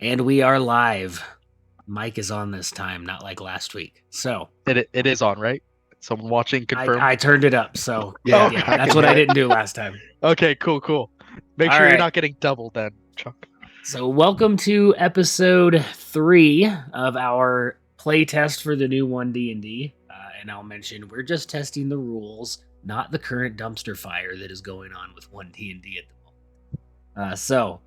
And we are live. Mike is on this time, not like last week. So it is on, right? Someone watching confirm. I turned it up, so Yeah. yeah, that's what I didn't do last time. Okay, cool. Make All sure you're right. not getting double then, Chuck. So welcome to episode 3 of our playtest for the new 1D&D. And I'll mention we're just testing the rules, not the current dumpster fire that is going on with 1D&D at the moment. So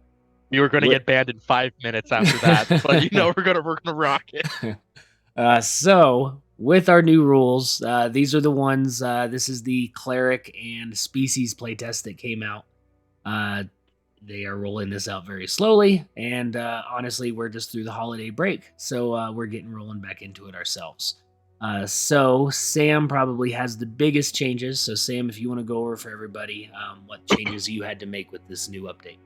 you were going to get banned in 5 minutes after that, but we're gonna rock it. So with our new rules, these are the ones. This is the cleric and species playtest that came out. They are rolling this out very slowly, and honestly, we're just through the holiday break, so we're getting rolling back into it ourselves. So Sam probably has the biggest changes. So Sam, if you want to go over for everybody, what changes you had to make with this new update?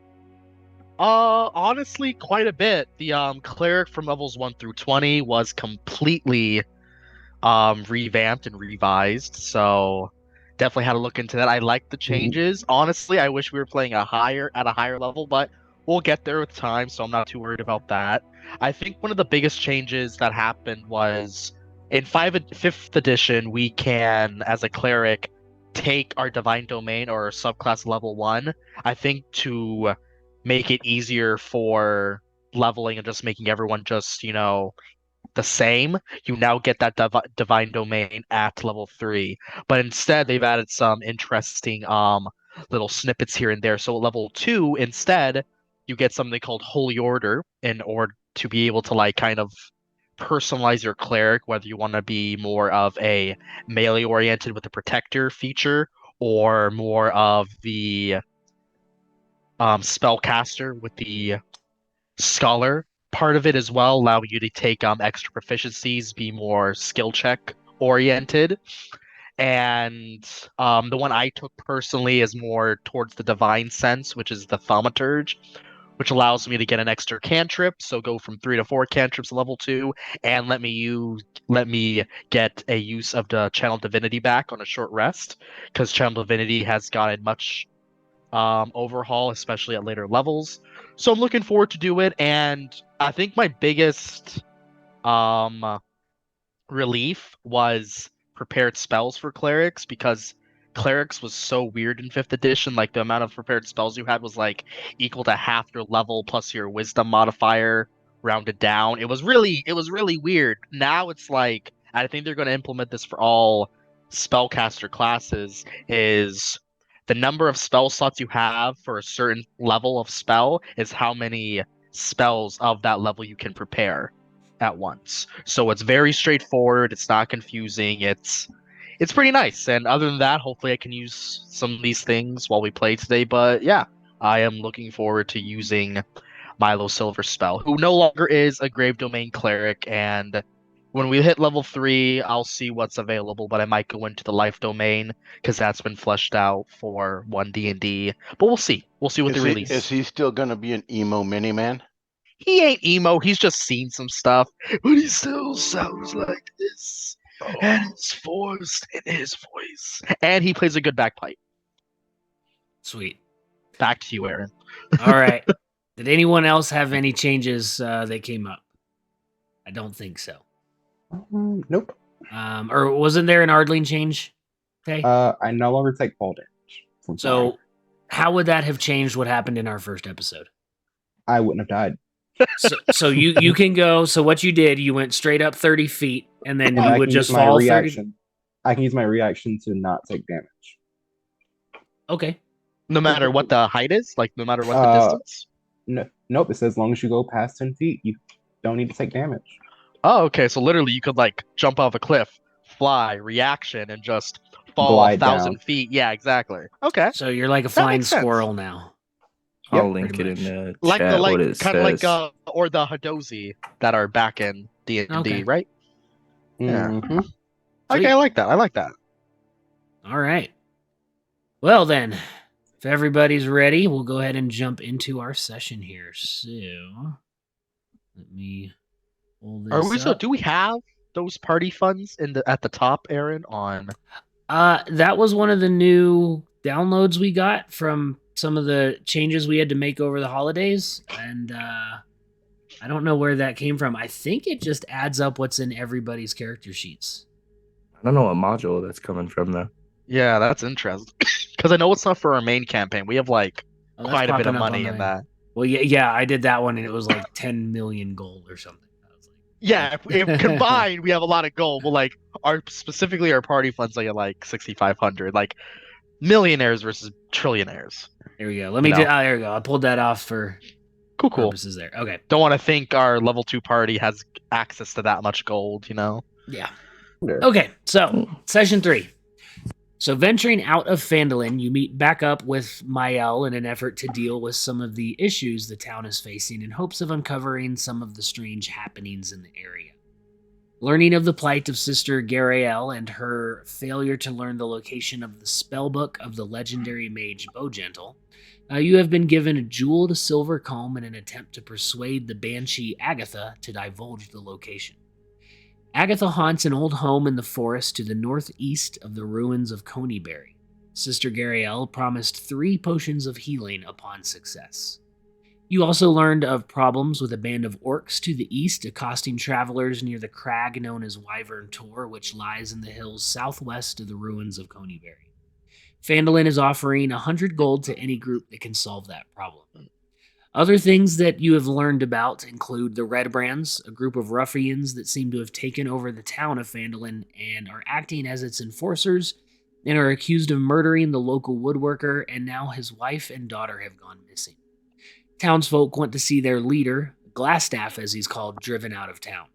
Honestly, quite a bit. The cleric from levels 1 through 20 was completely revamped and revised, so definitely had to look into that. I like the changes. Honestly, I wish we were playing at a higher level, but we'll get there with time, so I'm not too worried about that. I think one of the biggest changes that happened was in 5th edition, we can, as a cleric, take our divine domain or subclass level 1. I think to make it easier for leveling and just making everyone just, the same, you now get that divine domain at level 3. But instead, they've added some interesting little snippets here and there. So at level 2, instead, you get something called Holy Order in order to be able to kind of personalize your cleric, whether you want to be more of a melee oriented with the protector feature or more of the spellcaster with the scholar part of it as well, allowing you to take extra proficiencies, be more skill check oriented. And the one I took personally is more towards the divine sense, which is the thaumaturge, which allows me to get an extra cantrip, so go from 3 to 4 cantrips at level 2, and let me get a use of the channel divinity back on a short rest, because channel divinity has gotten much overhaul, especially at later levels. So I'm looking forward to do it, and I think my biggest relief was prepared spells for clerics, because clerics was so weird in 5th edition. Like, the amount of prepared spells you had was equal to half your level plus your wisdom modifier rounded down. It was really weird. Now it's I think they're going to implement this for all spellcaster classes, is the number of spell slots you have for a certain level of spell is how many spells of that level you can prepare at once. So it's very straightforward. It's not confusing. It's pretty nice. And other than that, hopefully I can use some of these things while we play today. But yeah, I am looking forward to using Milo Silver Spell, who no longer is a Grave Domain Cleric. And when we hit level 3, I'll see what's available, but I might go into the Life Domain because that's been fleshed out for 1D&D. But we'll see. We'll see what they release. Is he still going to be an emo mini-man? He ain't emo. He's just seen some stuff, but he still sounds like this. Oh. And it's forced in his voice. And he plays a good bagpipe. Sweet. Back to you, Aaron. All right. Did anyone else have any changes that came up? I don't think so. Nope. Or wasn't there an Ardling change? Okay. I no longer take fall damage. So, how would that have changed what happened in our first episode? I wouldn't have died. So you can go. So what you did, you went straight up 30 feet, and then you would just fall 30. I can use my reaction to not take damage. Okay. No matter what the height is, no matter what the distance. Nope. It says as long as you go past 10 feet, you don't need to take damage. Oh, okay. So literally, you could jump off a cliff, fly, reaction, and just fall Glide 1,000 down. feet. Yeah, exactly. Okay. So you're like a flying squirrel now. I'll link it in the chat. Kind of or the Hadozi that are back in D&D, okay. Right? Mm-hmm. Yeah. Okay, I like that. All right. Well then, if everybody's ready, we'll go ahead and jump into our session here. So, let me pull this up. Do we have those party funds at the top, Aaron? That was one of the new downloads we got from some of the changes we had to make over the holidays, and I don't know where that came from. I think it just adds up what's in everybody's character sheets. I don't know what module that's coming from though. Yeah, that's interesting. Because I know it's not for our main campaign. We have like Oh, that's quite a bit of popping up on money in the- that. Well, yeah, I did that one, and it was like 10 million gold or something. I was like, Yeah, if combined, we have a lot of gold. But like specifically our party funds like 6,500. Like millionaires versus trillionaires. there we go. Let me. There we go. I pulled that off for Cool. purposes there. Okay. Don't want to think our level 2 party has access to that much gold. Yeah. Okay. So session 3. So venturing out of Phandalin, you meet back up with Mael in an effort to deal with some of the issues the town is facing in hopes of uncovering some of the strange happenings in the area. Learning of the plight of Sister Garael and her failure to learn the location of the spellbook of the legendary mage Bowgentle, you have been given a jeweled silver comb in an attempt to persuade the banshee Agatha to divulge the location. Agatha haunts an old home in the forest to the northeast of the ruins of Conyberry. Sister Garael promised 3 potions of healing upon success. You also learned of problems with a band of orcs to the east accosting travelers near the crag known as Wyvern Tor, which lies in the hills southwest of the ruins of Conyberry. Phandalin is offering 100 gold to any group that can solve that problem. Other things that you have learned about include the Red Brands, a group of ruffians that seem to have taken over the town of Phandalin and are acting as its enforcers, and are accused of murdering the local woodworker, and now his wife and daughter have gone missing. Townsfolk want to see their leader, Glassstaff as he's called, driven out of town.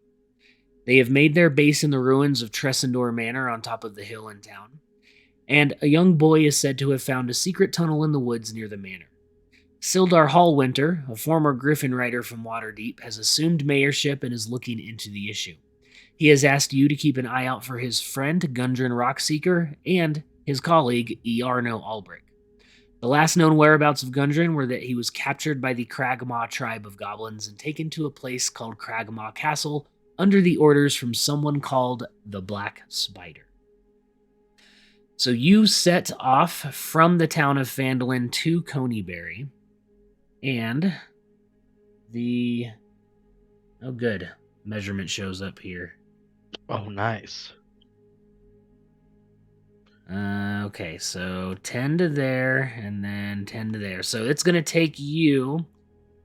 They have made their base in the ruins of Tressendor Manor on top of the hill in town, and a young boy is said to have found a secret tunnel in the woods near the manor. Sildar Hallwinter, a former Griffin rider from Waterdeep, has assumed mayorship and is looking into the issue. He has asked you to keep an eye out for his friend Gundren Rockseeker and his colleague Iarno Albrick. The last known whereabouts of Gundren were that he was captured by the Cragmaw tribe of goblins and taken to a place called Cragmaw Castle under the orders from someone called the Black Spider. So you set off from the town of Phandalin to Conyberry. And oh good, measurement shows up here. Oh, nice. Okay, so 10 to there, and then 10 to there. So it's going to take you...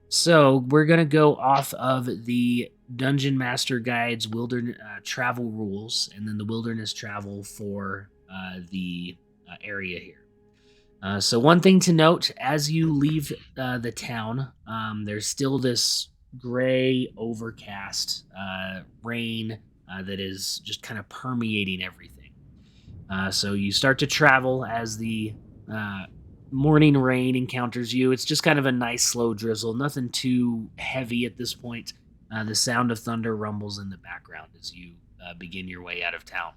So we're going to go off of the Dungeon Master Guide's wilderness travel rules, and then the wilderness travel for the area here. So one thing to note, as you leave the town, there's still this gray, overcast rain that is just kind of permeating everything. So you start to travel as the morning rain encounters you. It's just kind of a nice slow drizzle, nothing too heavy at this point. The sound of thunder rumbles in the background as you begin your way out of town.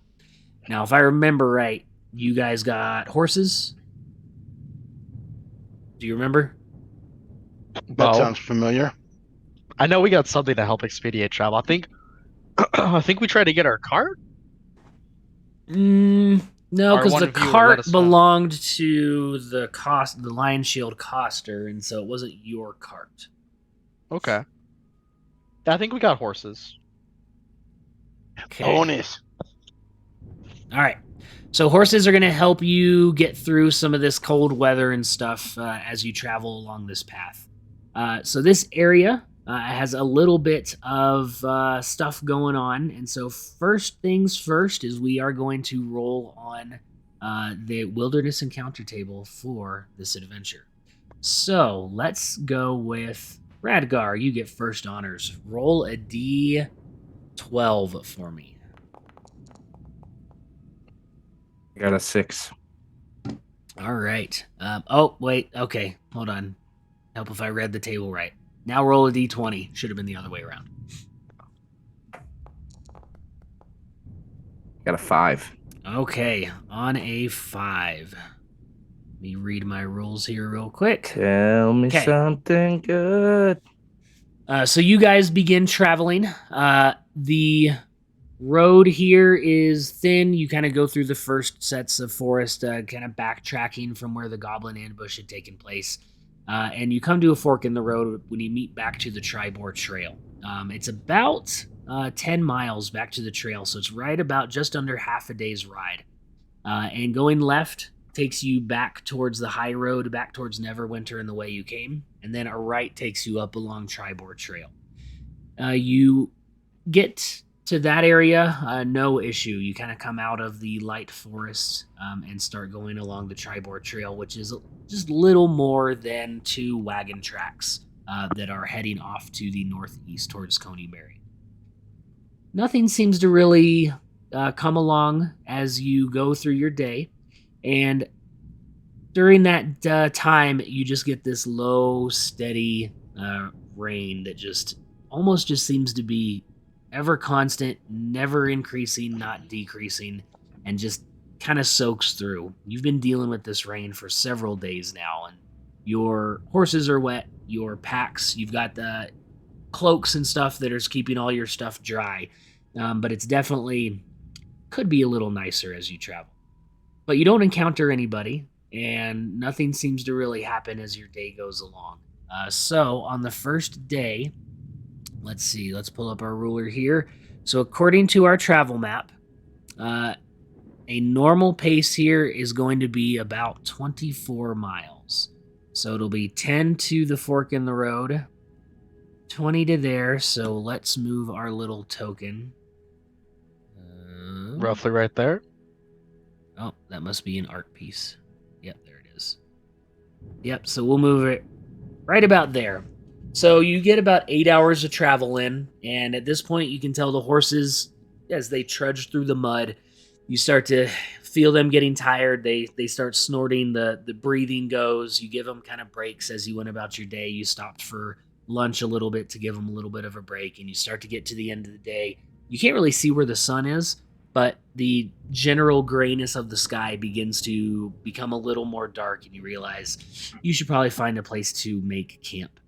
Now, if I remember right, you guys got horses? Do you remember? That sounds familiar. I know we got something to help expedite travel. I think we tried to get our cart. No, Or because one the of you let cart us know. belonged to the Lion Shield Coster, and so it wasn't your cart. Okay. I think we got horses. Okay. Bonus. All right. So horses are going to help you get through some of this cold weather and stuff as you travel along this path. So this area has a little bit of stuff going on. And so first things first is we are going to roll on the Wilderness Encounter table for this adventure. So let's go with Radgar. You get first honors. Roll a D12 for me. I got a 6. All right. Oh, wait. Okay. Hold on. Help if I read the table right. Now roll a D20. Should have been the other way around. Got a 5. Okay. On a 5. Let me read my rules here real quick. Tell me Okay. something good. So you guys begin traveling. The road here is thin. You kind of go through the first sets of forest, kind of backtracking from where the goblin ambush had taken place. And you come to a fork in the road when you meet back to the Tribor Trail. It's about 10 miles back to the trail, so it's right about just under half a day's ride. And going left takes you back towards the high road, back towards Neverwinter and the way you came, and then a right takes you up along Tribord Trail. You get to that area, no issue. You kind of come out of the light forest and start going along the Tribord Trail, which is just little more than 2 wagon tracks that are heading off to the northeast towards Coneyberry. Nothing seems to really come along as you go through your day, and during that time, you just get this low, steady rain that just almost just seems to be ever constant, never increasing, not decreasing, and just kind of soaks through. You've been dealing with this rain for several days now, and your horses are wet, your packs, you've got the cloaks and stuff that are keeping all your stuff dry, but it's definitely could be a little nicer as you travel. But you don't encounter anybody, and nothing seems to really happen as your day goes along. So on the first day, let's see, let's pull up our ruler here. So according to our travel map, a normal pace here is going to be about 24 miles. So it'll be 10 to the fork in the road, 20 to there. So let's move our little token. Roughly right there. Oh, that must be an art piece. Yep, there it is. Yep, so we'll move it right about there. So you get about 8 hours of travel in, and at this point you can tell the horses, as they trudge through the mud, you start to feel them getting tired. They start snorting, the breathing goes. You give them kind of breaks as you went about your day. You stopped for lunch a little bit to give them a little bit of a break, and you start to get to the end of the day. You can't really see where the sun is, but the general grayness of the sky begins to become a little more dark, and you realize you should probably find a place to make camp.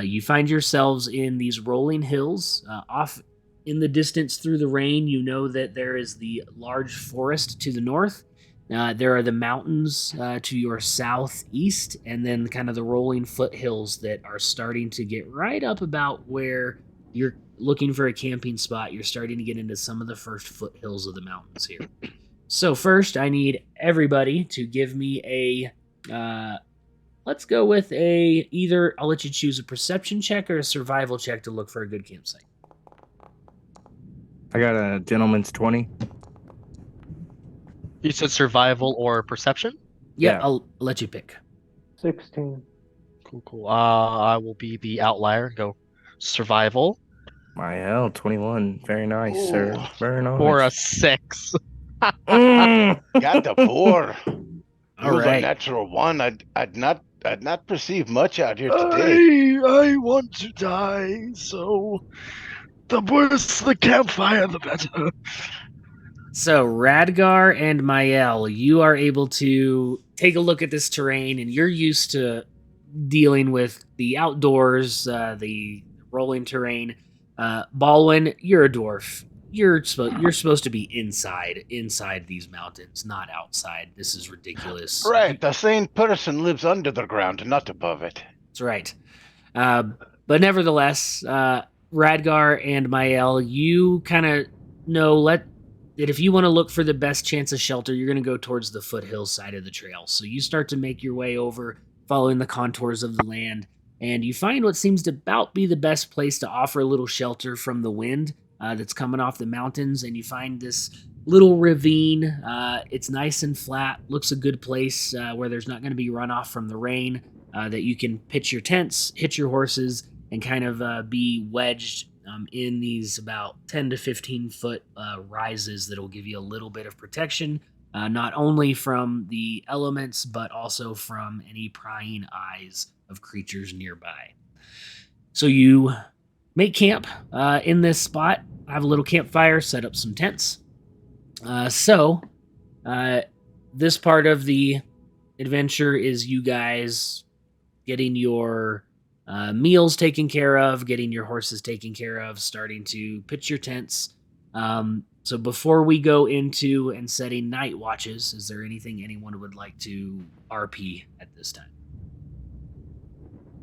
You find yourselves in these rolling hills. Off in the distance through the rain, you know that there is the large forest to the north. There are the mountains to your southeast, and then kind of the rolling foothills that are starting to get right up about where you're looking for a camping spot. You're starting to get into some of the first foothills of the mountains here. So first, I need everybody to give me a... let's go with either I'll let you choose a perception check or a survival check to look for a good campsite. I got a gentleman's 20. You said survival or perception? Yeah, Yeah. I'll let you pick. 16. Cool. I will be the outlier and go survival My hell, 21. Very nice, sir. Ooh. Very nice. for a 6. Mm. Got the 4. All Rolled a right. natural 1. I'd not perceive much out here today. I want to die, so the worse the campfire, the better. So Radgar and Mael, you are able to take a look at this terrain, and you're used to dealing with the outdoors, the rolling terrain. Baldwin, you're a dwarf. You're supposed to be inside these mountains, not outside. This is ridiculous. Right, the sane person lives under the ground, not above it. That's right. But nevertheless, Radgar and Mael, you kind of know that if you want to look for the best chance of shelter, you're going to go towards the foothills side of the trail. So you start to make your way over, following the contours of the land, and you find what seems to about be the best place to offer a little shelter from the wind that's coming off the mountains. And you find this little ravine. It's nice and flat, looks a good place where there's not going to be runoff from the rain, that you can pitch your tents, hitch your horses, and kind of be wedged in these about 10 to 15 foot rises that'll give you a little bit of protection, not only from the elements, but also from any prying eyes of creatures nearby. So you make camp in this spot, have a little campfire, set up some tents. This part of the adventure is you guys getting your meals taken care of, getting your horses taken care of, starting to pitch your tents. So before we go into and setting night watches, is there anything anyone would like to RP at this time?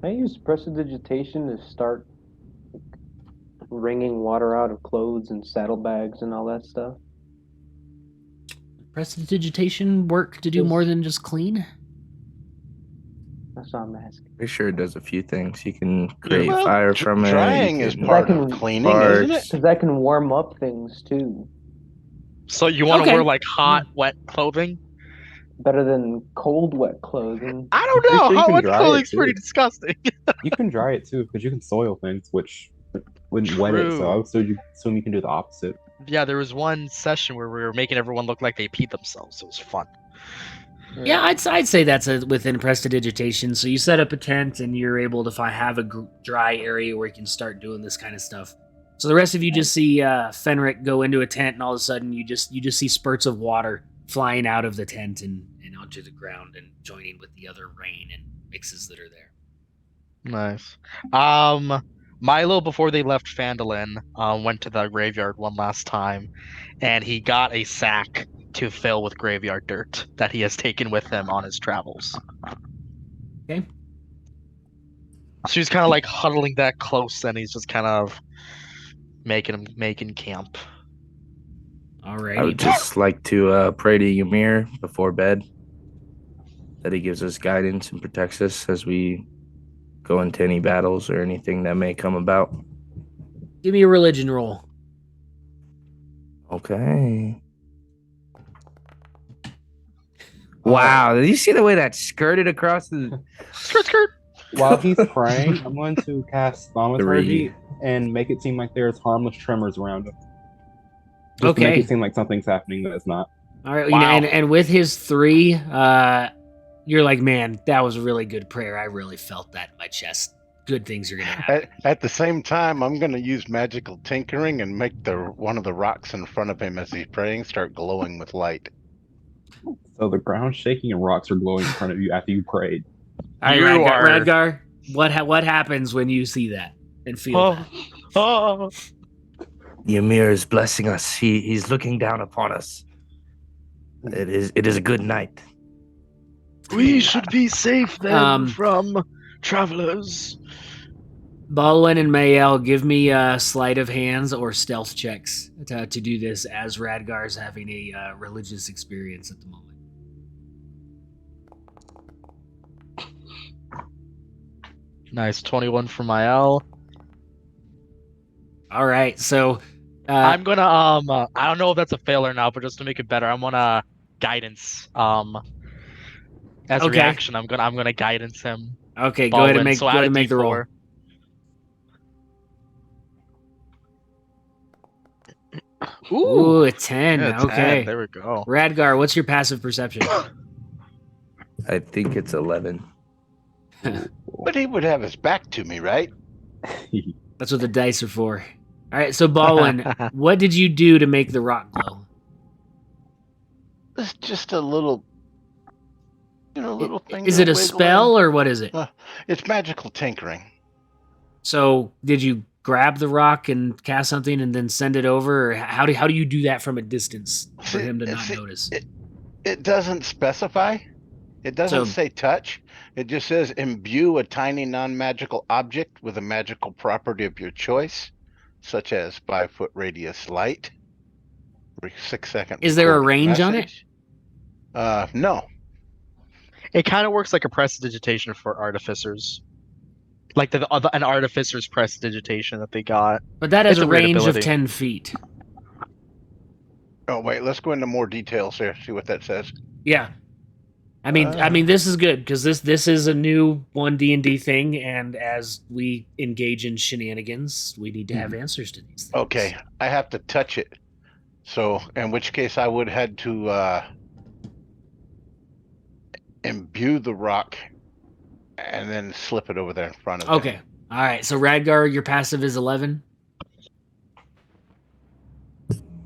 Can I use prestidigitation to start wringing water out of clothes and saddlebags and all that stuff? Prestidigitation work to do more than just clean? That's what I'm asking. Pretty sure it does a few things. You can create Well, fire from it. drying you is can- part That of can- cleaning, isn't it? Because that can warm up things too. So you want to Okay. wear like hot, wet clothing? Better than cold, wet clothing. I don't pretty know. sure you Hot, can wet dry it, clothing's too. pretty disgusting. You can dry it too, because you can soil things, which wouldn't wet it. So True. I would assume you can do the opposite. Yeah, there was one session where we were making everyone look like they peed themselves. It was fun. Yeah, I'd say that's within prestidigitation. So you set up a tent and you're able to have a dry area where you can start doing this kind of stuff. So the rest of you just see Fenric go into a tent, and all of a sudden you just see spurts of water flying out of the tent and onto the ground and joining with the other rain and mixes that are there. Nice. Milo, before they left Phandalin, went to the graveyard one last time, and he got a sack to fill with graveyard dirt that he has taken with him on his travels. Okay. So he's kind of like huddling that close, and he's just kind of making camp. All right. I would just like to pray to Ymir before bed that he gives us guidance and protects us as we go into any battles or anything that may come about. Give me a religion roll. Okay. Wow, did you see the way that skirted across the... Skirt. While he's praying, I'm going to cast Thaumaturgy 3. and make it seem like there's harmless tremors around him. Just to Okay. make it seem like something's happening that it's not. All right. Wow. And with his 3, you're like, man, that was a really good prayer. I really felt that in my chest. Good things are going to happen. At the same time, I'm going to use magical tinkering and make one of the rocks in front of him as he's praying start glowing with light. So the ground's shaking and rocks are glowing in front of you after you prayed. All right, You Radgar, what happens when you see that and feel that? Oh. Ymir is blessing us. He's looking down upon us. It is a good night. We should be safe then from travelers. Balwin and Mael, give me sleight of hands or stealth checks to do this as Radgar's having a religious experience at the moment. Nice, 21 for Mael. All right, so I'm gonna I don't know if that's a fail or not, but just to make it better, I'm gonna guidance as a Okay. reaction. I'm gonna guidance him. okay, go ahead and Baldwin, make so go add ahead a and make the roll. D4. Ooh, a 10. Yeah, 10. Okay. There we go. Radgar, what's your passive perception? I think it's 11. But he would have his back to me, right? That's what the dice are for. All right, so Balwin, what did you do to make the rock glow? It's just a little, little thing. Is it a spell or what is it? It's magical tinkering. So did you grab the rock and cast something and then send it over, or how do you do that from a distance for him to not notice? It doesn't specify. It doesn't say touch. It just says imbue a tiny non-magical object with a magical property of your choice, such as 5-foot radius light. 6-second. Is there a range on it? No. It kind of works like a prestidigitation for artificers, like an artificer's prestidigitation that they got. But that has It's a a weird range of ability. 10 feet. Oh wait, let's go into more details here. See what that says. Yeah. I mean, this is good because this is a new 1D&D thing, and as we engage in shenanigans, we need to have answers to these things. Okay, I have to touch it. So, in which case, I would had to imbue the rock and then slip it over there in front of him. Okay. All right. So Radgar, your passive is 11.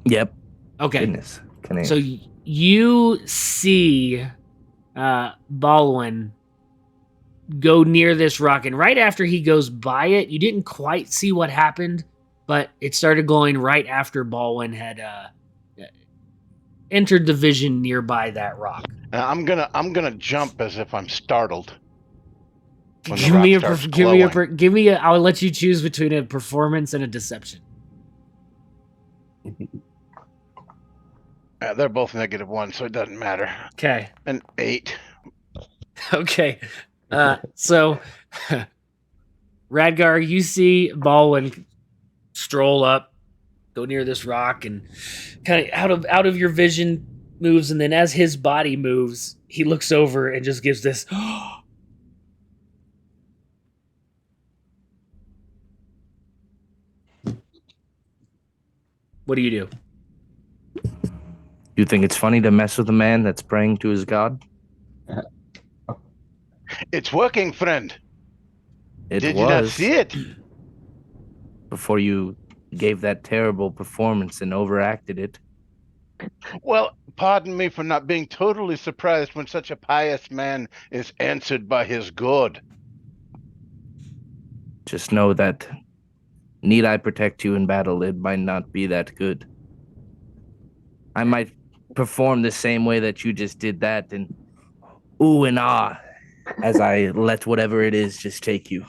Yep. Okay. Goodness. So you see Balwin go near this rock, and right after he goes by it, you didn't quite see what happened, but it started glowing right after Balwin had entered the vision nearby that rock. I'm gonna jump as if I'm startled. When the rock starts glowing. I'll let you choose between a performance and a deception. They're both -1, so it doesn't matter. Okay. An 8. Okay. So, Radgar, you see Baldwin stroll up, go near this rock, and kind of out of your vision moves, and then as his body moves, he looks over and just gives this. What do you do? You think it's funny to mess with a man that's praying to his god? It's working, friend. Did you not was see it? before you gave that terrible performance and overacted it. Well, pardon me for not being totally surprised when such a pious man is answered by his god. Just know that need I protect you in battle, it might not be that good. I might perform the same way that you just did that, and ooh and ah, as I let whatever it is just take you.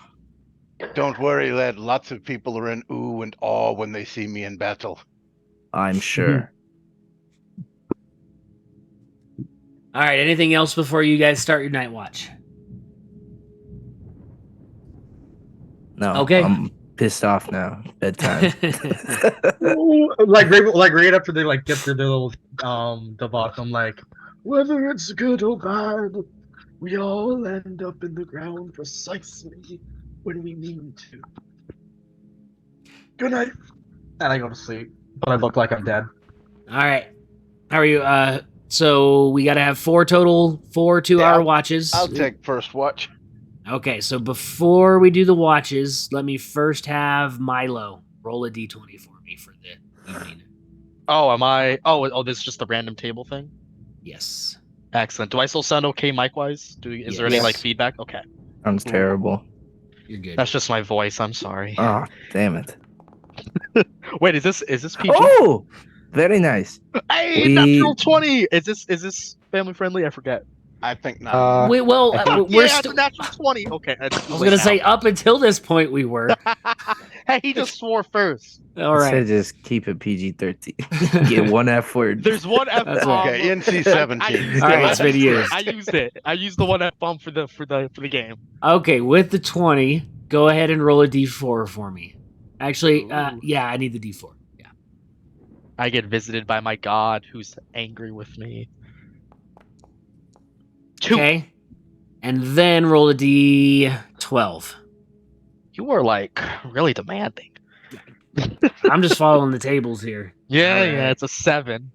Don't worry, lad. Lots of people are in ooh and awe when they see me in battle. I'm sure. All right. Anything else before you guys start your night watch? No, Okay. I'm pissed off now. Bedtime. like right after they like get through their little debacle, I'm like, whether it's good or bad, we all end up in the ground precisely when we need to. Good night. And I go to sleep, but I look like I'm dead. All right. How are you? So we got to have 4 total, 4 2-hour watches. I'll take first watch. Okay, so before we do the watches, let me first have Milo roll a d20 for me for the evening. Oh, am I? Oh, this is just the random table thing. Yes. Excellent. Do I still sound okay mic-wise? Is there any like feedback? Okay. Sounds terrible. You're good. That's just my voice. I'm sorry. Oh, damn it. Wait, is this PG? Oh, very nice. Hey, natural 20. Is this family friendly? I forget. I think not. We're still natural 20. Okay. I was gonna say up until this point we were. Hey, he just swore first. All right. So just keep it PG-13. Get one F word. There's one F bomb. Okay, NC-17. All right, it's been used. I used it. I used the one F bomb for the game. Okay, with the 20, go ahead and roll a d4 for me. Actually, yeah, I need the d4. Yeah. I get visited by my god, who's angry with me. 2. Okay, and then roll a d12. You are like really demanding. I'm just following the tables here. Yeah, All right. yeah, it's a 7.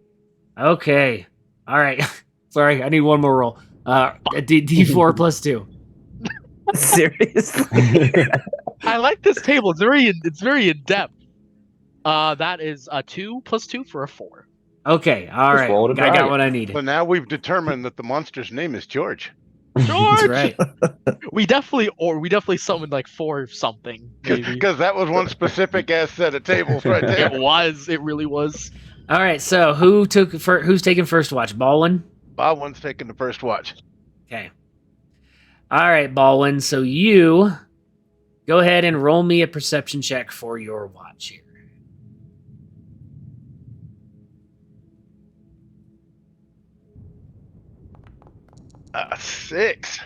Okay. All right. Sorry, I need one more roll. D4 plus 2. Seriously? I like this table. It's very in depth. That is a 2 plus 2 for a 4. Okay. All right. I got what I needed. So now we've determined that the monster's name is George. George. That's right. We definitely summoned like 4 something. Because that was one specific ass set of tables right there. It was. It really was. All right. So who's taking first watch? Baldwin? Baldwin's taking the first watch. Okay. All right, Baldwin. So you go ahead and roll me a perception check for your watch here. 6.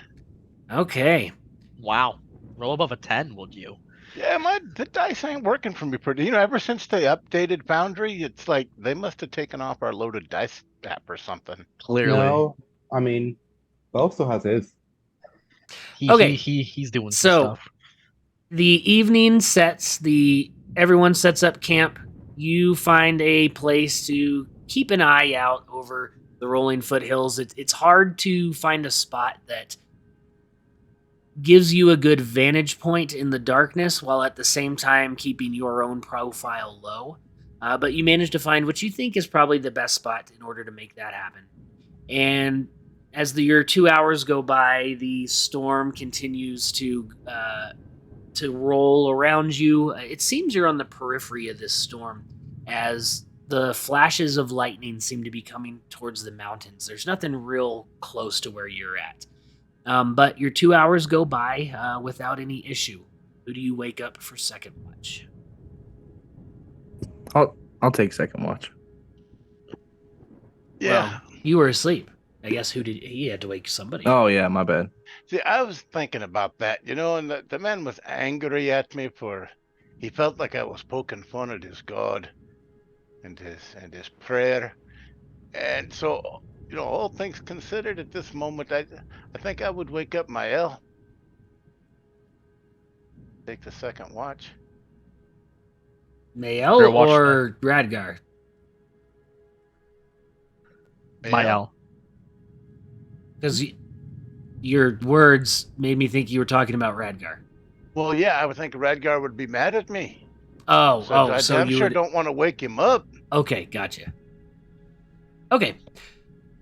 Okay. Wow. Roll above a 10, would you? Yeah, the dice ain't working for me pretty. Ever since they updated Foundry, it's like they must have taken off our loaded dice app or something. Clearly. No, I mean, Bo still has his. He's doing some stuff. The evening sets. Everyone sets up camp. You find a place to keep an eye out over the rolling foothills. It's hard to find a spot that gives you a good vantage point in the darkness while at the same time keeping your own profile low. But you manage to find what you think is probably the best spot in order to make that happen. And as your 2 hours go by, the storm continues to roll around you. It seems you're on the periphery of this storm as the flashes of lightning seem to be coming towards the mountains. There's nothing real close to where you're at. But your 2 hours go by without any issue. Who do you wake up for second watch? I'll take second watch. Yeah. Well, you were asleep. I guess he had to wake somebody. Oh yeah, my bad. See, I was thinking about that, and the man was angry at me he felt like I was poking fun at his God and his prayer. And so, all things considered at this moment, I think I would wake up Mael. Take the second watch. Mael Fair watch, or Radgar? Mael. Because your words made me think you were talking about Radgar. Well, yeah, I would think Radgar would be mad at me. So I'm you sure don't want to wake him up. Okay, gotcha. Okay,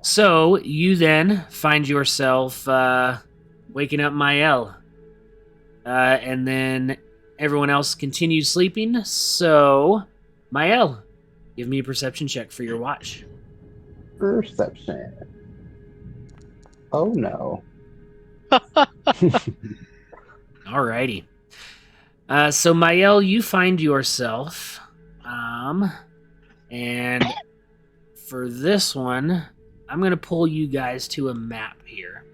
so you then find yourself waking up Mael, and then everyone else continues sleeping. So, Mael, give me a perception check for your watch. Perception. Oh no. Alrighty. So Mael, you find yourself, and for this one, I'm gonna pull you guys to a map here,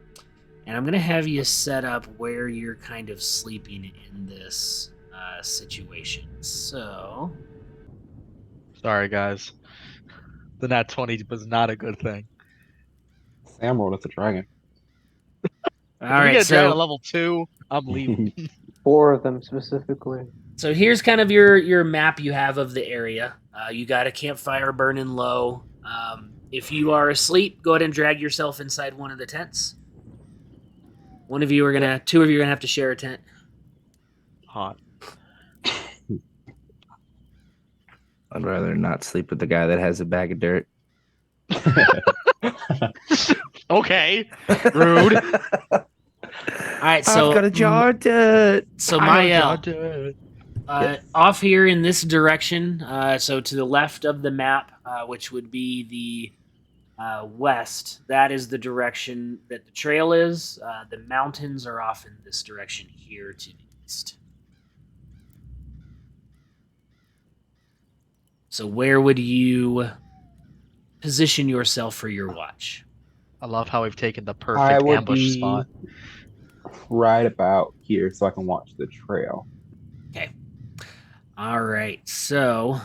and I'm gonna have you set up where you're kind of sleeping in this situation. So, Sorry, guys. The nat 20 was not a good thing. Sam rolled as a dragon. all If we right. get a dragon at So, level 2, I'm leaving. 4 of them specifically. so here's kind of your map you have of the area. You got a campfire burning low. If you are asleep, go ahead and drag yourself inside one of the tents. Two of you are gonna have to share a tent. Hot. I'd rather not sleep with the guy that has a bag of dirt. Okay. Rude. All right, so I've got a jar of dirt. So I Mael, got it. Yes. off here in this direction, so to the left of the map, which would be the west, that is the direction that the trail is. The mountains are off in this direction here to the east. So where would you position yourself for your watch? I love how we've taken the I perfect would ambush be spot. right about here so I can watch the trail. Okay. All right. So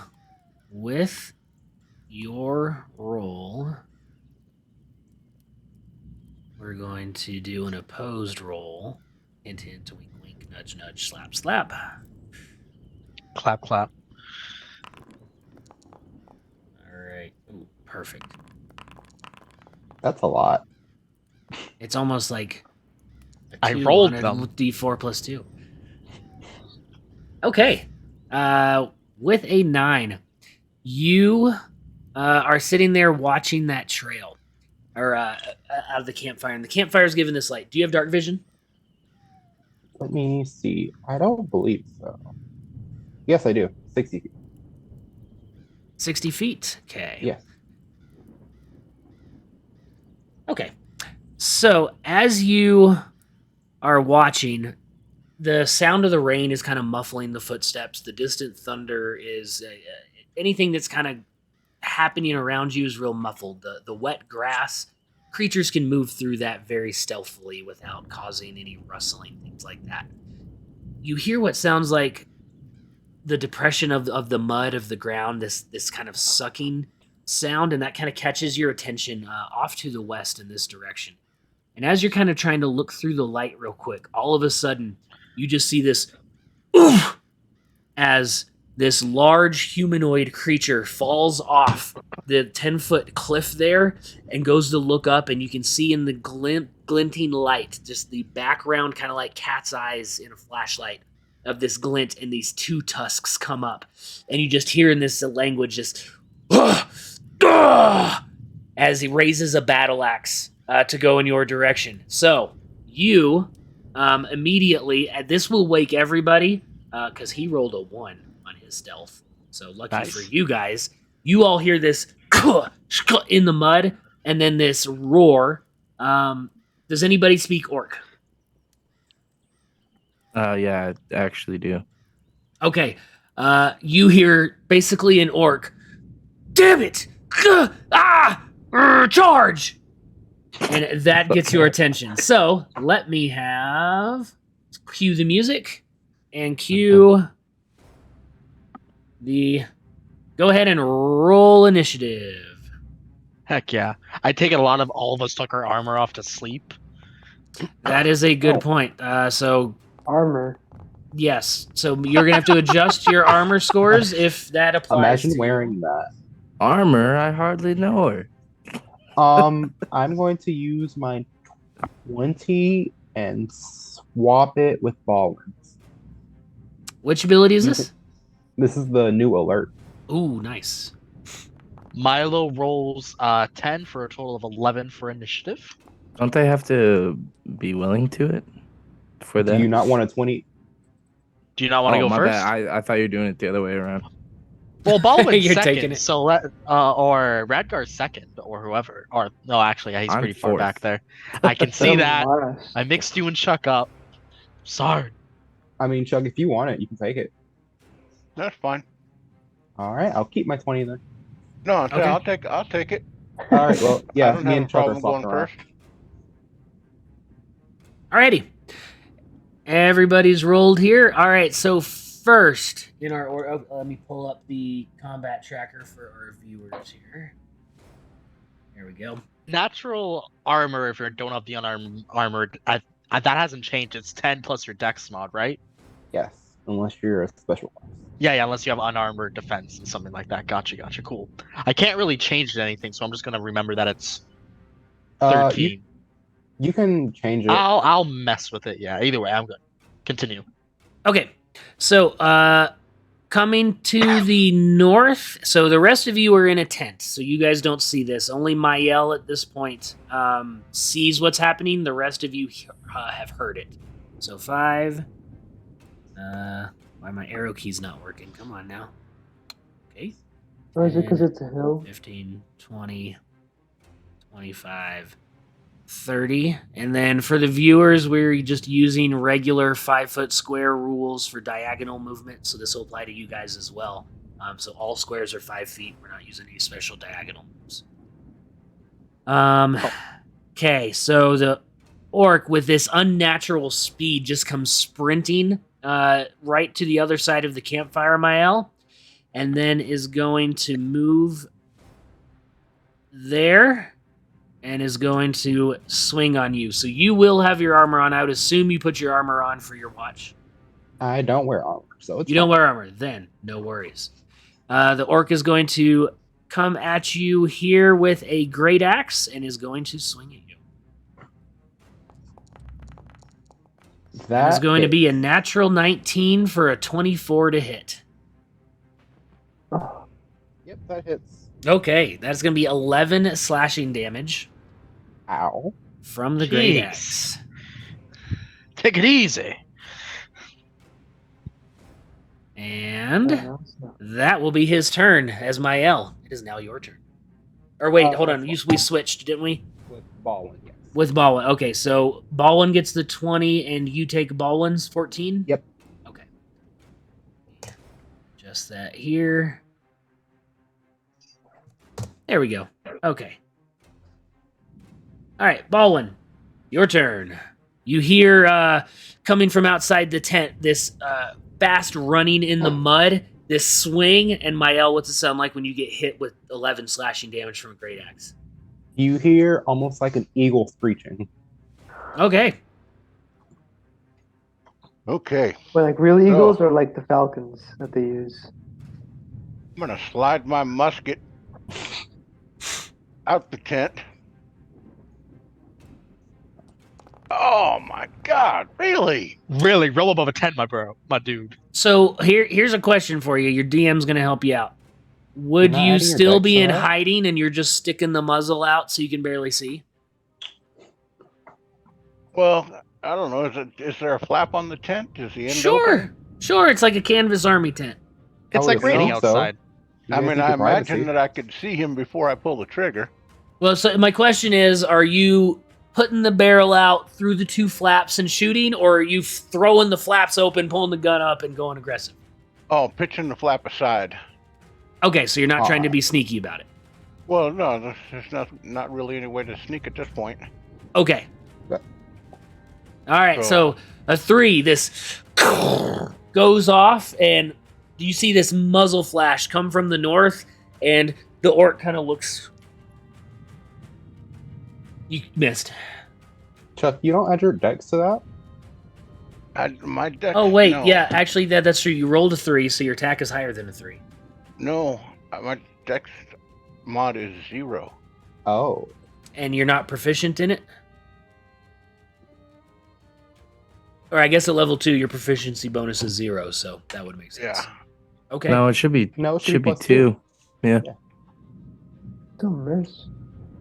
with your roll, we're going to do an opposed roll. Hint, hint, wink, wink, nudge, nudge, slap, slap. Clap, clap. All right. Ooh, perfect. That's a lot. It's almost like a I 2 rolled on a them. D4 plus 2. Okay. With a 9, you are sitting there watching that trail, or out of the campfire, and the campfire is giving this light. Do you have dark vision? Let me see. I don't believe so. Yes, I do. 60 feet. 60 feet. Okay. Yes. Okay. So as you are watching, the sound of the rain is kind of muffling the footsteps. The distant thunder is anything that's kind of happening around you is real muffled. The wet grass, creatures can move through that very stealthily without causing any rustling, things like that. You hear what sounds like the depression of the mud of the ground, this kind of sucking sound, and that kind of catches your attention off to the west in this direction. And as you're kind of trying to look through the light real quick, all of a sudden you just see this oof, as this large humanoid creature falls off the 10-foot cliff there and goes to look up, and you can see in the glinting light just the background, kind of like cat's eyes in a flashlight, of this glint, and these 2 tusks come up, and you just hear in this language just as he raises a battle axe to go in your direction. So you immediately, this will wake everybody because he rolled a 1 on his stealth. So lucky Nice. for you guys, you all hear this in the mud, and then this roar. Does anybody speak Orc? Yeah, I actually do. Okay. You hear basically an Orc. Damn it! Charge! And that gets your attention. So let me cue the music and cue the. Go ahead and roll initiative. Heck yeah. I take it a lot of all of us took our armor off to sleep. That is a good Oh. point. So Armor. yes, so you're gonna have to adjust your armor scores if that applies. Imagine to you. wearing that. Armor? I hardly know her. I'm going to use my 20 and swap it with Ballins. Which ability is this? This is the new alert. Ooh, nice. Milo rolls 10 for a total of 11 for initiative. Don't they have to be willing to it for that? Do you not want a 20? Do you not want to go my first? bad. I thought you were doing it the other way around. Well, Baldwin's You're second, taking it. so or Radgar's second, or whoever. Or no, actually, he's I'm pretty far fourth. back there. I can see That that. was last. I mixed you and Chuck up. Sorry. I mean, Chuck, if you want it, you can take it. That's fine. All right, I'll keep my 20 then. No, Okay. I'll take it. All right, well, I yeah, don't me have and a Chuck are problem swapping going around. first. Alrighty. Everybody's rolled here. All right, so first in our order, let me pull up the combat tracker for our viewers here. There we go. Natural armor, if you don't have the unarmed armored, that hasn't changed. It's 10 plus your dex mod, right? Yes, unless you're a special class. Yeah, unless you have unarmored defense and something like that. Gotcha, cool. I can't really change anything, so I'm just gonna remember that it's 13. You can change it. I'll mess with it. Yeah. Either way, I'm good. Continue. Okay, so coming to the north. So the rest of you are in a tent, so you guys don't see this. Only Mael at this point sees what's happening. The rest of you have heard it. So 5. Why my arrow key's not working? Come on now. Okay. Or is it because it's a hill? 15, 20, 25, 30. And then for the viewers, we're just using regular 5-foot square rules for diagonal movement. So this will apply to you guys as well. So all squares are 5 feet. We're not using any special diagonal moves. Okay, so the orc with this unnatural speed just comes sprinting right to the other side of the campfire, Mael, and then is going to move there and is going to swing on you. So you will have your armor on. I would assume you put your armor on for your watch. I don't wear armor, so it's You don't fine. wear armor, then no worries. The orc is going to come at you here with a great axe and is going to swing at you. That is going to be a natural 19 for a 24 to hit. Oh, Yep, that hits. Okay, that's going to be 11 slashing damage Ow. from the great Jeez. axe. Take it easy. And no. that will be his turn as Mael. It is now your turn. Or wait, hold on. We switched, didn't we? With Baldwin, yes. With Baldwin. Okay, so Baldwin gets the 20 and you take Baldwin's 14? Yep. Okay. Just that here. There we go. Okay. All right, Baldwin, your turn. You hear coming from outside the tent this fast running in the mud, this swing, and Mael, what's it sound like when you get hit with 11 slashing damage from a great axe? You hear almost like an eagle screeching. Okay. Okay. Wait, like real eagles or like the falcons that they use? I'm gonna slide my musket out the tent. Oh my god, really? Really, roll above a 10, my dude. So here's a question for you. Your DM's going to help you out. Would Am I you adding your still dex be to in that? hiding and you're just sticking the muzzle out so you can barely see? Well, I don't know. Is there a flap on the tent? Is the end Sure. open? Sure, it's like a canvas army tent. It's would like raining assume so. outside. You I guys mean, need I your privacy. imagine that I could see him before I pull the trigger. Well, so my question is, are you putting the barrel out through the 2 flaps and shooting, or are you throwing the flaps open, pulling the gun up, and going aggressive? Oh, pitching the flap aside. Okay, so you're not trying to be sneaky about it. Well, no, there's not really any way to sneak at this point. Okay. Yeah. All right, so a 3, this goes off, and you see this muzzle flash come from the north, and the orc kind of looks... You missed. Chuck, you don't add your dex to that? My dex. Oh, wait, no. yeah, actually, that's true. You rolled a 3, so your attack is higher than a 3. No, my dex mod is 0. Oh. And you're not proficient in it? Or I guess at level 2, your proficiency bonus is 0, so that would make sense. Yeah. Okay. No, it should be. No, it should be plus 2. Yeah. Don't miss.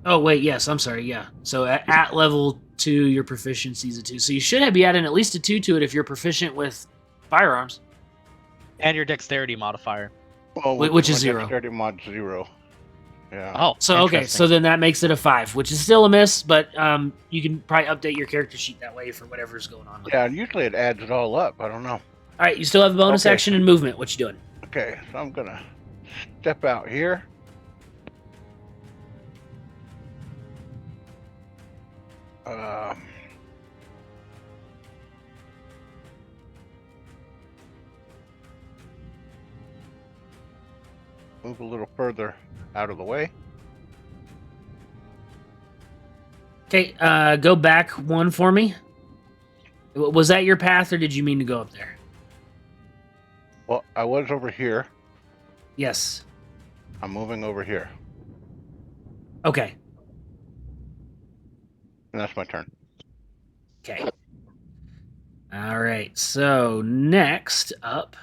Oh, wait, yes, I'm sorry, yeah. So at level 2, your proficiency is a 2. So you should be adding at least a 2 to it if you're proficient with firearms. And your dexterity modifier. Well, Which is my 0. Dexterity mod 0. Yeah. Oh, So, okay, so then that makes it a 5, which is still a miss, but you can probably update your character sheet that way for whatever's going on. Yeah, and usually it adds it all up. I don't know. All right, you still have a bonus Okay. action and movement. What you doing? Okay, so I'm gonna step out here. Move a little further out of the way. Okay, go back 1 for me. Was that your path, or did you mean to go up there? Well, I was over here. Yes. I'm moving over here. Okay. And that's my turn. Okay. All right. So next up,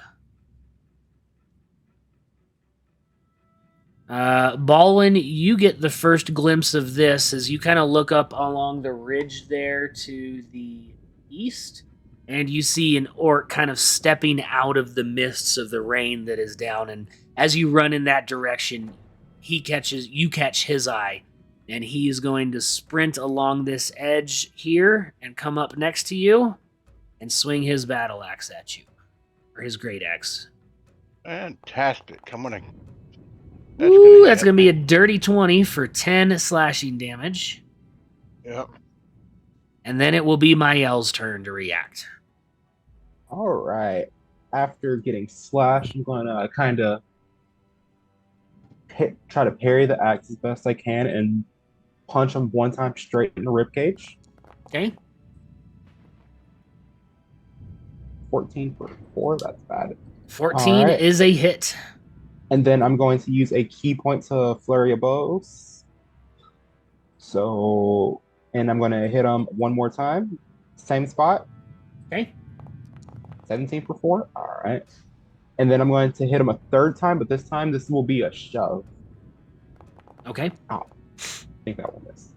Baldwin, you get the first glimpse of this as you kind of look up along the ridge there to the east, and you see an orc kind of stepping out of the mists of the rain that is down. And as you run in that direction, you catch his eye. And he is going to sprint along this edge here and come up next to you and swing his battle axe at you. Or his great axe. Fantastic. Come on in. Ooh, that's going to be a dirty 20 for 10 slashing damage. Yep. And then it will be Mael's turn to react. All right. After getting slashed, I'm going to kind of try to parry the axe as best I can and punch him 1 time straight in the ribcage. Okay. 14 for 4. That's bad. 14 right. is a hit. And then I'm going to use a key point to flurry of bows. So, and I'm going to hit him 1 more time. Same spot. Okay. 17 for 4. All right. And then I'm going to hit him a 3rd time, but this time this will be a shove. Okay. I think that will miss.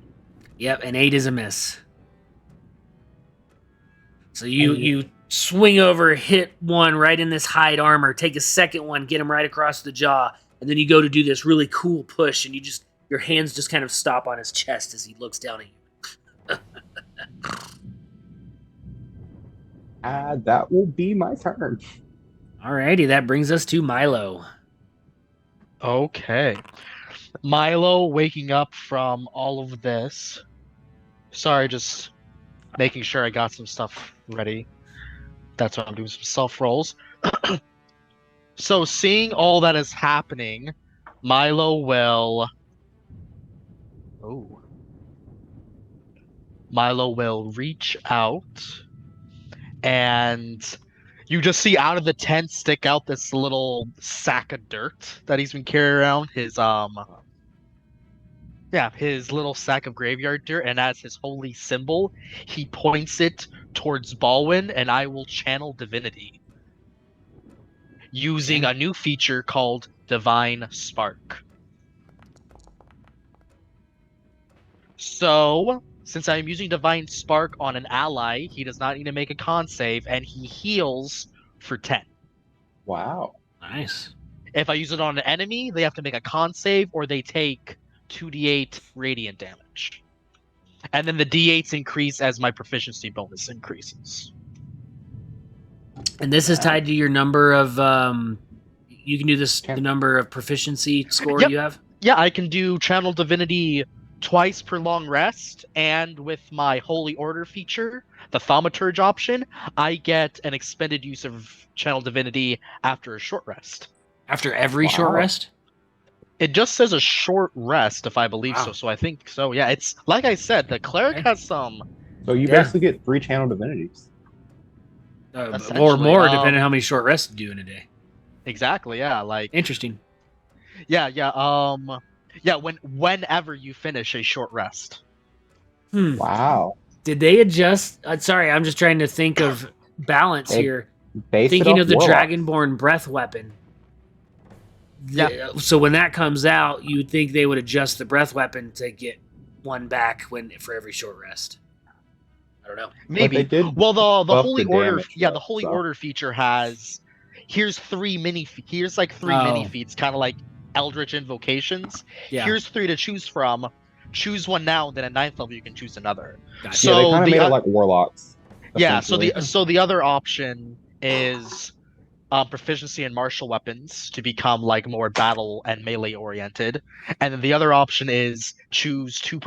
Yep, an 8 is a miss. So you swing over, hit one right in this hide armor, take a second one, get him right across the jaw, and then you go to do this really cool push, and your hands just kind of stop on his chest as he looks down at you. That will be my turn. Alrighty, that brings us to Milo. Okay. Milo waking up from all of this. Sorry, just making sure I got some stuff ready. That's why I'm doing some self rolls. So seeing all that is happening, Milo will reach out, and you just see out of the tent stick out this little sack of dirt that he's been carrying around, his little sack of graveyard dirt, and as his holy symbol, he points it towards Baldwin, and I will channel divinity using a new feature called Divine Spark. So, since I'm using Divine Spark on an ally, he does not need to make a con save, and he heals for 10. Wow. Nice. If I use it on an enemy, they have to make a con save, or they take 2d8 radiant damage. And then the d8s increase as my proficiency bonus increases. And this is tied to your number of you can do this the number of proficiency score Yep. you have. Yeah, I can do Channel Divinity twice per long rest, and with my Holy Order feature, the Thaumaturge option, I get an expended use of Channel Divinity after a short rest. After every short rest? It just says a short rest, if I believe so. So I think so. Yeah, it's like I said, the cleric has some. So you basically get 3 Channel Divinities. Or more, depending on how many short rests you do in a day. Exactly. Yeah. Like. Interesting. Yeah. Yeah. Whenever you finish a short rest. Wow. Did they adjust? Sorry, I'm just trying to think of balance here. Thinking of the Dragonborn breath weapon. Yeah. So when that comes out, you would think they would adjust the breath weapon to get one back for every short rest. I don't know. Maybe. Well, the Holy Order, the Holy Order feature has here's like 3 mini feats, kind of like Eldritch Invocations. Yeah. Here's 3 to choose from. Choose one now, and then at 9th level you can choose another. Gotcha. So they kind of made it like warlocks. Yeah. So the other option is proficiency in martial weapons to become like more battle and melee oriented, and then the other option is choose two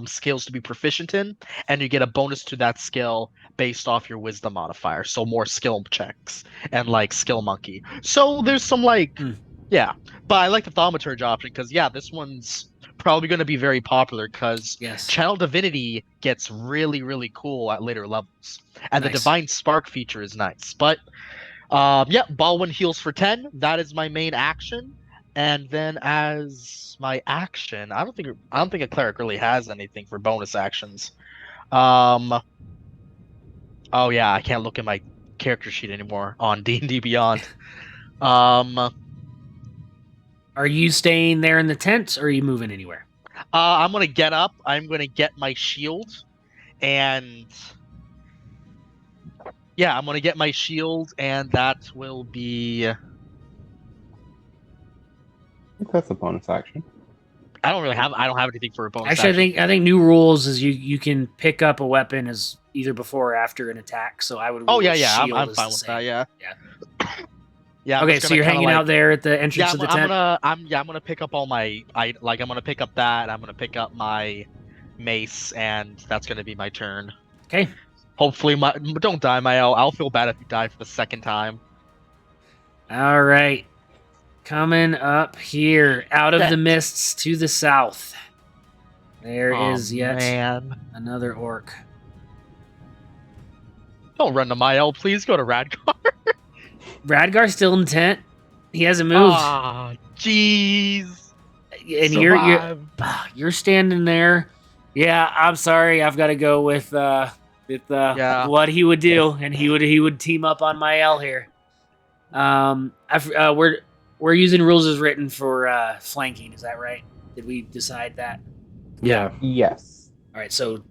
skills to be proficient in, and you get a bonus to that skill based off your wisdom modifier, so more skill checks and like skill monkey. So there's some yeah, but I like the Thaumaturge option because this one's probably going to be very popular because Channel Divinity gets really cool at later levels, and the Divine Spark feature is nice. But Baldwin heals for 10. That is my main action, and then as my action, I don't think a cleric really has anything for bonus actions. Oh yeah, I can't look at my character sheet anymore on D&D Beyond. Are you staying there in the tent, or are you moving anywhere? I'm gonna get up. I'm gonna get my shield, and I'm gonna get my shield, and that will be. I think that's a bonus action. I don't have anything for a bonus. Actually, I think new rules is you can pick up a weapon as either before or after an attack. So I would. I'm fine with that. Yeah. Yeah. Okay, so you're hanging out there at the entrance of the tent. I'm gonna pick up all my. I'm gonna pick up that. I'm gonna pick up my mace, and that's gonna be my turn. Okay. Hopefully, don't die, Mael. I'll feel bad if you die for the second time. All right, coming up here out of the mists to the south. There is yet another orc. Don't run to Mael, please. Go to Radgar. Radgar's still in the tent. He hasn't moved. Ah, jeez. And you're standing there. Yeah, I'm sorry. I've got to go with what he would do, and he would team up on Mael here. We're using rules as written for flanking. Is that right? Did we decide that? Yeah. Yes. All right. So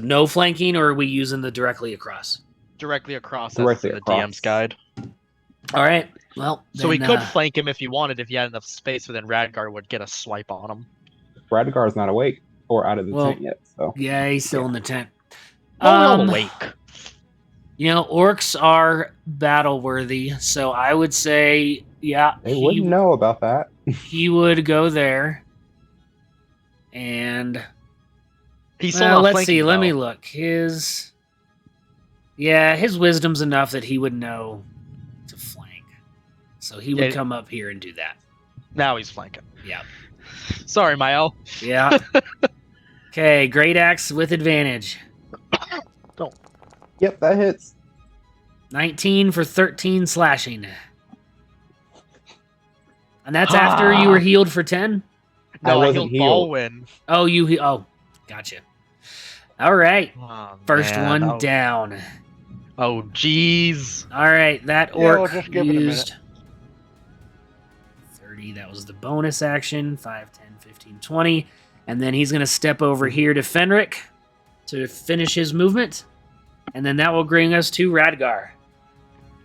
no flanking, or are we using the directly across? Directly across. Directly that's across. the DM's guide. All right. Well, so we could flank him if he wanted, if he had enough space, but then Radgar would get a swipe on him. Radgar's not awake or out of the tent yet. So yeah, he's still in the tent. Awake. Orcs are battle worthy, so I would say, they wouldn't know about that. He would go there, and he's let's see. Let me look. His wisdom's enough that he would know to flank, so he would come up here and do that. Now he's flanking. Yeah. Sorry, Mael. Yeah. Okay, great axe with advantage. Don't. Yep, that hits. 19 for 13 slashing. And that's after you were healed for 10? No, I healed Baldwin. Oh, gotcha. All right. First man. one down. Oh, jeez. All right, that orc we'll just give used 30. That was the bonus action. 5, 10, 15, 20. And then he's going to step over here to Fenric to finish his movement. And then that will bring us to Radgar.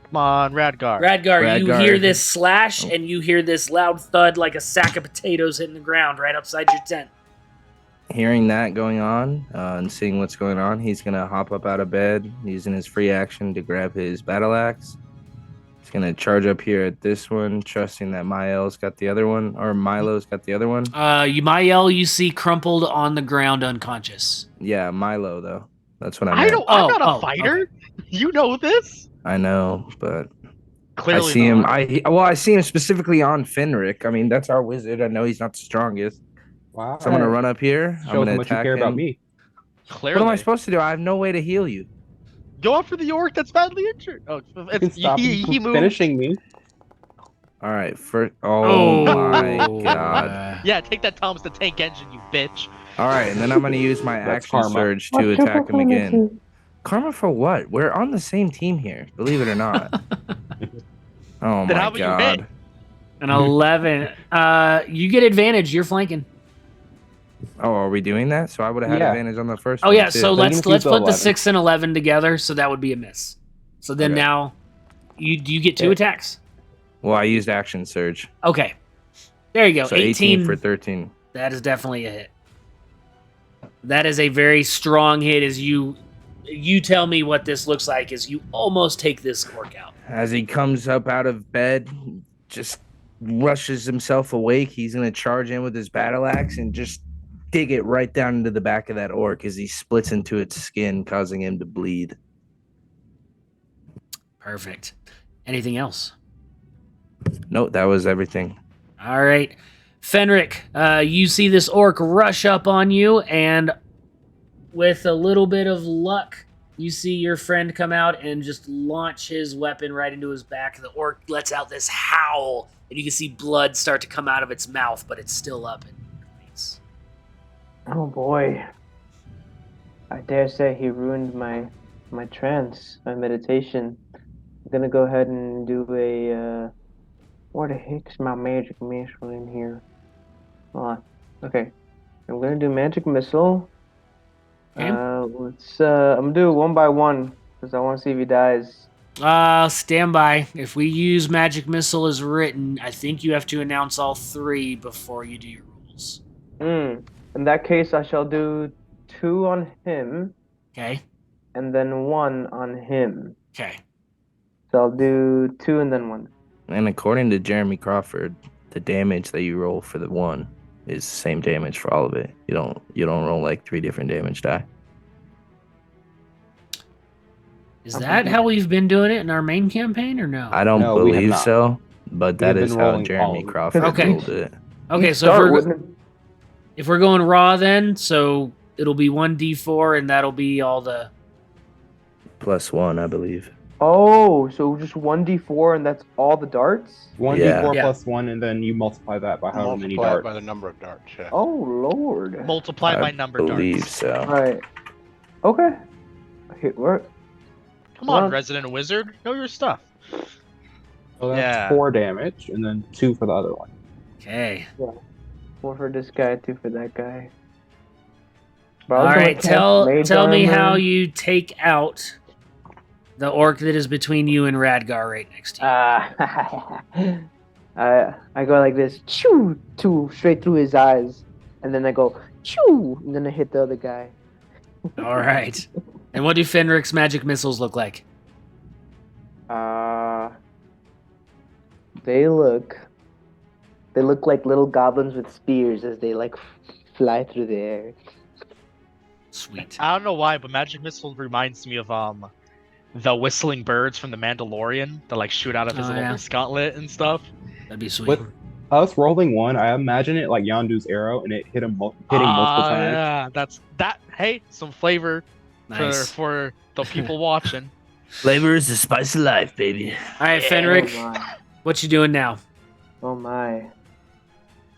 Come on, Radgar. Radgar, you hear this slash, and you hear this loud thud like a sack of potatoes hitting the ground right outside your tent. Hearing that going on and seeing what's going on, he's gonna hop up out of bed, using his free action to grab his battle axe. He's gonna charge up here at this one, trusting that Milo's got the other one. Mael, you see crumpled on the ground, unconscious. Yeah, Milo though. That's what I meant. I'm not a fighter. Okay. You know this. I know, but clearly I see him. not. I see him specifically on Fenric. I mean, that's our wizard. I know he's not the strongest. Wow. So I'm gonna run up here. I'm gonna how much you attack care him. about me. Clearly. What am I supposed to do? I have no way to heal you. Go after the orc that's badly injured. Oh, You can stop him he from moved. finishing me. All right. Oh my Oh, god. Yeah, take that Thomas the Tank Engine, you bitch. All right, and then I'm gonna use my That's action karma. surge to attack him again. Karma for what? We're on the same team here, believe it or not. Oh Then my how about you god. hit? An 11. You get advantage. You're flanking. Oh, are we doing that? So I would have had Yeah. advantage on the first Oh one. yeah. too. So you let's can keep the put the 11. 6 and 11 together. So that would be a miss. So then Okay. now, you get 2 Yeah. attacks. Well, I used action surge. Okay. There you go. So 18 for 13. That is definitely a hit. That is a very strong hit. As you tell me what this looks like, as you almost take this orc out. As he comes up out of bed, just rushes himself awake. He's gonna charge in with his battle axe and just dig it right down into the back of that orc as he splits into its skin, causing him to bleed. Perfect. Anything else? Nope, that was everything. All right. Fenric, you see this orc rush up on you, and with a little bit of luck, you see your friend come out and just launch his weapon right into his back. The orc lets out this howl, and you can see blood start to come out of its mouth, but it's still up and remains. Oh boy. I dare say he ruined my trance, my meditation. I'm gonna go ahead and do a where the heck's my magic missile in here? Hold on. Okay. I'm gonna do magic missile. Okay. I'm gonna do it one by one because I want to see if he dies. Stand by. If we use magic missile as written, I think you have to announce all 3 before you do your rules. In that case, I shall do 2 on him Okay. and then 1 on him. Okay. So I'll do 2 and then 1. And according to Jeremy Crawford, the damage that you roll for the one is the same damage for all of it. You don't roll like 3 different damage die. Is that how we've been doing it in our main campaign, or no? I don't No, we have believe not. so, but that have is been how rolling Jeremy all- Crawford Okay. rolled it. Okay, so Start, wouldn't it? if we're going raw, then so it'll be 1d4, and that'll be all the. +1, I believe. Oh, so just 1d4 and that's all the darts? 1d4 Yeah. plus 1, and then you multiply that by however many Multiply it darts. by the number of darts. Yeah. Oh lord. Multiply I by number believe darts. so. Right. Okay. Hit work. Come on, Well- resident wizard, know your stuff. So that's Yeah. 4 damage, and then 2 for the other one. Okay. 4 for this guy, 2 for that guy. All right. Tell me how you take out the orc that is between you and Radgar right next to you. I go like this, choo, straight through his eyes, and then I go choo, and then I hit the other guy. All right. And what do Fenric's magic missiles look like? They look like little goblins with spears as they like fly through the air. Sweet. I don't know why, but magic missile reminds me of the whistling birds from the Mandalorian that like shoot out of his Oh, little yeah. wrist gauntlet and stuff. That'd be sweet. With us rolling 1, I imagine it like Yondu's arrow, and it hitting multiple times. Yeah, that's that. Hey, some flavor Nice. for the people watching. Flavor is the spice of life, baby. All right, Oh Fenric, my. what you doing now? Oh my.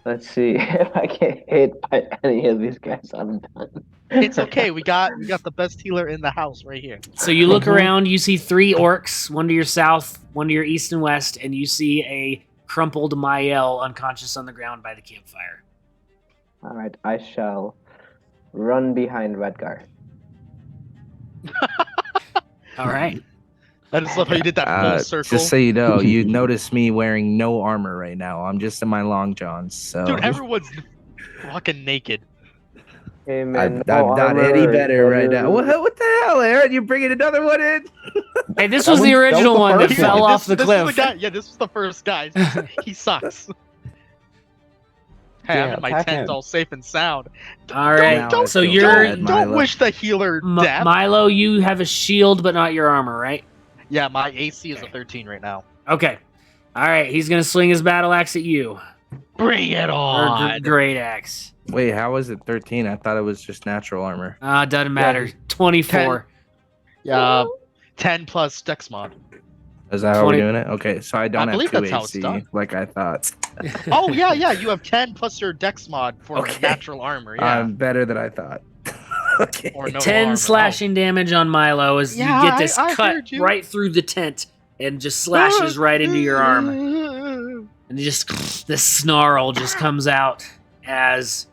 Let's see. If I get hit by any of these guys, I'm done. It's okay. We got the best healer in the house right here. So you look around, you see 3 orcs, one to your south, one to your east and west, and you see a crumpled Mael unconscious on the ground by the campfire. Alright, I shall run behind Redgar. All right. I just love how you did that full circle. Just so you know, you notice me wearing no armor right now. I'm just in my long johns. So Dude, everyone's fucking naked. Hey man, I'm no not armor any is better right now. better. What the hell, Aaron? You bringing another one in? Hey, this That was the was original the one that first fell one. off the this cliff. is the guy. Yeah, this was the first guy. He sucks. Hey, I'm Yeah, in my attack tent, him. all safe and sound. All right, Now I so feel you're bad, Don't Milo. wish the healer death. Milo. You have a shield, but not your armor, right? Yeah, my AC is a 13 right now. Okay. All right, he's gonna swing his battle axe at you, Bring it or on. great axe. Wait, how was it 13? I thought it was just natural armor. Doesn't matter. 24. 10 plus Dex mod. Is that how we're 20 doing it? Okay, so I don't have believe 2 that's how it's AC done. like I thought. Oh yeah, you have 10 plus your Dex mod for Okay. natural armor. Yeah, Better than I thought. Okay. or no 10 armor. slashing damage on Milo as Yeah, you get this I cut heard you. right through the tent and just slashes right into your arm. And just this snarl just comes out as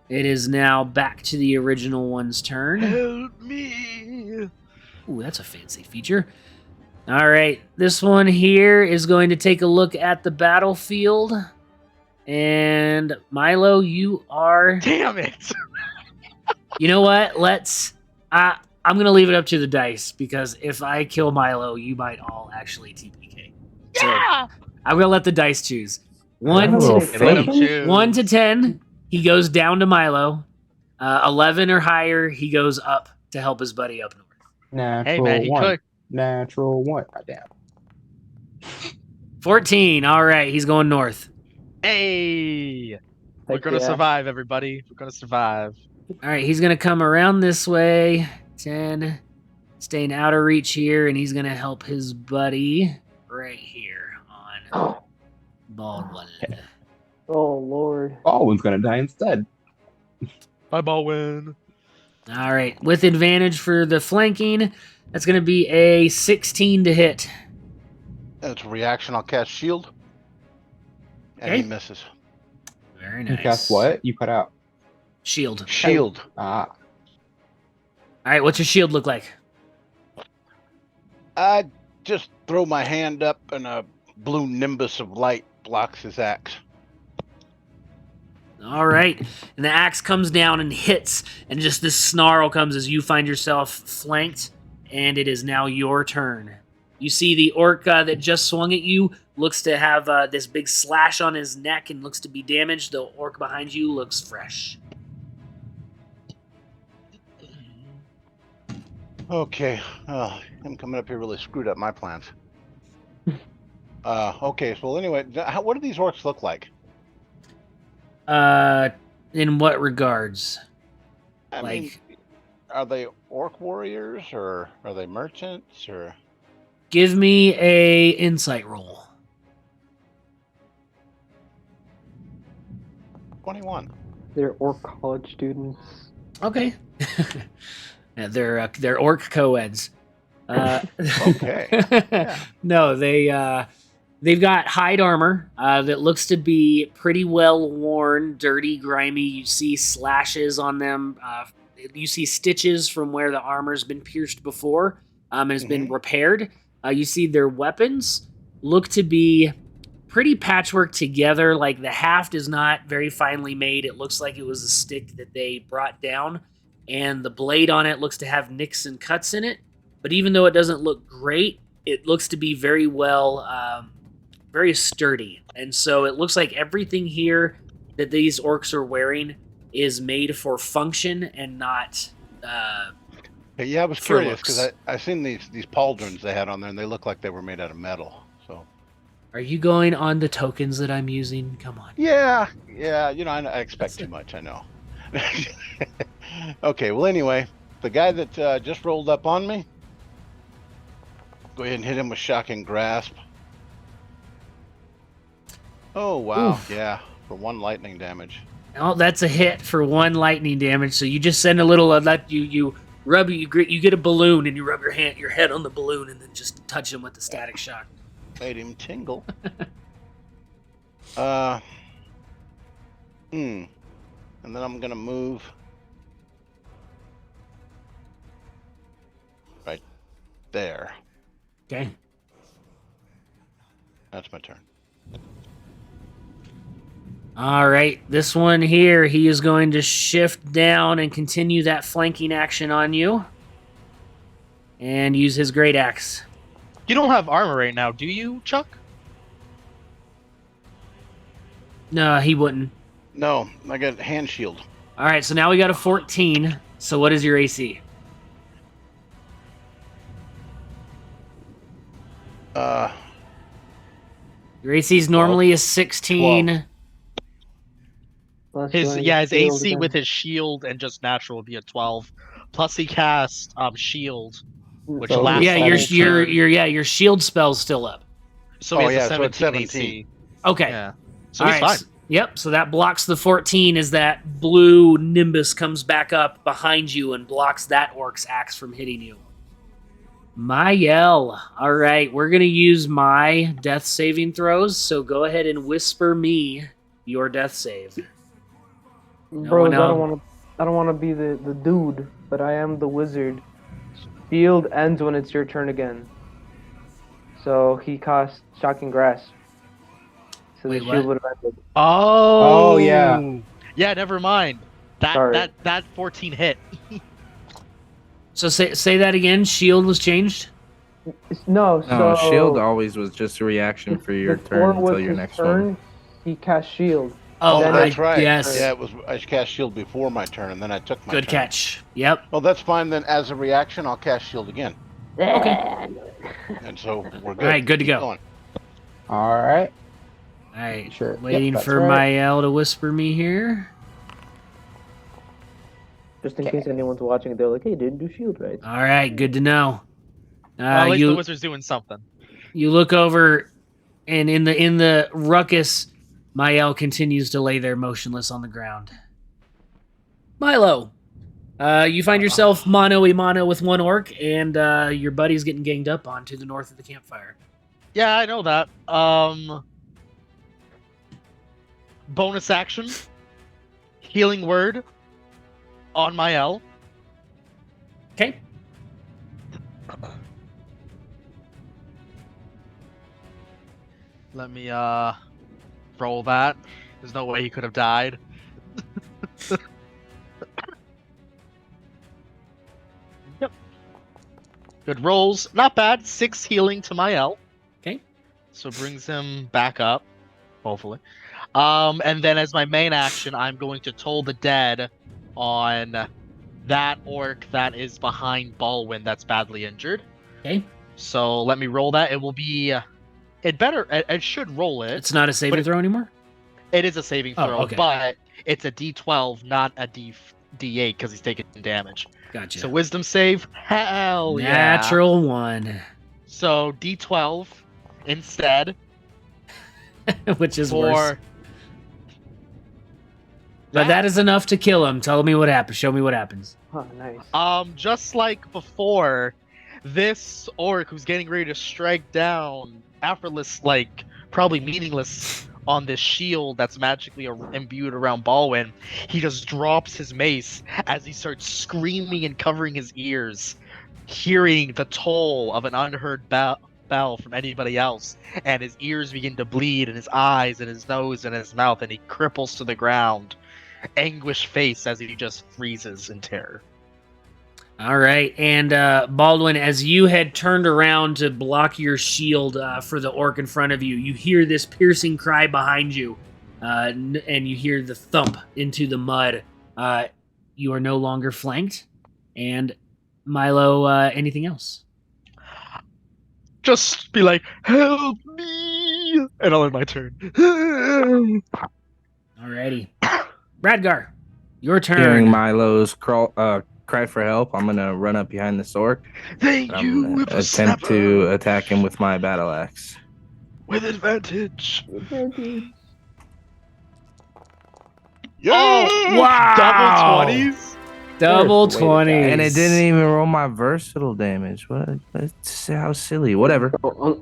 it is now back to the original one's turn. Help me. Ooh, that's a fancy feature. All right, this one here is going to take a look at the battlefield. And Milo, you are... Damn it. You know what? I'm going to leave it up to the dice, because if I kill Milo, you might all actually TPK. So Yeah. I'm going to let the dice choose. Let him 1 1 to 10, he goes down to Milo. 11 or higher, he goes up to help his buddy up north. Natural Hey man, he one. could. Natural one. Goddamn. 14. All right, he's going north. Hey, we're Heck gonna yeah. survive, everybody. We're gonna survive. All right, he's going to come around this way. 10. Staying out of reach here, and he's going to help his buddy right here on Baldwin. Oh Lord. Baldwin's gonna die instead. Bye, Baldwin. All right, with advantage for the flanking, that's going to be a 16 to hit. It's a reaction. I'll cast shield. And he Okay. misses. Very You nice. cast what? You cut out. Shield. Shield. Ah. All right, what's your shield look like? I just throw my hand up and a blue nimbus of light blocks his axe. All right, and the axe comes down and hits, and just this snarl comes as you find yourself flanked, and it is now your turn. You see the orc that just swung at you looks to have this big slash on his neck and looks to be damaged. The orc behind you looks fresh. Okay. Him coming up here really screwed up my plans. Okay. So anyway, what do these orcs look like? In what regards? I mean, are they orc warriors or are they merchants or? Give me a insight roll. 21. They're orc college students. Okay. Yeah, they're orc co-eds. Okay. Yeah. No, they've got hide armor that looks to be pretty well worn, dirty, grimy. You see slashes on them. You see stitches from where the armor's been pierced before and has been repaired. You see their weapons look to be pretty patchwork together. Like the haft is not very finely made. It looks like it was a stick that they brought down. And the blade on it looks to have nicks and cuts in it. But even though it doesn't look great, it looks to be very well, very sturdy. And so it looks like everything here that these orcs are wearing is made for function and not... Hey, yeah, I was For curious looks. because I seen these pauldrons they had on there and they look like they were made out of metal. So Are you going on the tokens that I'm using? Come on. yeah, you know, I expect too much. I know. Okay, well, anyway, the guy that just rolled up on me, go ahead and hit him with shocking grasp. Oh wow, Oof. yeah, for 1 lightning damage. Oh, that's a hit for 1 lightning damage. So you just send a little you rub you get a balloon and you rub your head on the balloon and then just touch him with the static shock. Made him tingle. And then I'm gonna move right there. Okay. That's my turn. All right, this one here, he is going to shift down and continue that flanking action on you. And use his great axe. You don't have armor right now, do you, Chuck? No, he wouldn't. No, I got hand shield. All right, so now we got a 14. So what is your AC? Your AC is normally a 16. 12. Plus His your his shield AC again. with his shield and just natural would be a 12. Plus he cast shield, which So lasts Yeah, the your whole your turn. your shield spell's still up. So he Oh, has yeah, a so it's 17 17. AC. Okay. Yeah. So All he's right, fine. Yep, so that blocks the 14 as that blue nimbus comes back up behind you and blocks that orc's axe from hitting you. Mayel. All right, we're going to use my death saving throws, so go ahead and whisper me your death save. Bros, one I else? don't want to be the dude, but I am the wizard. Shield ends when it's your turn again. So he casts Shocking Grasp. So Wait, the what? shield would have ended. Oh. yeah. Yeah, never mind. Sorry. That 14 hit. So say that again, shield was changed? No, No, so shield always was just a reaction for your before turn it was until your his next turn, one. he cast shield. Oh, Then that's I right. guess. Yeah, I cast shield before my turn, and then I took my Good turn. catch. Yep. Well, that's fine. Then, as a reaction, I'll cast shield again, Okay. and so we're good. All right, good to Keep go. going. All right. All right, Sure. waiting Yep, that's for right. Mayel to whisper me here. Just in case anyone's watching, they're like, "Hey, didn't do shield right." All right, good to know. At least the You wizard's doing something. you look over, and in the ruckus, Mayel continues to lay there motionless on the ground. Milo, you find yourself mano a mano with one orc, and your buddy's getting ganged up on to the north of the campfire. Yeah, I know that. Bonus action. Healing word on my L. Okay. Let me roll that. There's no way he could have died. Yep. Good rolls. Not bad. 6 healing to my L. Okay. So brings him back up, hopefully. And then as my main action, I'm going to toll the dead on that orc that is behind Balwin that's badly injured. Okay. So let me roll that. It will be. It should roll it. It's not a saving throw anymore? It is a saving Oh, throw, okay. but it's a D12, not a D8, because he's taking damage. Gotcha. So wisdom save, hell yeah. Natural 1. So D12 instead Which is for. worse. But that is enough to kill him. Tell me what happens. Show me what happens. Oh, nice. Just like before, this orc who's getting ready to strike down, effortless, like probably meaningless, on this shield that's magically imbued around Balwin, he just drops his mace as he starts screaming and covering his ears, hearing the toll of an unheard bell from anybody else, and his ears begin to bleed, and his eyes, and his nose, and his mouth, and he cripples to the ground, anguished face as he just freezes in terror. All right. And Baldwin, as you had turned around to block your shield for the orc in front of you, you hear this piercing cry behind you, and you hear the thump into the mud. You are no longer flanked. And Milo, anything else? Just be like, help me! And I'll end my turn. Alrighty. Radgar, your turn. Hearing Milo's cry for help, I'm gonna run up behind the orc. Thank I'm you, gonna whippersnapper. attempt to attack him with my battle axe. With advantage. Yeah! Wow! Double 20s? Double There's a way to 20s. die. And it didn't even roll my versatile damage. What? That's how silly. Whatever.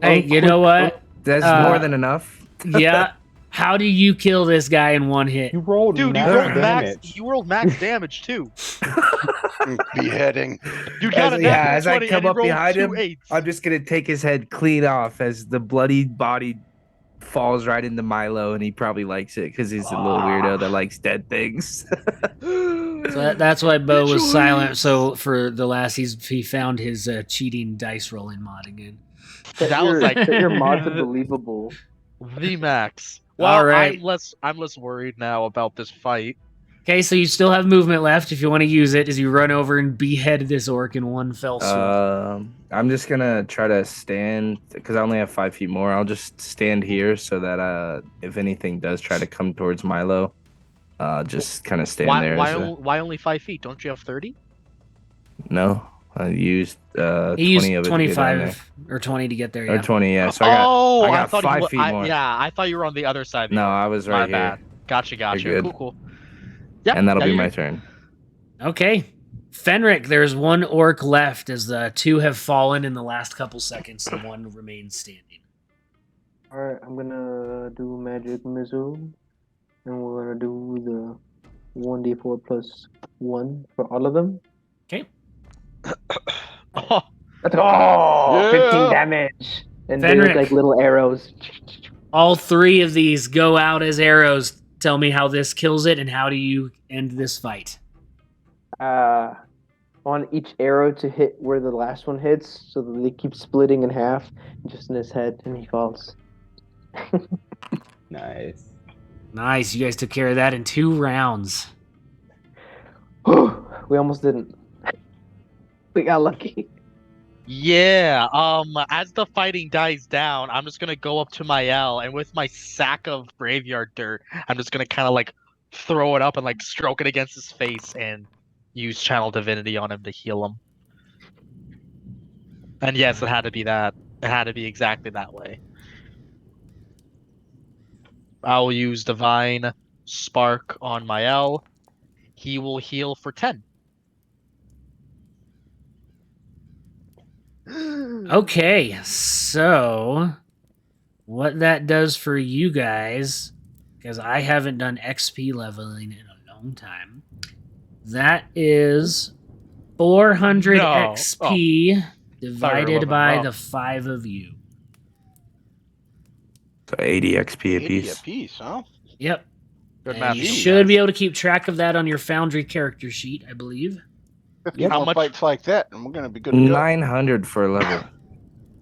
Hey, you know what? That's Uh, more than enough. Yeah. How do you kill this guy in one hit? You rolled Dude, you max rolled damage. max damage too. Beheading. You got As I a come up behind him, 8s. I'm just gonna take his head clean off as the bloody body falls right into Milo, and he probably likes it because he's a little weirdo that likes dead things. So that's why Bo was silent. So for the last, he found his cheating dice rolling mod again. That was like your mods are believable. the max. Well, All right. I'm less worried now about this fight. Okay, so you still have movement left if you want to use it as you run over and behead this orc in one fell swoop. I'm just gonna try to stand because I only have 5 feet more. I'll just stand here so that if anything does try to come towards Milo, just kind of stand there. Why only 5 feet? Don't you have 30? No, I used He 20 used of it to get down there. 25 or 20 to get there. Or Yeah. 20, yeah. So I got thought 5 feet more. Yeah, I thought you were on the other side. Of the No, orc. I was My right here. bad. Gotcha. You're good. Cool. Yep, And that'll be you're my good. turn. Okay. Fenric, there's one orc left as the 2 have fallen in the last couple seconds and 1 remains standing. Alright, I'm gonna do magic missile, and we're gonna do the 1d4 plus 1 for all of them. Okay. Oh, Let's go! Yeah! 15 damage! And they Fenric. look like little arrows. All 3 of these go out as arrows. Tell me how this kills it and how do you end this fight? On each arrow to hit where the last one hits, so that they keep splitting in half, just in his head, and he falls. Nice. Nice. You guys took care of that in 2 rounds. We almost didn't. We got lucky. yeah. As the fighting dies down, I'm just gonna go up to Mael, and with my sack of graveyard dirt, I'm just gonna kind of like throw it up and like stroke it against his face and use channel divinity on him to heal him. And yes, it had to be that. It had to be exactly that way. I will use divine spark on Mael. He will heal for 10. Okay, so what that does for you guys, because I haven't done XP leveling in a long time, that is 400 No. XP divided leveling by up. the 5 of you. So 80 XP 80 apiece. apiece, huh? Yep. Good And math. you Jeez. should be able to keep track of that on your Foundry character sheet, I believe. 50 How more much- fights like that, and we're gonna be good to go. 900 for a level.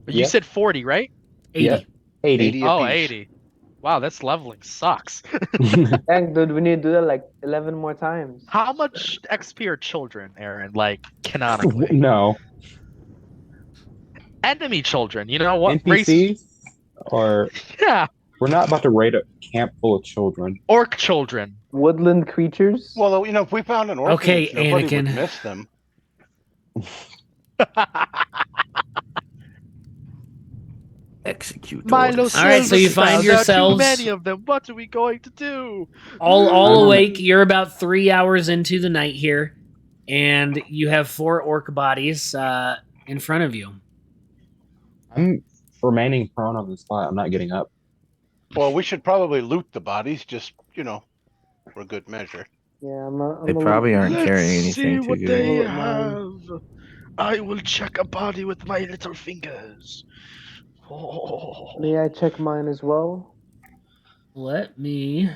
You Yeah. said 40, right? 80. Yeah. 80. 80 Oh, apiece. 80. Wow, that's leveling sucks. Dang, dude, we need to do that like 11 more times. How much XP are children, Aaron? Like, canonically. No. Enemy children, you know what? Race... NPCs? Or Yeah, we're not about to raid a camp full of children. orc children. Woodland creatures? Well, you know, if we found an orphanage, Okay, nobody Anakin. would miss them. Execute. Milo orders. All right, so you find yourselves- Too many of them. What are we going to do? All awake. You're about 3 hours into the night here, and you have 4 orc bodies in front of you. I'm remaining prone on the spot. I'm not getting up. Well, we should probably loot the bodies, just, you know, for good measure. Yeah, I'm They a probably little- aren't carrying anything too good. they have. I will check a body with my little fingers. Oh. May I check mine as well? Let me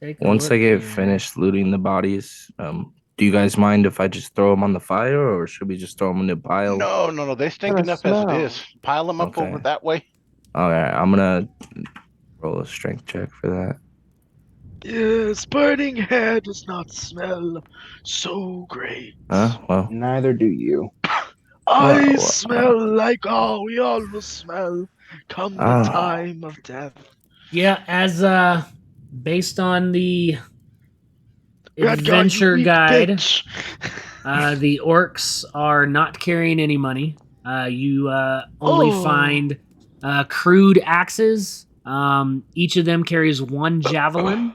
take a Once look I get here. finished looting the bodies, do you guys mind if I just throw them on the fire, or should we just throw them in a pile? No, they stink Gonna enough as it smell. is. Pile them up Okay. over that way. All right, I'm gonna roll a strength check for that. Yes, burning hair does not smell so great. Well, Neither do you. I well, smell like we all will smell come the Ah. time of death. Yeah, as based on the Red guy, you adventure weak guide, bitch. the orcs are not carrying any money. You only Oh. find crude axes. Each of them carries 1 javelin,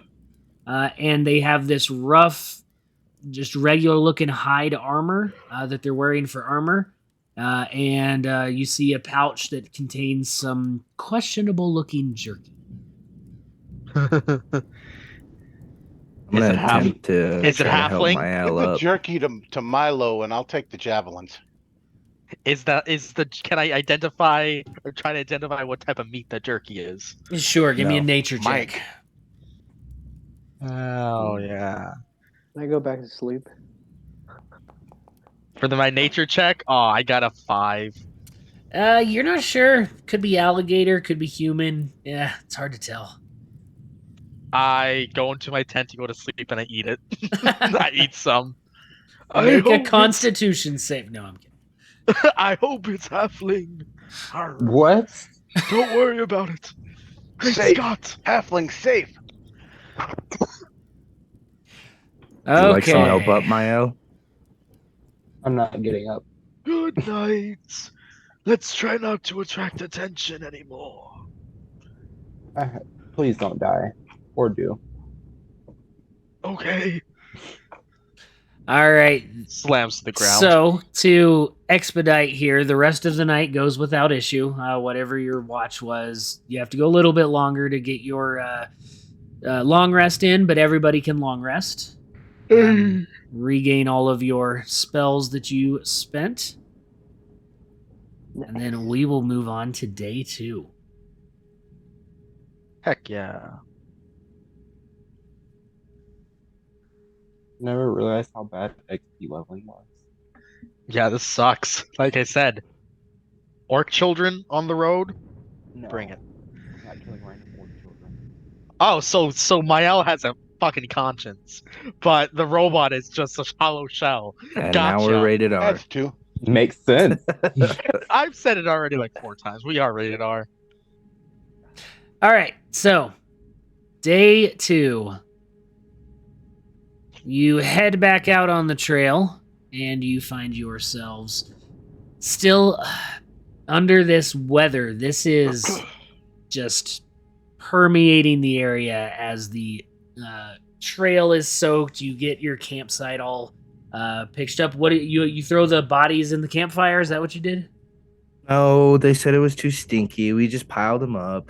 and they have this rough, just regular looking hide armor that they're wearing for armor. And you see a pouch that contains some questionable looking jerky. I'm Is gonna it half- attempt to is it try to help halfling? my Give al the up. jerky to Milo, and I'll take the javelins. Can I identify or try to identify what type of meat the jerky is? Sure, give me a No. nature check. Mike. Oh yeah. I go back to sleep. For my nature check, I got a 5. You're not sure. Could be alligator, could be human. Yeah, it's hard to tell. I go into my tent to go to sleep and I eat it. I eat some. Make a constitution save. No, I'm kidding. I hope it's halfling. Arr. What? Don't worry about it. Great Safe. Scott. Halfling safe. Would you like some Okay. help up, Mael? I'm not getting up. Good night. Let's try not to attract attention anymore. Please don't die. Or do. Okay. All right. Slams to the ground. So, to expedite here, the rest of the night goes without issue. Whatever your watch was, you have to go a little bit longer to get your long rest in, but everybody can long rest. Regain all of your spells that you spent. And then we will move on to day 2. Heck yeah. Never realized how bad XP leveling was. Yeah, this sucks. Like I said, orc children on the road. No, Bring it. I'm not killing random orc children. Oh, so Mael has a fucking conscience, but the robot is just a hollow shell. And now Gotcha. we're rated R. That's 2. Makes sense. I've said it already like 4 times. We are rated R. All right. So, day 2. You head back out on the trail, and you find yourselves still under this weather. This is just permeating the area as the trail is soaked. You get your campsite all pitched up. What you throw the bodies in the campfire? Is that what you did? No, they said it was too stinky. We just piled them up.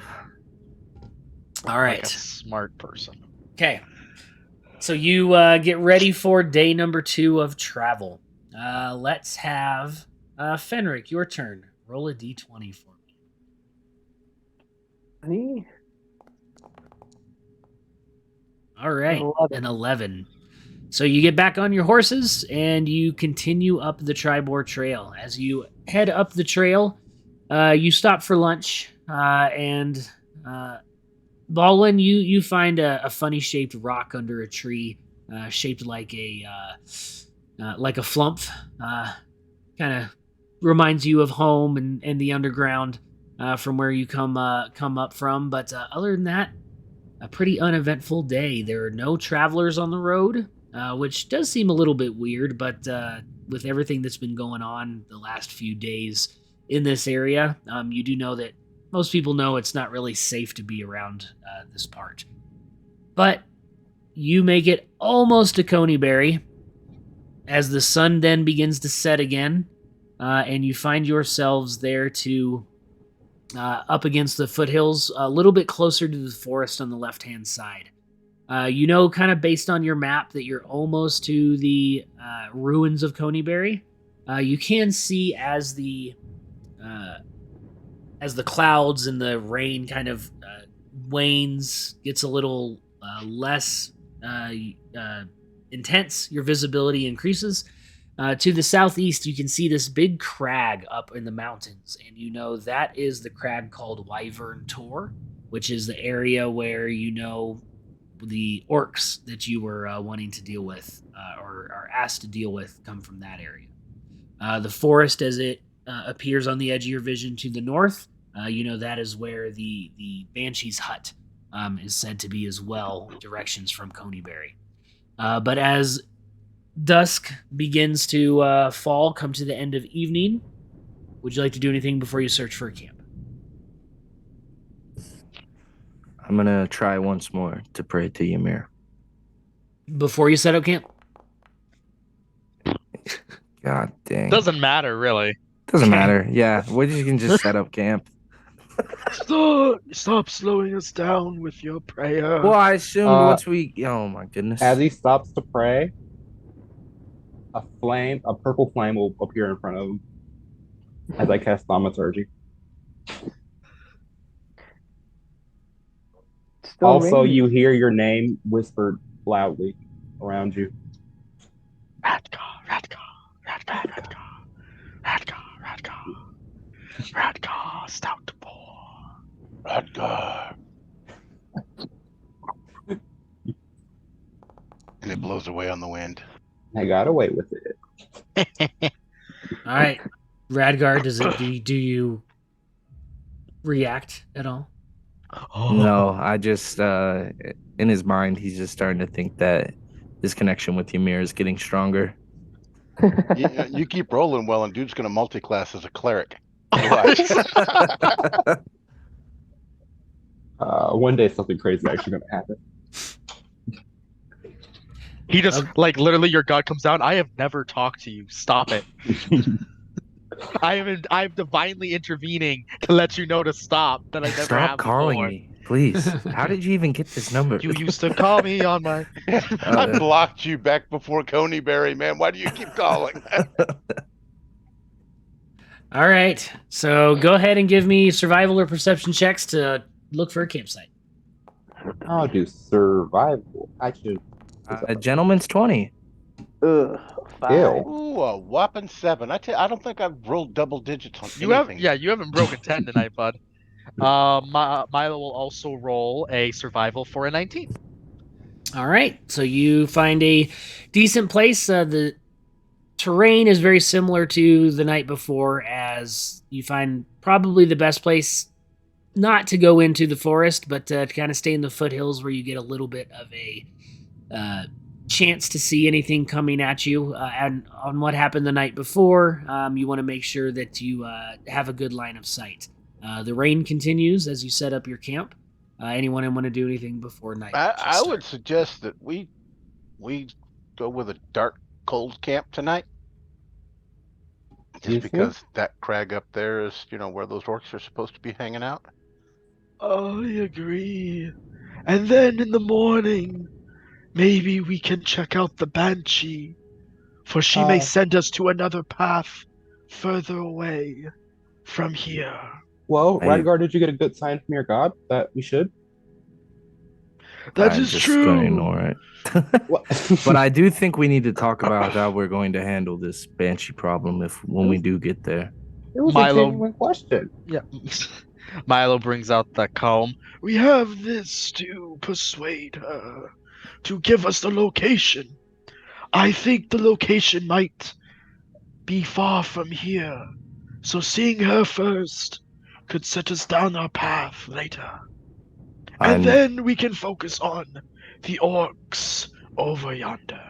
All right. Like a smart person. Okay. So you get ready for day number 2 of travel. Let's have Fenric, your turn. Roll a d20 for me. Honey? All right, 11. an 11. So you get back on your horses and you continue up the Tribor Trail. As you head up the trail, you stop for lunch and Baldwin, you find a funny shaped rock under a tree, shaped like a flump. Kind of reminds you of home and the underground from where you come up from. But other than that, a pretty uneventful day. There are no travelers on the road, which does seem a little bit weird. But with everything that's been going on the last few days in this area, you do know that most people know it's not really safe to be around this part. But you make it almost to Coneyberry as the sun then begins to set again, and you find yourselves there to up against the foothills, a little bit closer to the forest on the left-hand side. You know, kind of based on your map, that you're almost to the ruins of Coneyberry. You can see as the clouds and the rain kind of wanes, gets a little less intense, your visibility increases. To the southeast, you can see this big crag up in the mountains, and you know that is the crag called Wyvern Tor, which is the area where you know the orcs that you were wanting to deal with or are asked to deal with come from that area. The forest, as it appears on the edge of your vision to the north, you know that is where the Banshee's hut is said to be as well, directions from Coneyberry. But as dusk begins to fall, come to the end of evening, would you like to do anything before you search for a camp? I'm going to try once more to pray to Ymir. Before you set up camp? God dang. Doesn't matter, really. Doesn't matter. Yeah, you can just set up camp. Stop slowing us down with your prayer. Well, I assumed once we... Oh, my goodness. As he stops to pray, a purple flame will appear in front of him. as I cast thaumaturgy. Still Also, raining. you hear your name whispered loudly around you. Radgar, Radgar, Radgar, Radgar, Radgar, Radgar, stout boar. Radgar. And it blows away on the wind. I got away with it. All right, Radgar, do you react at all? No, I just in his mind he's just starting to think that his connection with Ymir is getting stronger. You keep rolling well, and dude's going to multi-class as a cleric. Watch. One day something crazy is actually going to happen. He just like literally your god comes down. I have never talked to you. Stop it. I'm divinely intervening to let you know to stop. That I never Stop have calling before. me, please. How did you even get this number? You used to call me on my. I blocked you back before Coneyberry, man. Why do you keep calling? All right, so go ahead and give me survival or perception checks to look for a campsite. I'll do survival. I should. A gentleman's 20. Ugh, 5. Ew. Ooh, a whopping 7. I don't think I've rolled double digits on You have anything. you haven't broken 10 tonight, bud. Milo will also roll a survival for a 19. All right, so you find a decent place. The terrain is very similar to the night before, as you find probably the best place not to go into the forest, but to kind of stay in the foothills where you get a little bit of a chance to see anything coming at you. And on what happened the night before, you want to make sure that you have a good line of sight. The rain continues as you set up your camp. Anyone want to do anything before night? I would suggest that we go with a dark, cold camp tonight. Just because that crag up there is, where those orcs are supposed to be hanging out. I agree. And then in the morning, maybe we can check out the Banshee, for she may send us to another path further away from here. Well, Radgar, did you get a good sign from your god that we should? That I'm is just true. gonna ignore it. But I do think we need to talk about how we're going to handle this Banshee problem when we do get there. It was a genuine question. Yeah. Milo brings out the comb. We have this to persuade her to give us the location. I think the location might be far from here, so seeing her first could set us down our path later. And then we can focus on the orcs over yonder.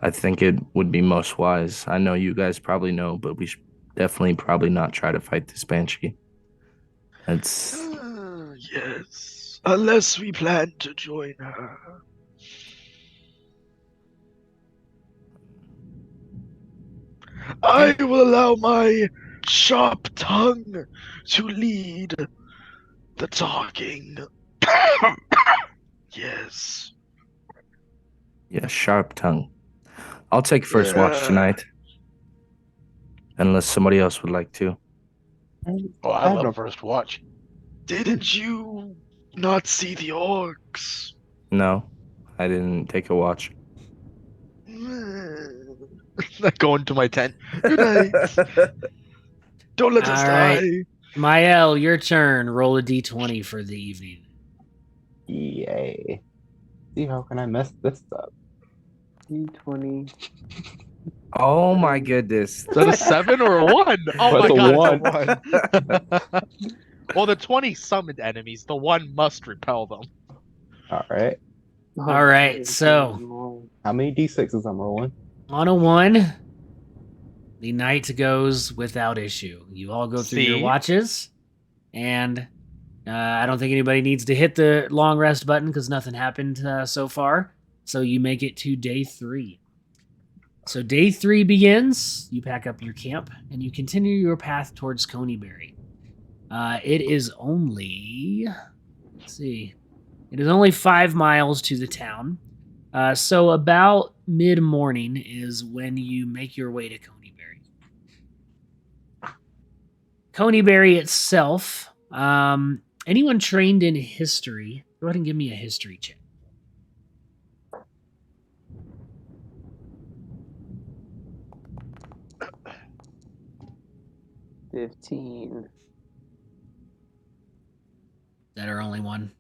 I think it would be most wise. I know you guys probably know, but we should definitely probably not try to fight this Banshee. That's... yes, unless we plan to join her. I will allow my sharp tongue to lead the talking. Yes. Yeah, sharp tongue. I'll take first watch tonight. Unless somebody else would like to. Oh, I love first watch. Didn't you not see the orcs? No, I didn't take a watch. Not going to my tent. Good night. Don't let us die. Mael, your turn. Roll a d20 for the evening. Yay. See, how can I mess this up? d20. Oh my goodness. Is that a 7 or a 1? Oh my god, it's a 1. Well, the 20 summoned enemies. The 1 must repel them. Alright. Alright, so how many d6s I'm rolling? On a 1, the night goes without issue. You all go through your watches, and I don't think anybody needs to hit the long rest button because nothing happened so far. So you make it to day 3. So day 3 begins. You pack up your camp, and you continue your path towards Coneyberry. It is only... Let's see. It is only 5 miles to the town. So about mid-morning is when you make your way to Coneyberry. Coneyberry itself, anyone trained in history, go ahead and give me a history check. $15. Is that our only one?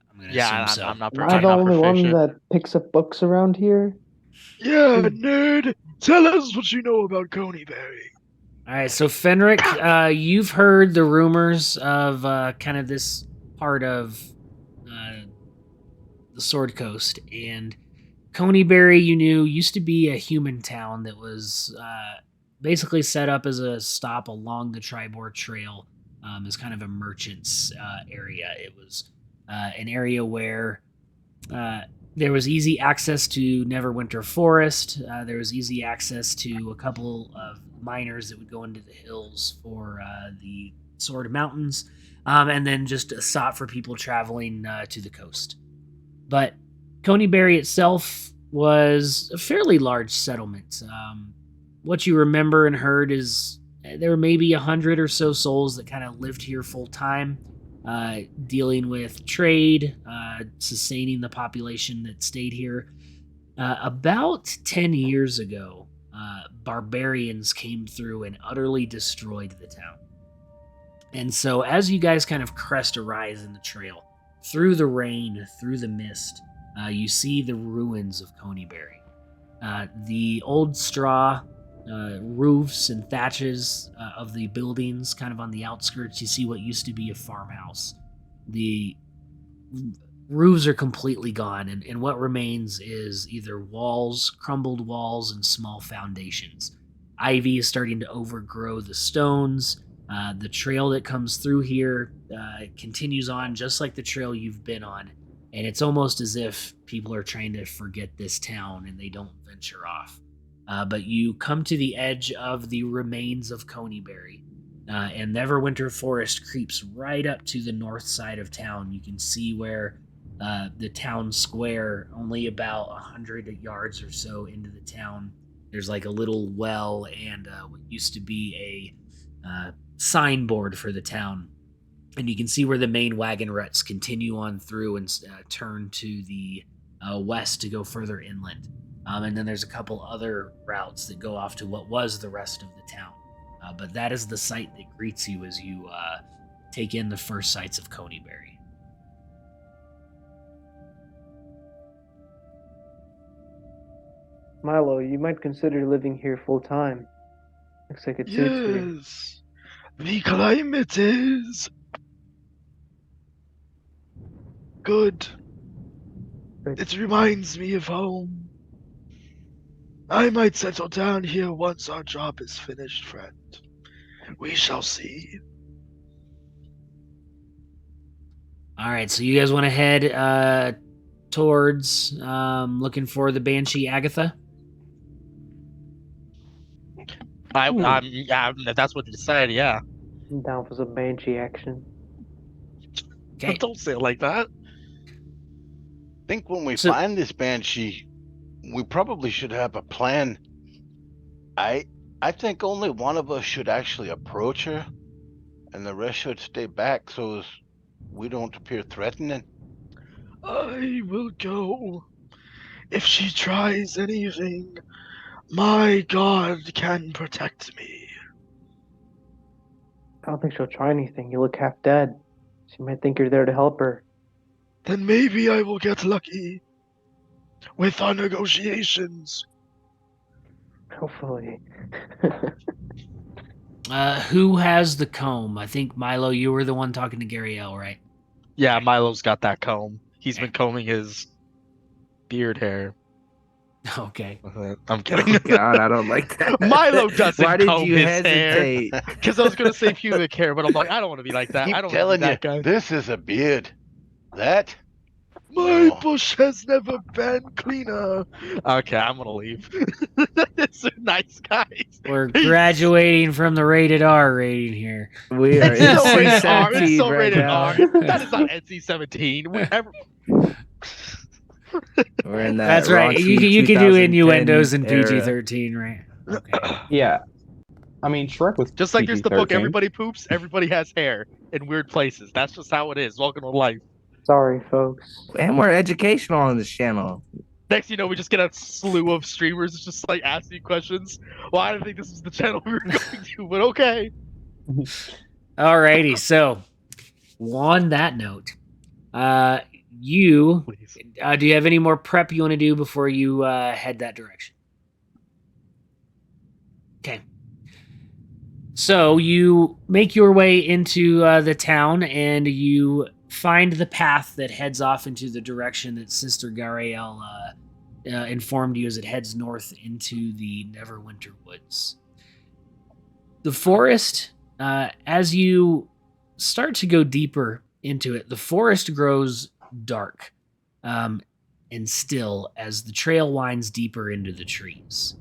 I'm gonna Yeah, assume so. I'm not. Am I I'm the not only one proficient. that picks up books around here? Yeah, nerd. Tell us what you know about Coneyberry. All right, so Fenric, you've heard the rumors of kind of this part of the Sword Coast, and Coneyberry, you knew, used to be a human town that was basically set up as a stop along the Tribord Trail, as kind of a merchant's area. It was an area where there was easy access to Neverwinter Forest. There was easy access to a couple of miners that would go into the hills for the Sword Mountains, and then just a stop for people traveling to the coast. But Coneyberry itself was a fairly large settlement. What you remember and heard is there were maybe 100 or so souls that kind of lived here full time, dealing with trade, sustaining the population that stayed here. About 10 years ago, barbarians came through and utterly destroyed the town. And so as you guys kind of crest a rise in the trail, through the rain, through the mist, you see the ruins of Coneyberry. The old straw roofs and thatches of the buildings kind of on the outskirts, you see what used to be a farmhouse. The roofs are completely gone, and what remains is either walls, crumbled walls, and small foundations. Ivy is starting to overgrow the stones. The trail that comes through here continues on just like the trail you've been on, and it's almost as if people are trying to forget this town and they don't venture off. But you come to the edge of the remains of Coneyberry, and Neverwinter Forest creeps right up to the north side of town. You can see where the town square, only about 100 yards or so into the town, there's like a little well and what used to be a signboard for the town. And you can see where the main wagon ruts continue on through and turn to the west to go further inland. And then there's a couple other routes that go off to what was the rest of the town. But that is the sight that greets you as you take in the first sights of Coneyberry. Milo, you might consider living here full time. Looks like it suits me. Yes, the climate is good. It reminds me of home. I might settle down here once our job is finished, friend. We shall see. All right, so you guys want to head towards looking for the Banshee Agatha? Yeah, if that's what you said, yeah. I'm down for some banshee action. Okay. Don't say it like that. I think when we find this Banshee, we probably should have a plan. I think only one of us should actually approach her, and the rest should stay back so as we don't appear threatening. I will go. If she tries anything, my God can protect me. I don't think she'll try anything. You look half dead. She might think you're there to help her. Then maybe I will get lucky with our negotiations. Hopefully. Who has the comb? I think, Milo, you were the one talking to Gariel, right? Yeah, Milo's got that comb. He's been combing his beard hair. Okay. I'm kidding. Oh, God, I don't like that. Milo doesn't Why did comb you his hesitate? Because I was going to say pubic hair, but I'm like, I don't want to be like that. Keep I don't want telling to be you, that guy. this is a beard. That? My No. bush has never been cleaner. Okay, I'm gonna leave. It's a nice guys. We're graduating from the rated R rating here. We are It's so rated R. NC-17 It's so right rated now. R. That is not NC-17. We're in that. That's right. raunchy You can do 2010 innuendos in era. PG-13, right? Okay. Yeah. I mean, Shrek was Just like there's the book, PG-13. everybody poops, everybody has hair in weird places. That's just how it is. Welcome to life. Sorry, folks. And we're educational on this channel. Next, you know, we just get a slew of streamers just like asking questions. Well, I didn't think this was the channel we were going to, but okay. Alrighty, so on that note, you Please. do you have any more prep you want to do before you head that direction? Okay. So you make your way into the town, and you find the path that heads off into the direction that Sister Garael informed you as it heads north into the Neverwinter Woods. The forest, as you start to go deeper into it, the forest grows dark and still as the trail winds deeper into the trees.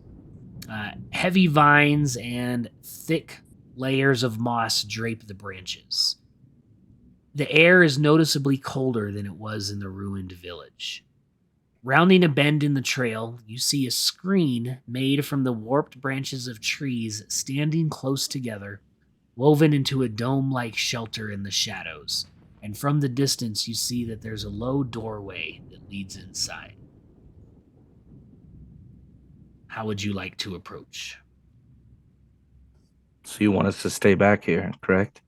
Heavy vines and thick layers of moss drape the branches. The air is noticeably colder than it was in the ruined village. Rounding a bend in the trail, you see a screen made from the warped branches of trees standing close together, woven into a dome-like shelter in the shadows. And from the distance, you see that there's a low doorway that leads inside. How would you like to approach? So you want us to stay back here, correct?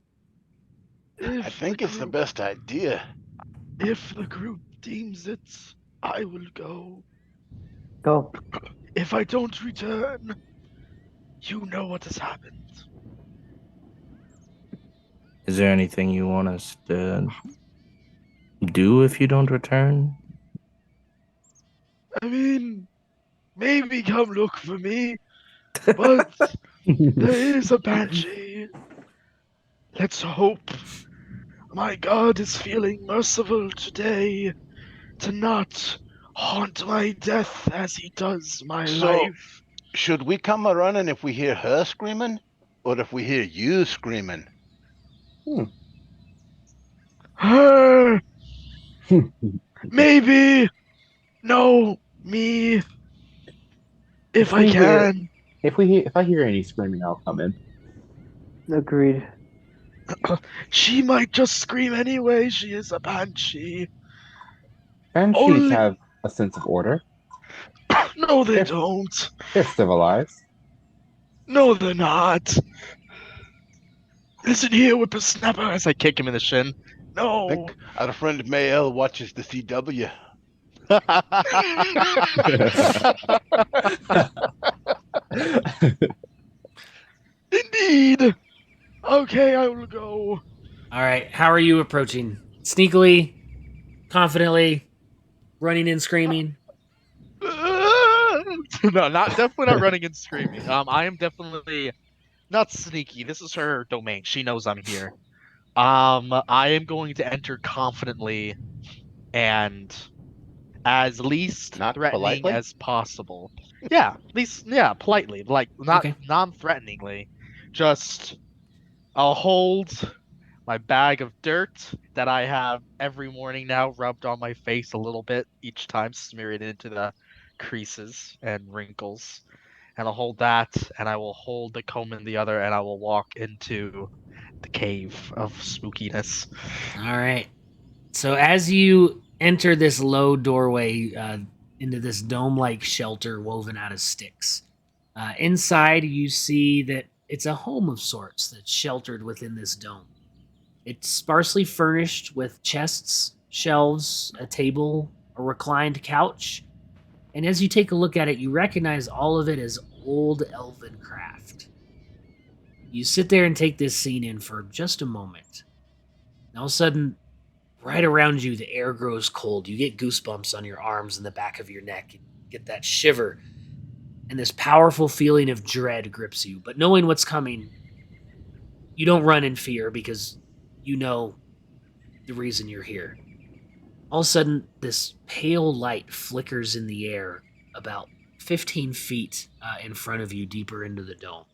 I think it's the best idea. If the group deems it, I will go. Go. If I don't return, you know what has happened. Is there anything you want us to do if you don't return? I mean, maybe come look for me, but there is a banshee. Let's hope my God is feeling merciful today to not haunt my death as he does my life. Should we come a running if we hear her screaming, or if we hear you screaming? Maybe. No, me. If I can. If I hear any screaming, I'll come in. Agreed. She might just scream anyway. She is a banshee. Banshees have a sense of order. No, they don't. They're civilized. No, they're not. Listen here, whippersnapper, as I kick him in the shin. No. I think our friend Mael watches the CW. Indeed. Okay, I will go. All right, how are you approaching? Sneakily, confidently, running and screaming? No, definitely not running and screaming. I am definitely not sneaky. This is her domain. She knows I'm here. I am going to enter confidently and as least Not threatening politely? as possible. Yeah, politely, like not Okay. non-threateningly. Just I'll hold my bag of dirt that I have every morning now rubbed on my face a little bit each time, smear it into the creases and wrinkles. And I'll hold that, and I will hold the comb in the other, and I will walk into the cave of spookiness. All right. So as you enter this low doorway into this dome-like shelter woven out of sticks, inside you see that it's a home of sorts that's sheltered within this dome. It's sparsely furnished with chests, shelves, a table, a reclined couch, and as you take a look at it, you recognize all of it as old elven craft. You sit there and take this scene in for just a moment. And all of a sudden, right around you, the air grows cold. You get goosebumps on your arms and the back of your neck. You get that shiver, and this powerful feeling of dread grips you. But knowing what's coming, you don't run in fear because you know the reason you're here. All of a sudden, this pale light flickers in the air about 15 feet in front of you, deeper into the dome.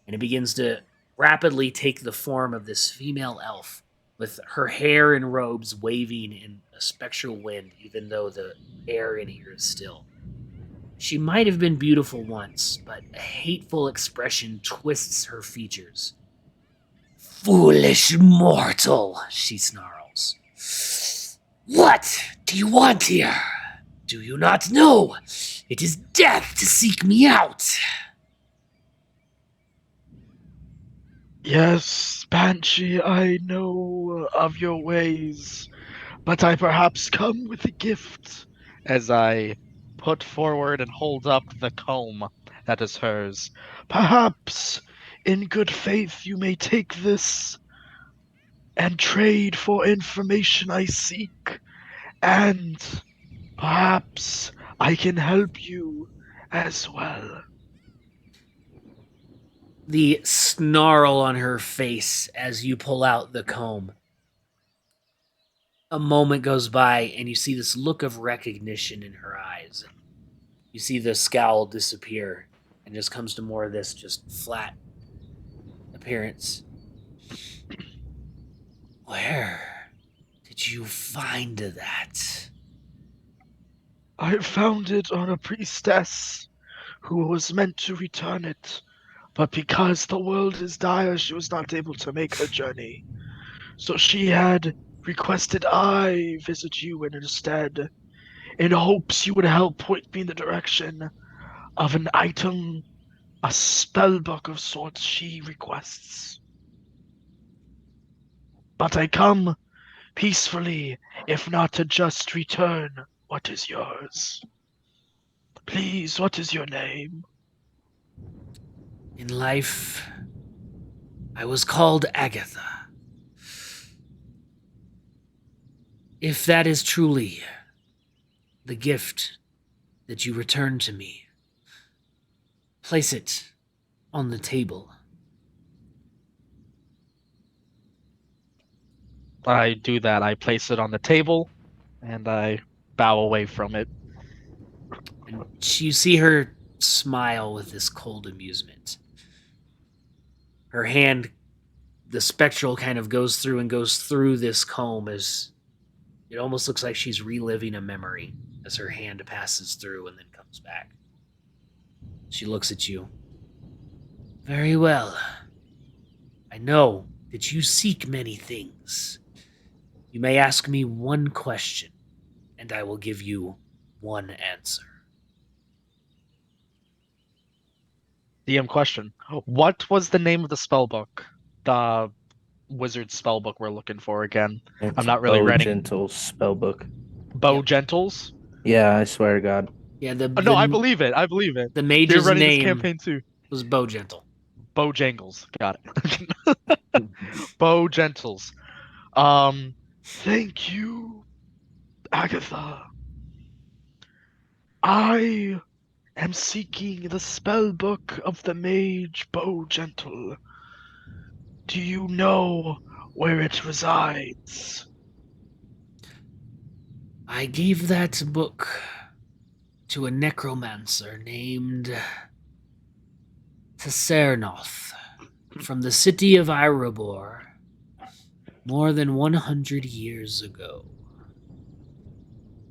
And it begins to rapidly take the form of this female elf with her hair and robes waving in a spectral wind, even though the air in here is still. She might have been beautiful once, but a hateful expression twists her features. Foolish mortal, she snarls. What do you want here? Do you not know? It is death to seek me out. Yes, Banshee, I know of your ways, but I perhaps come with a gift. As I put forward and hold up the comb that is hers. Perhaps, in good faith, you may take this and trade for information I seek, and perhaps I can help you as well. The snarl on her face as you pull out the comb. A moment goes by and you see this look of recognition in her eyes. You see the scowl disappear and just comes to more of this just flat appearance. Where did you find that? I found it on a priestess who was meant to return it, but because the world is dire, she was not able to make her journey. So she had requested I visit you instead, in hopes you would help point me in the direction of an item, a spell book of sorts she requests. But I come peacefully, if not to just return what is yours. Please, what is your name? In life, I was called Agatha. If that is truly the gift that you returned to me, place it on the table. I do that. I place it on the table, and I bow away from it. And you see her smile with this cold amusement. Her hand, the spectral kind of goes through this comb as it almost looks like she's reliving a memory as her hand passes through and then comes back. She looks at you. Very well. I know that you seek many things. You may ask me one question, and I will give you one answer. DM question. What was the name of the spell book? The wizard spell book we're looking for again. It's I'm not really Bo ready. Gentle's spellbook. Bo Yep. Gentles? Yeah, I swear to God. Yeah, No, I believe it. I believe it. the They're mage's running this name campaign too. was Bogentle. Bo Jangles. Got it. Bo Gentles. Thank you, Agatha. I am seeking the spell book of the mage Bo Gentle. Do you know where it resides? I gave that book to a necromancer named Tessernoth from the city of Erebor more than 100 years ago.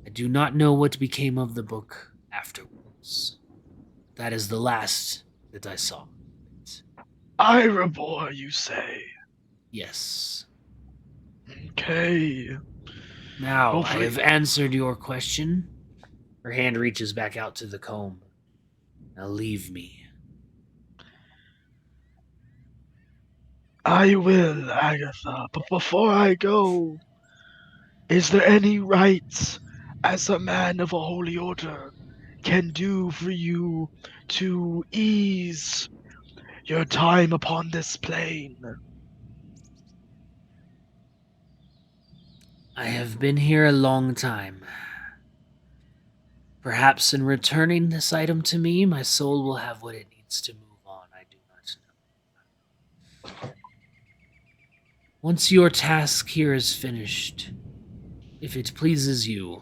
I do not know what became of the book afterwards. That is the last that I saw. Erebor, you say? Yes. Okay. Now, Hopefully- I have answered your question. Her hand reaches back out to the comb. Now leave me. I will, Agatha, but before I go, is there any rites as a man of a holy order can do for you to ease your time upon this plane? I have been here a long time. Perhaps in returning this item to me, my soul will have what it needs to move on. I do not know. Once your task here is finished, if it pleases you,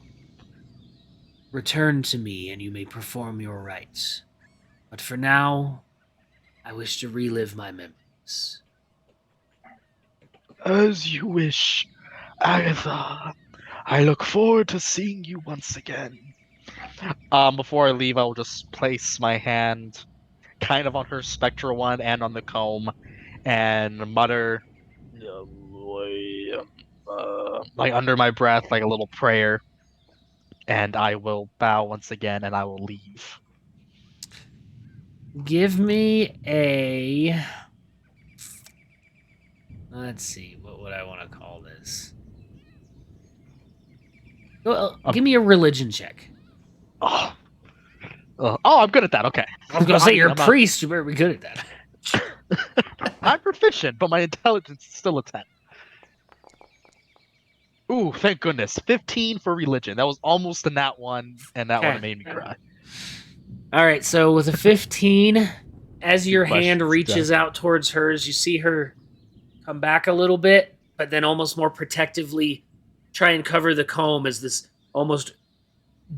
return to me and you may perform your rites. But for now, I wish to relive my memories. As you wish, Agatha. I look forward to seeing you once again. Before I leave, I will just place my hand kind of on her spectral one and on the comb, and mutter, like under my breath, like a little prayer, and I will bow once again, and I will leave. Give me a. Let's see. What would I want to call this? Well, give me a religion check. Oh, I'm good at that. Okay. I was gonna say you're a priest. You better be good at that. I'm proficient, but my intelligence is still a 10. Ooh, thank goodness. 15 for religion. That was almost a nat 1, and that would have made me cry. All right, so with a 15, as your Questions, hand reaches out towards hers, you see her come back a little bit, but then almost more protectively try and cover the comb as this almost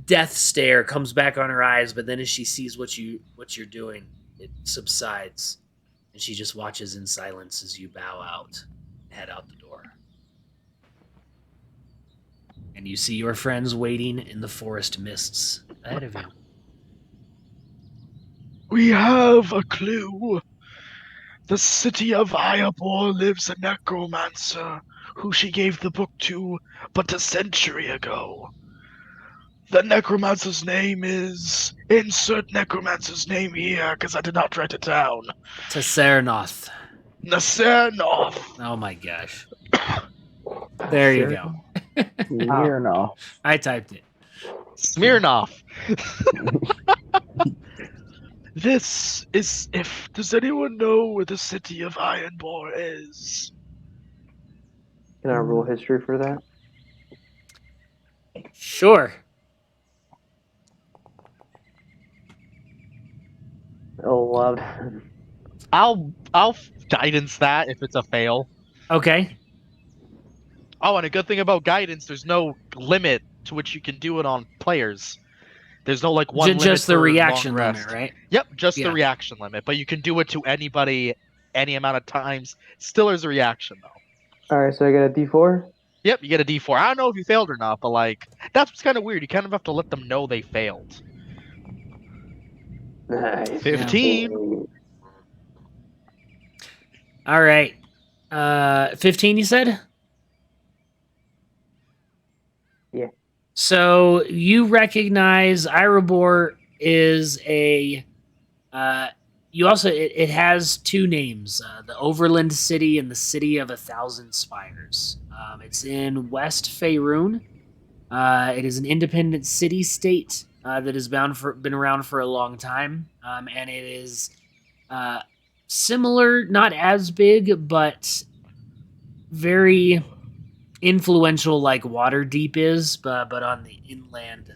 death stare comes back on her eyes. But then as she sees what you're doing, it subsides, and she just watches in silence as you bow out, head out the door. And you see your friends waiting in the forest mists ahead of you. We have a clue. The city of Ayabor lives a necromancer who she gave the book to but a century ago. The necromancer's name is... Insert necromancer's name here, because I did not write it down. Tessernoth. Nasernoth. Oh my gosh. There you go. Smirnoff. I typed it. Smirnoff. This is if... Does anyone know where the city of Ironbore is? Can I roll history for that? Sure. 11. I'll guidance that if it's a fail. Okay. Oh, and a good thing about guidance, there's no limit to which you can do it on players. There's no like one limit Just the for reaction long limit, rest. right? Yep, just Yeah. the reaction limit. But you can do it to anybody any amount of times. Still as a reaction though. Alright, so I got a D4? Yep, you get a D4. I don't know if you failed or not, but like that's what's kind of weird. You kind of have to let them know they failed. Nice. 15. All right. 15, you said? Yeah. So you recognize Irobor is a... you also... It has two names. The Overland City and the City of 1,000 Spires. It's in West Faerun. It is an independent city-state that has been around for a long time. And it is similar, not as big, but very influential like Waterdeep is, but on the inland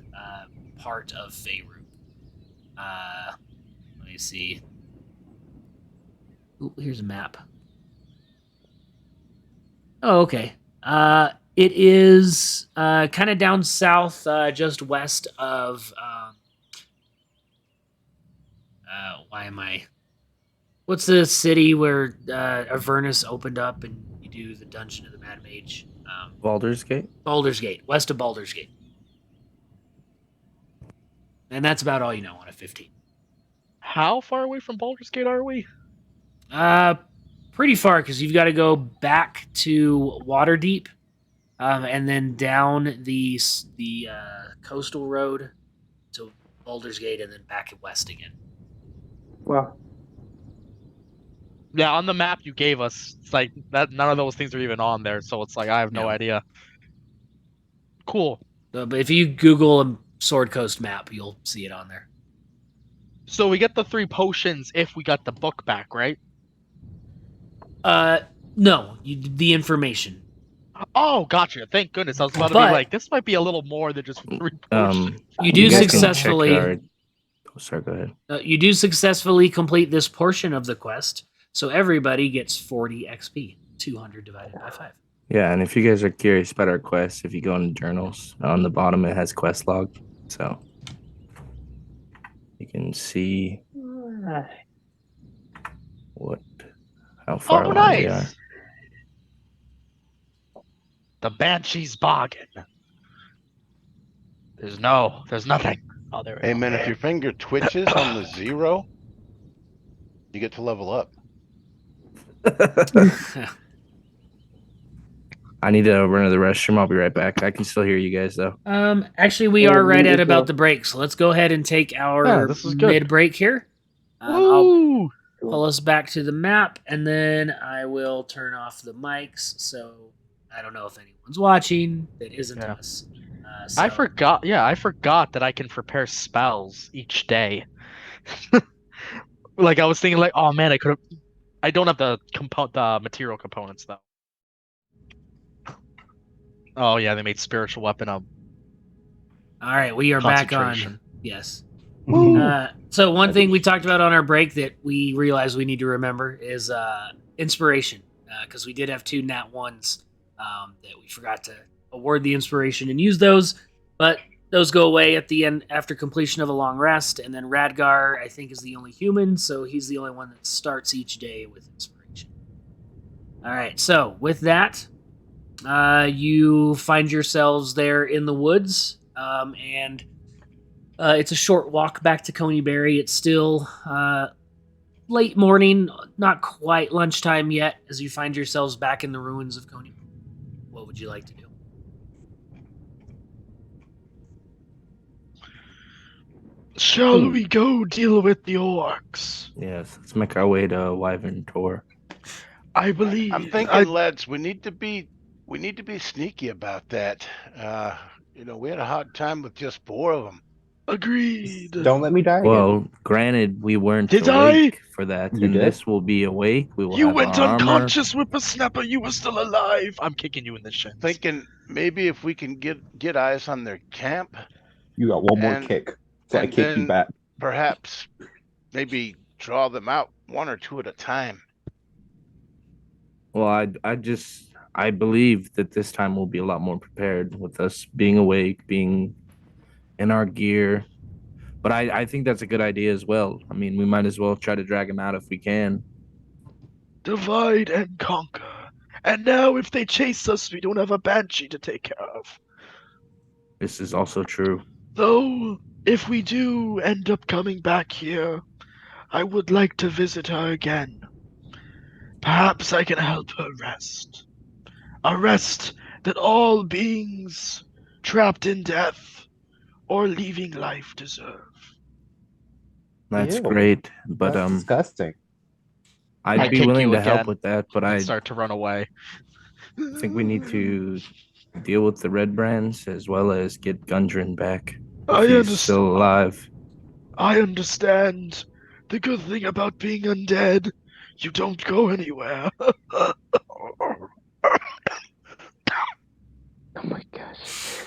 part of Faerun. Let me see. Ooh, here's a map. Oh, okay. It is kind of down south, just west of... What's the city where Avernus opened up and you do the Dungeon of the Mad Mage? Baldur's Gate? Baldur's Gate. West of Baldur's Gate. And that's about all you know on a 15. How far away from Baldur's Gate are we? Pretty far, because you've got to go back to Waterdeep, and then down the coastal road to Baldur's Gate, and then back west again. Wow. Yeah, on the map you gave us, it's like that. None of those things are even on there, so it's like I have no idea. Cool. But if you Google a Sword Coast map, you'll see it on there. So we get the 3 potions if we got the book back, right? No, the information. Oh, gotcha. Thank goodness. I was about to But- be like, this might be a little more than just 3 potions. You do guys can check successfully. our- Oh, sorry, go ahead. You do successfully complete this portion of the quest, so everybody gets 40 XP, 200 divided by 5. Yeah, and if you guys are curious about our quest, if you go into journals, on the bottom it has quest log. So you can see how far Oh, along we are. nice. The Banshee's Bargain. There's nothing. Oh, there we Hey go. man, if your finger twitches on the 0, you get to level up. I need to run to the restroom. I'll be right back. I can still hear you guys though. Actually, we Yeah, are right me at as about well. the break, so let's go ahead and take our this is good. mid break here. I'll Woo! pull us back to the map, and then I will turn off the mics. So I don't know if anyone's watching that isn't Yeah. us. I forgot. Yeah, I forgot that I can prepare spells each day. Like I was thinking, like, oh man, I don't have the material components though. Oh yeah, they made spiritual weapon All right, we are back on. concentration. Yes. Woo! So one thing we talked about on our break that we realized we need to remember is inspiration, because we did have 2 nat 1s that we forgot to award the inspiration and use those, but those go away at the end after completion of a long rest. And then Radgar, I think, is the only human, so he's the only one that starts each day with inspiration. All right, so with that, you find yourselves there in the woods, and it's a short walk back to Coneyberry. It's still late morning, not quite lunchtime yet, as you find yourselves back in the ruins of Coneyberry. What would you like to do? Shall we go deal with the orcs? Yes, let's make our way to Wyvern Tor. I believe. I'm thinking, lads, we need to be sneaky about that. We had a hard time with just 4 of them. Agreed. Don't let me die again. Well, granted, we weren't Did awake for that, You and did? this will be awake. We will You have went our armor. unconscious, whippersnapper. You were still alive. I'm kicking you in the shins. Thinking maybe if we can get eyes on their camp, You got one more and- kick, so I and kick you then- back. perhaps maybe draw them out 1 or 2 at a time. Well, I believe that this time we'll be a lot more prepared with us being awake, being in our gear. But I think that's a good idea as well. I mean, we might as well try to drag him out if we can. Divide and conquer. And now, if they chase us, we don't have a banshee to take care of. This is also true. Though, if we do end up coming back here, I would like to visit her again. Perhaps I can help her rest. A rest that all beings trapped in death or leaving life deserve. That's Ew. great, but That's disgusting. I'd I be kick willing you to help again. with that. But I Start to run away. think we need to deal with the red brands as well as get Gundren back. I If he's understand. still alive. I understand. The good thing about being undead, you don't go anywhere. Oh my gosh.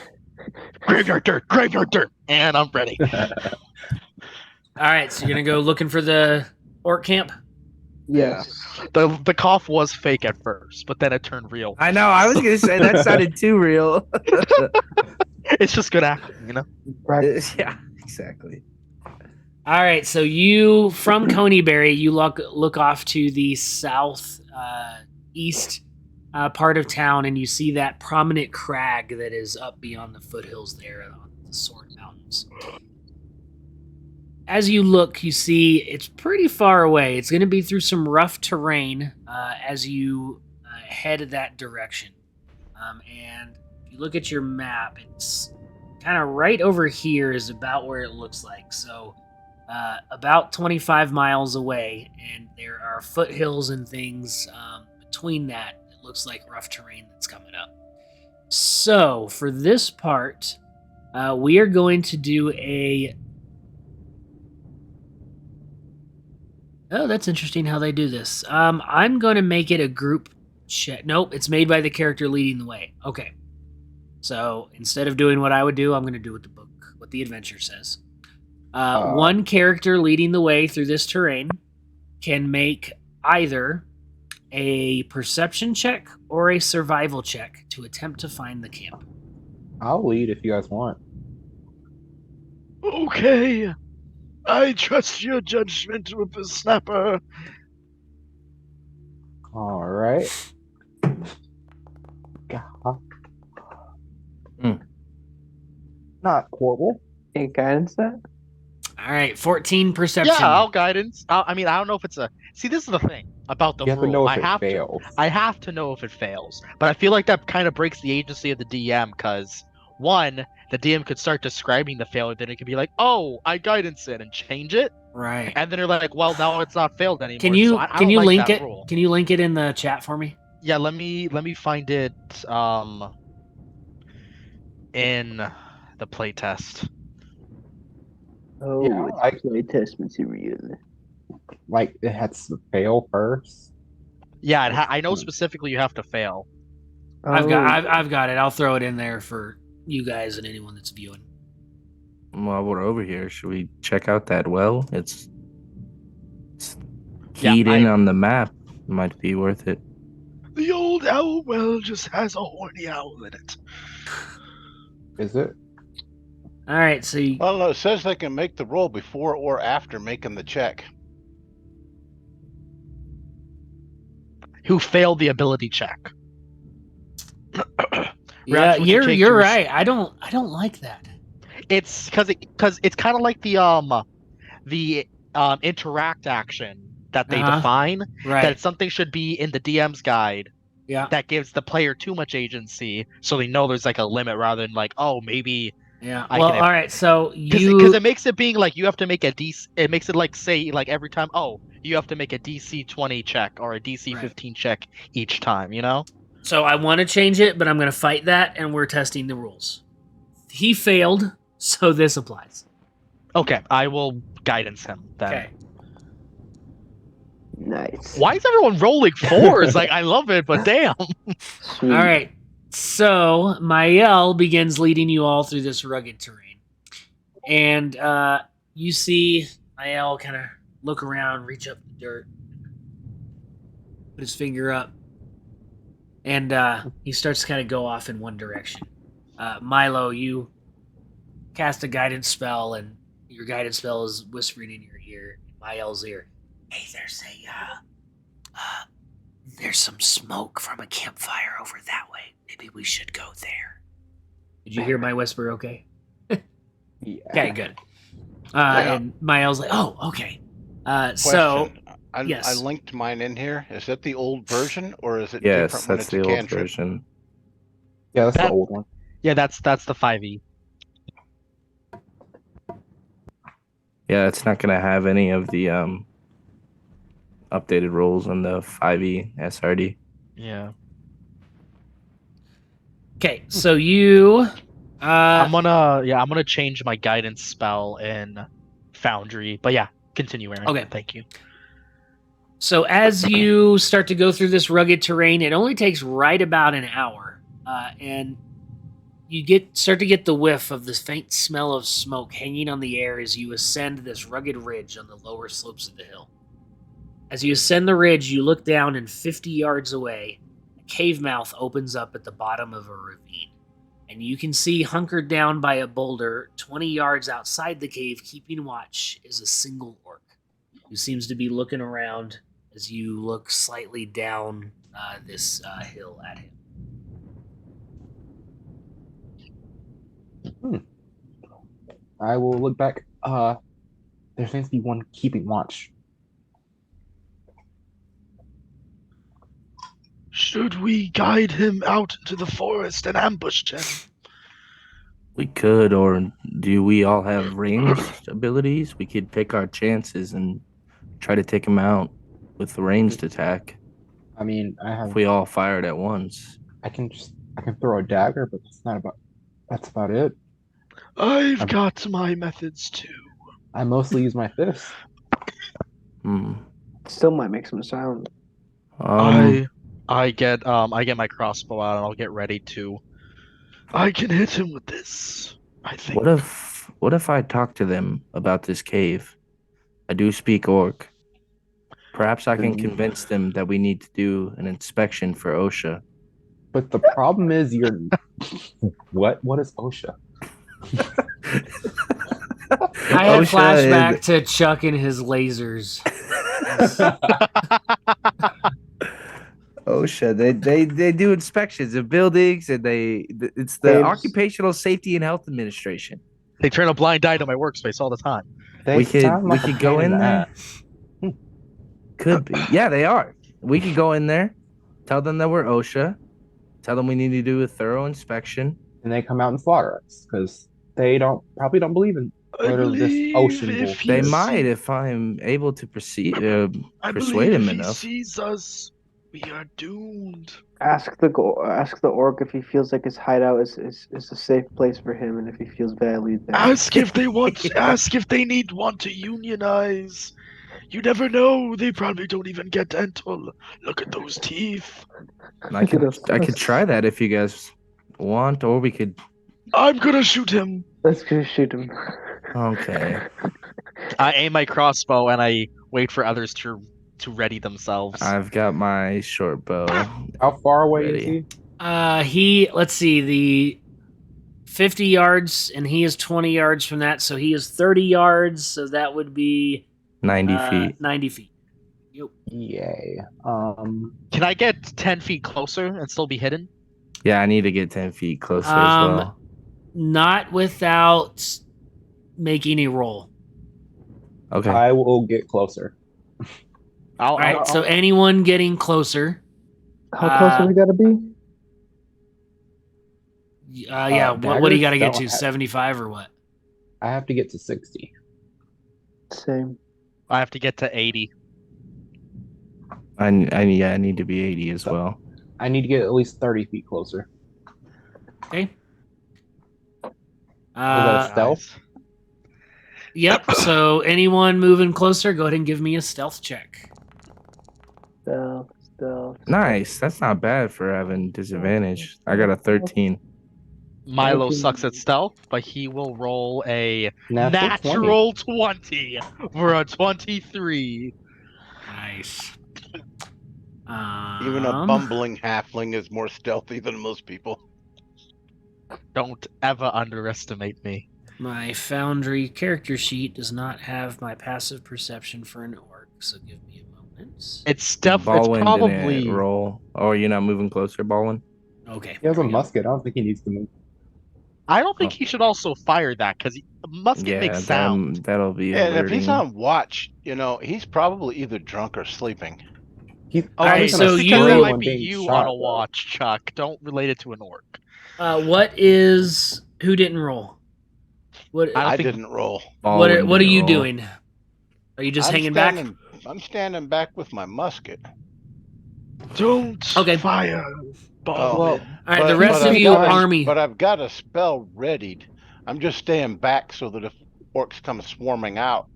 Graveyard dirt, and I'm ready. All right, so you're gonna go looking for the orc camp. Yes. The cough was fake at first, but then it turned real. I know. I was gonna say that sounded too real. It's just good acting, you know? Yeah, exactly. All right, so you from Coneyberry, you look off to the south east part of town, and you see that prominent crag that is up beyond the foothills there on the Sword Mountains. As you look, you see it's pretty far away. It's going to be through some rough terrain as you head that direction. And if you look at your map, it's kind of right over here is about where it looks like. So about 25 miles away, and there are foothills and things between that. It looks like rough terrain that's coming up. So for this part, we are going to do a... Oh, that's interesting how they do this. I'm going to make it a group check. Nope, it's made by the character leading the way. Okay. So instead of doing what I would do, I'm going to do what the adventure says. One character leading the way through this terrain can make either a perception check or a survival check to attempt to find the camp. I'll lead if you guys want. Okay. I trust your judgment, whippersnapper. All right. Mm. Not horrible. guidance that? All right, 14 perception. Yeah, I'll guidance. I mean, I don't know if it's a. See, this is the thing about the You have to rule. know if it fails. I have to know if it fails, but I feel like that kind of breaks the agency of the DM because one, the DM could start describing the failure, then it could be like, "Oh, I guidance it," and change it, Right. and then they're like, "Well, now it's not failed anymore." Can you So I can don't you like link that it? rule. Can you link it in the chat for me? Yeah, let me find it in the playtest. Oh, Yeah, it's playtest material. Like it has to fail first. Yeah, I know specifically you have to fail. I've got it. I'll throw it in there for you guys and anyone that's viewing. While we're over here, should we check out that well? It's keyed in on the map. Might be worth it. The old owl well just has a horny owl in it. Is it? All right, so you, Well, no, it says they can make the roll before or after making the check. Who failed the ability check? yeah, you're right. I don't like that. It's because it's kind of like the interact action that they define. Right. That something should be in the DM's guide. Yeah. That gives the player too much agency, so they know there's like a limit rather than like, oh, maybe. Yeah. Well, all right. So because it makes it being like you have to make a DC. It makes it like say like every time. Oh, you have to make a DC 20 check or a DC 15 check each time. You know. So I want to change it, but I'm going to fight that, and we're testing the rules. He failed, so this applies. Okay, I will guidance him then. Okay. Nice. Why is everyone rolling fours? Like, I love it, but damn. Sweet. All right. So Mael begins leading you all through this rugged terrain. And you see Mael kind of look around, reach up the dirt, put his finger up, and he starts to kind of go off in one direction. Milo, you cast a guidance spell, and your guidance spell is whispering in your ear, in Mael's ear. Hey, there's some smoke from a campfire over that way. Maybe we should go there. Did you hear my whisper? Okay. Yeah. Okay, good. And Mael's like, oh, okay. So I linked mine in here. Is that the old version, or is it yes, different when that's it's the a old cantrip? version. Yeah, that's the old one. Yeah, that's the 5e. Yeah, it's not gonna have any of the updated rules on the 5e SRD. Yeah. Okay, so you I'm gonna change my guidance spell in Foundry. But yeah, continue, Aaron. Okay. Thank you. So as you start to go through this rugged terrain, it only takes right about an hour. And you start to get the whiff of this faint smell of smoke hanging on the air as you ascend this rugged ridge on the lower slopes of the hill. As you ascend the ridge, you look down, and 50 yards away, a cave mouth opens up at the bottom of a ravine. And you can see, hunkered down by a boulder 20 yards outside the cave, keeping watch, is a single orc who seems to be looking around as you look slightly down this hill at him. I will look back. There seems to be one keeping watch. Should we guide him out into the forest and ambush him? We could, or do we all have ranged abilities? We could pick our chances and try to take him out with the ranged attack. I mean, if we all fired at once. I can throw a dagger, but that's about it. I've got my methods too. I mostly use my fist. Still might make some sound. I get my crossbow out and I'll get ready to. I can hit him with this. I think. What if I talk to them about this cave? I do speak orc. Perhaps I can convince them that we need to do an inspection for OSHA. But the problem is what is OSHA? I had flashback to Chuck and his lasers. OSHA, they do inspections of buildings, and it's the Occupational Safety and Health Administration. They turn a blind eye to my workspace all the time. They we could sound like a go pain in the there. ass. Could be. Yeah, they are. We could go in there, tell them that we're OSHA, tell them we need to do a thorough inspection. And they come out and slaughter us because they probably don't believe in whatever this ocean bullshit They is. might if I'm able to persuade him enough. Sees us, we are doomed. Ask the orc if he feels like his hideout is a safe place for him, and if he feels valued there. Ask if they want to unionize. You never know. They probably don't even get dental. Look at those teeth. I could try that if you guys want, or we could. I'm gonna shoot him. Let's go shoot him. Okay. I aim my crossbow and I wait for others to ready themselves. I've got my short bow. How far away Ready. is he? Let's see, the 50 yards, and he is 20 yards from that, so he is 30 yards, so that would be 90 feet. 90 feet. Yep. Yay. Can I get 10 feet closer and still be hidden? Yeah, I need to get 10 feet closer as well. Not without making a roll. Okay. I will get closer. All right, so anyone getting closer. How close do we gotta be? Yeah, what do you got to get to? daggers? 75 or what? I have to get to 60. Same. I have to get to 80. I need to be 80 as well. I need to get at least 30 feet closer. Okay. Is that a stealth? Yep, so anyone moving closer, go ahead and give me a stealth check. Stealth. Nice. That's not bad for having disadvantage. I got a 13. Milo sucks at stealth, but he will roll a Natural 20 for a 23. Nice. Even a bumbling halfling is more stealthy than most people. Don't ever underestimate me. My Foundry character sheet does not have my passive perception for an orc, so give me a moment. It's Baldwin probably didn't roll. Oh, you're not moving closer, Baldwin? Okay. He has there a we go. musket. I don't think he needs to move. I don't think he should also fire that because musket makes sound. That'll be And if he's alerting. on watch, he's probably either drunk or sleeping. He's Oh, Alright, right, so so you- that might when be being you shot, on a though. watch, Chuck. Don't relate it to an orc. Who didn't roll? What I don't I think- didn't roll. what are Baldwin you didn't roll. doing? Are you just I'm hanging back? I'm standing back with my musket. Don't Okay. fire. Well, All right, the rest of I've you got army. But I've got a spell readied. I'm just staying back so that if orcs come swarming out,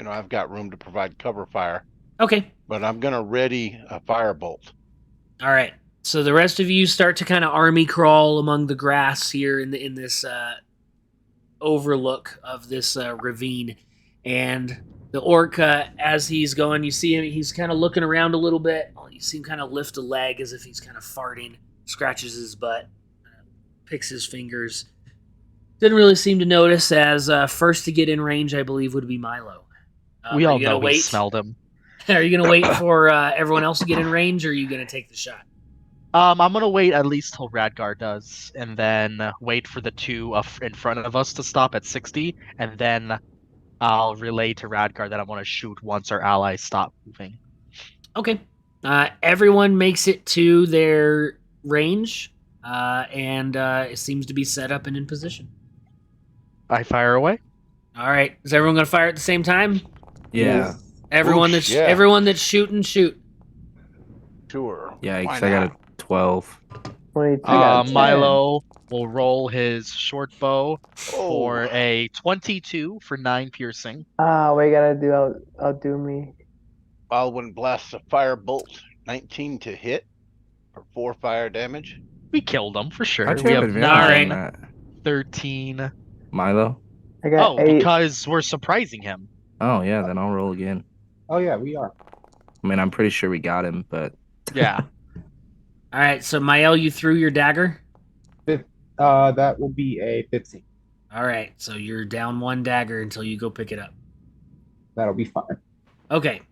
I've got room to provide cover fire. Okay. But I'm gonna ready a firebolt. All right. So the rest of you start to kind of army crawl among the grass here in this overlook of this ravine, and the orc, as he's going, you see him. He's kind of looking around a little bit. You see him kind of lift a leg as if he's kind of farting. Scratches his butt, picks his fingers. Didn't really seem to notice. As first to get in range, I believe, would be Milo. We are all you gonna know we wait? smelled him. Are you gonna wait for everyone else to get in range, or are you gonna take the shot? I'm gonna wait at least till Radgar does, and then wait for the two in front of us to stop at 60, and then I'll relay to Radgar that I want to shoot once our allies stop moving. Okay. Everyone makes it to their range, and it seems to be set up and in position. I fire away. All right. Is everyone gonna fire at the same time? Yeah. Everyone Whoosh, that's yeah. everyone that's shooting, shoot. Sure. Yikes, Why I got not? a 12. 22. I got 10. Milo will roll his short bow Oh. for a 22 for 9 piercing. What you gotta do? Outdo me. Baldwin blasts a firebolt, 19 to hit for 4 fire damage. We killed him for sure. How'd you We have have advantage on 9, that? 13. Milo? I got Oh, 8. because we're surprising him. Oh, yeah, then I'll roll again. Oh, yeah, we are. I mean, I'm pretty sure we got him, but Yeah. All right. So Mael, you threw your dagger. That will be a 15. All right. So you're down 1 dagger until you go pick it up. That'll be fine. Okay.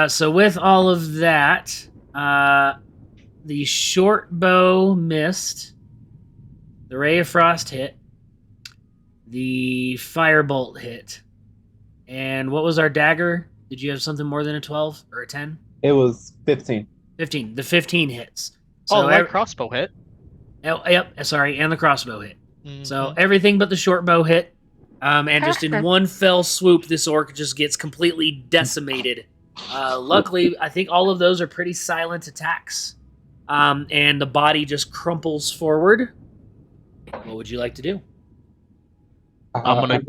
So with all of that, the short bow missed. The ray of frost hit. The firebolt hit. And what was our dagger? Did you have something more than a 12 or a 10? It was 15. 15. The 15 hits. Oh, So light crossbow hit. Yep, sorry, and the crossbow hit. So Mhm. everything but the short bow hit. And just in one fell swoop, this orc just gets completely decimated. Luckily, I think all of those are pretty silent attacks. And the body just crumples forward. What would you like to do? I'm gonna-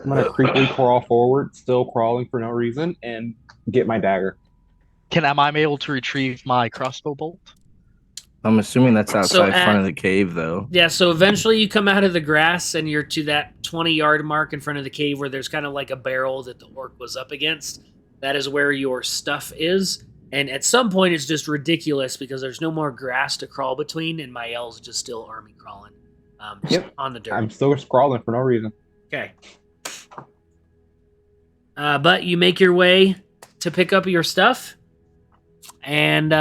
I'm gonna creepily crawl forward, still crawling for no reason, and get my dagger. Am I able to retrieve my crossbow bolt? I'm assuming that's outside at- front of the cave, though. Yeah, so eventually you come out of the grass and you're to that 20-yard mark in front of the cave where there's kind of like a barrel that the orc was up against. That is where your stuff is. And at some point it's just ridiculous because there's no more grass to crawl between and my L's just still army crawling on the dirt. I'm still crawling for no reason. Okay. But you make your way to pick up your stuff. And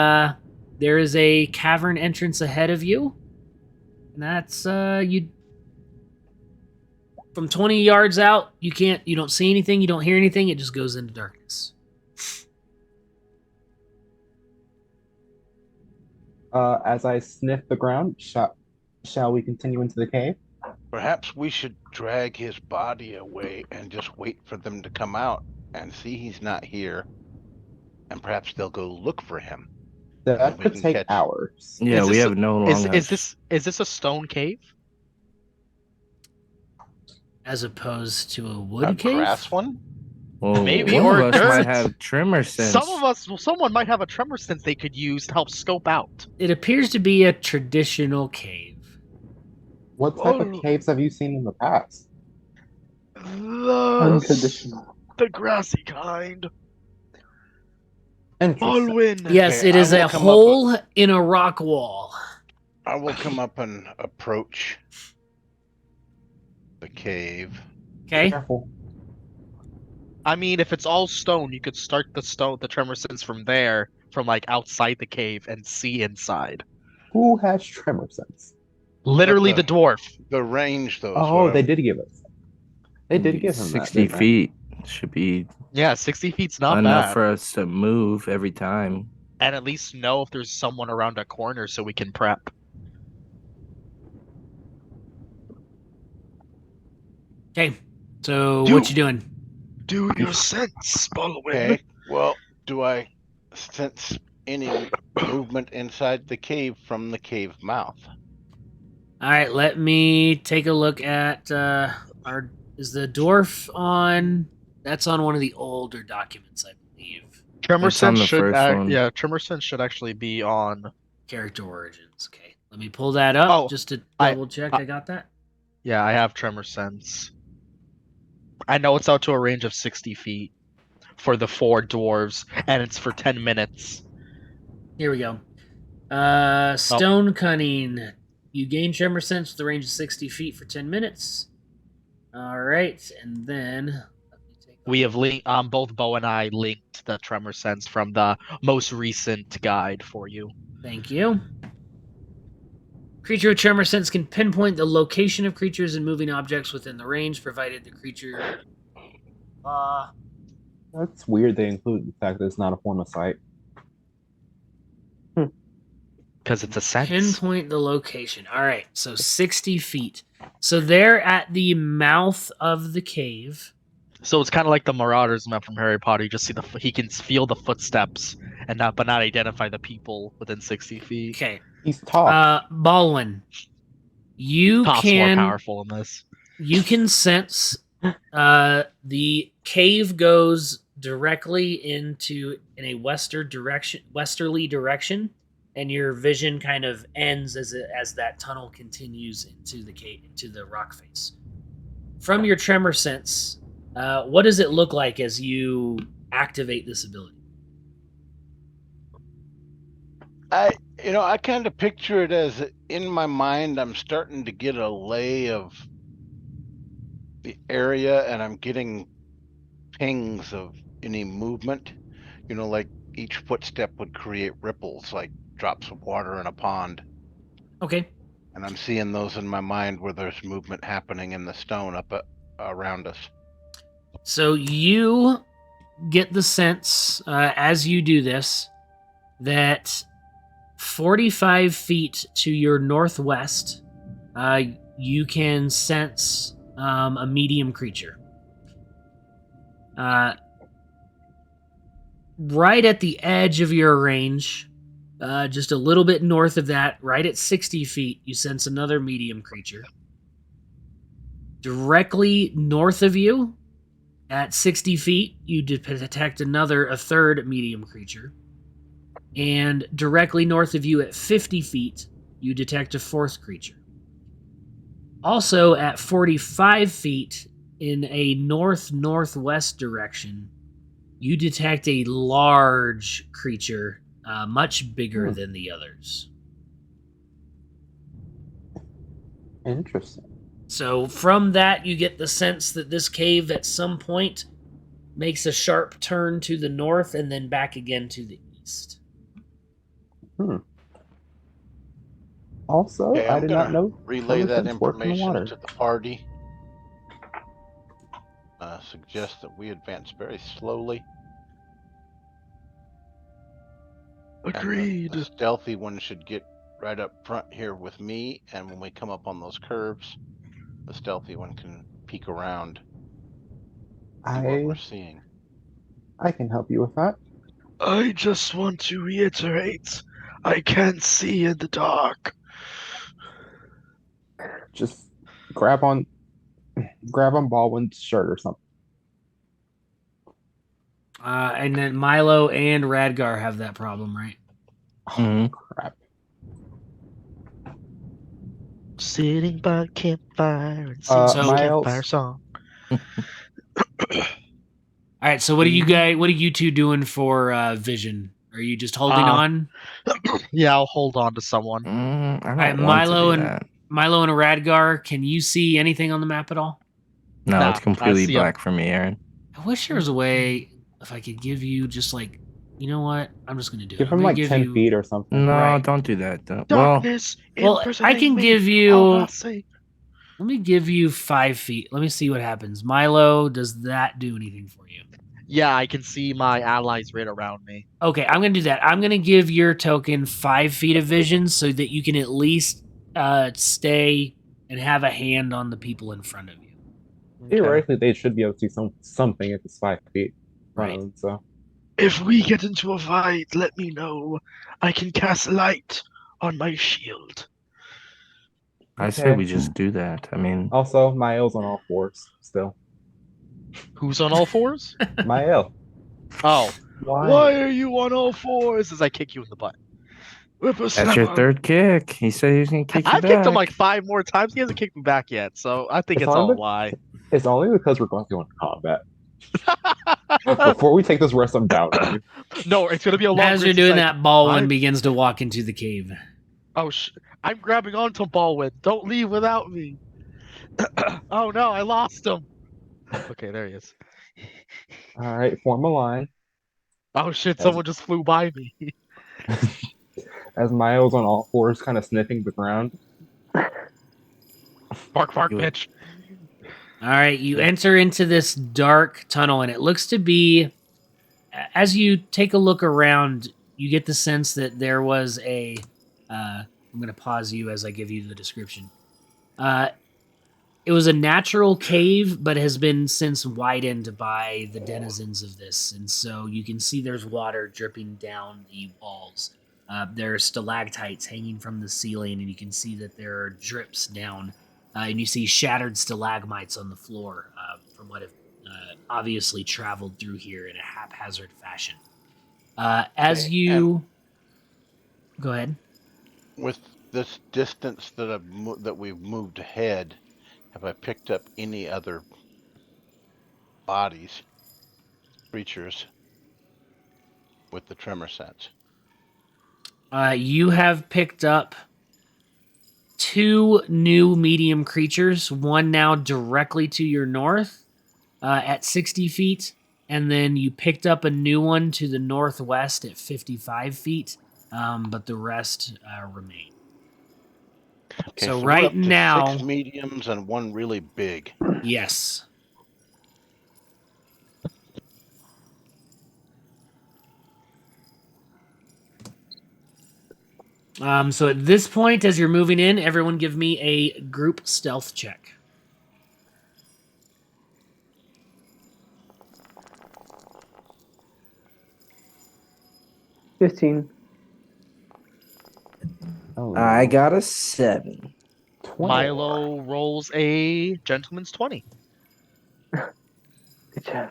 there is a cavern entrance ahead of you. And that's you from 20 yards out, you don't see anything, you don't hear anything, it just goes into darkness. As I sniff the ground, shall we continue into the cave? Perhaps we should drag his body away and just wait for them to come out and see he's not here. And perhaps they'll go look for him. That we could can take catch- hours. Yeah, Is we this have no long. Is this a stone cave? As opposed to a A wood cave? grass one? Well, Maybe, one or of us dirt. might have tremor sense. Someone might have a tremor sense they could use to help scope out. It appears to be a traditional cave. What type of caves have you seen in the past? Untraditional. The grassy kind. Interesting. Alwyn. Yes, Okay, it I is will a come hole in a rock wall. I will come up and approach the cave. Okay? Careful. I mean, if it's all stone, you could start the tremor sense from there, from like outside the cave, and see inside. Who has tremor sense? Literally the- the dwarf. The range, though. is Oh, what they I'm- did give us. They did give him 60 that. didn't they? feet should be Yeah, 60 feet's not enough bad. for us to move every time. And at least know if there's someone around a corner so we can prep. Okay. So, what you doing? Do your sense, Baldwin. Okay. Well, do I sense any movement inside the cave from the cave mouth? All right, let me take a look at is the dwarf on? That's on one of the older documents, I believe. Tremor It's on sense the should first one. Tremor sense should actually be on. Character origins. Okay, let me pull that up Oh, just to I- double check. I got that. Yeah, I have tremor sense. I know it's out to a range of 60 feet for the 4 dwarves, and it's for 10 minutes. Here we go. Stone cunning. You gain tremor sense with a range of 60 feet for 10 minutes. All right, and then let me take We have linked, both Bo and I linked the tremor sense from the most recent guide for you. Thank you. Creature with tremor sense can pinpoint the location of creatures and moving objects within the range, provided the creature. That's weird. They include the fact that it's not a form of sight. Because it's a sense. Pinpoint the location. All right, so 60 feet. So they're at the mouth of the cave. So it's kind of like the Marauders map from Harry Potter. You just see he can feel the footsteps and not identify the people within 60 feet. Okay. He's tall. Baldwin, you Top's more can powerful in this. you can sense the cave goes directly in a westerly direction, and your vision kind of ends as that tunnel continues into the cave, into the rock face. From your tremor sense, what does it look like as you activate this ability? I kind of picture it as, in my mind, I'm starting to get a lay of the area, and I'm getting pings of any movement. Like each footstep would create ripples, like drops of water in a pond. Okay. And I'm seeing those in my mind where there's movement happening in the stone up around us. So you get the sense, as you do this, that 45 feet to your northwest, you can sense a medium creature. Right at the edge of your range, just a little bit north of that, right at 60 feet, you sense another medium creature. Directly north of you, at 60 feet, you detect a third medium creature. And directly north of you at 50 feet, you detect a fourth creature. Also, at 45 feet, in a north-northwest direction, you detect a large creature, much bigger than the others. Interesting. So from that, you get the sense that this cave at some point makes a sharp turn to the north and then back again to the east. Also, Okay, I I'm did gonna not know relay that termitents work in the information water. to the party. Suggest that we advance very slowly. Agreed. And the stealthy one should get right up front here with me, and when we come up on those curves, the stealthy one can peek around, see what we're seeing. I can help you with that. I just want to reiterate, I can't see in the dark. Just grab on Baldwin's shirt or something. And then Milo and Radgar have that problem, right? Mhm. Crap. Sitting by campfire and singing So- campfire song. All right, so what are you two doing for vision? Are you just holding on? Yeah, I'll hold on to someone. I don't Alright, want to do that. Milo and Radgar, can you see anything on the map at all? No, Nah, it's completely I see 'em. black for me, Aaron. I wish there was a way if I could give you just like, you know what? I'm just gonna do Give it. I'm him gonna like give 10 you. feet or something. No, Right. don't do that. Well, Darkness Well, I impersonating can me. give you. All I say. Let me give you 5 feet. Let me see what happens. Milo, does that do anything for you? Yeah, I can see my allies right around me. Okay, I'm gonna do that. I'm gonna give your token 5 feet of vision so that you can at least stay and have a hand on the people in front of you. Theoretically, they should be able to see something if it's 5 feet in front Right. of them. So If we get into a fight, let me know. I can cast light on my shield. I say Okay. we just do that. I mean, Also, Mael's on all fours still. Who's on all fours? Mael. Oh. Why? Why are you on all fours? As I kick you in the butt. that's your third kick. He said he's gonna kick you I've back. kicked him like 5 more times. He hasn't kicked me back yet, so I think It's it's on all the- a lie. It's only because we're going to go into combat. Before we take this rest, I'm down on you. No, it's gonna be a long As you're rest. doing It's like, that, Baldwin I'm- begins to walk into the cave. Oh, I'm grabbing onto Baldwin. Don't leave without me. Oh no, I lost him. Okay, there he is. All right, form a line. Oh shit, someone just flew by me. As Mael's on all fours, kind of sniffing the ground. Bark, You- bitch. All right, you enter into this dark tunnel, and it looks to be, as you take a look around, you get the sense that there was a. I'm going to pause you as I give you the description. It was a natural cave, but has been since widened by the denizens of this, and so you can see there's water dripping down the walls. There are stalactites hanging from the ceiling, and you can see that there are drips down. And you see shattered stalagmites on the floor from what have obviously traveled through here in a haphazard fashion. As Okay, you... Go ahead. With this distance that we've moved ahead, have I picked up any other bodies, creatures, with the tremor sense? You have picked up 2 new medium creatures, one now directly to your north at 60 feet, and then you picked up a new one to the northwest at 55 feet, but the rest remain. Okay, So we're right up to now- 6 mediums and 1 really big. Yes. So at this point, as you're moving in, everyone give me a group stealth check. $15. Oh, I got a 7. 20. Milo rolls a gentleman's 20. Good job.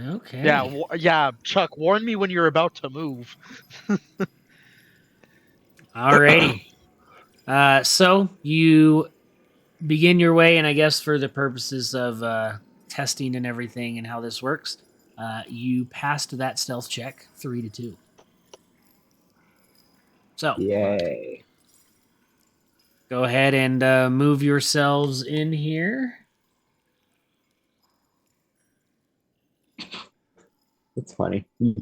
Okay. Yeah, Chuck, warn me when you're about to move. Alrighty. So you begin your way, and I guess for the purposes of testing and everything and how this works, you passed that stealth check 3-2. So Yay. go ahead and move yourselves in here. It's funny. All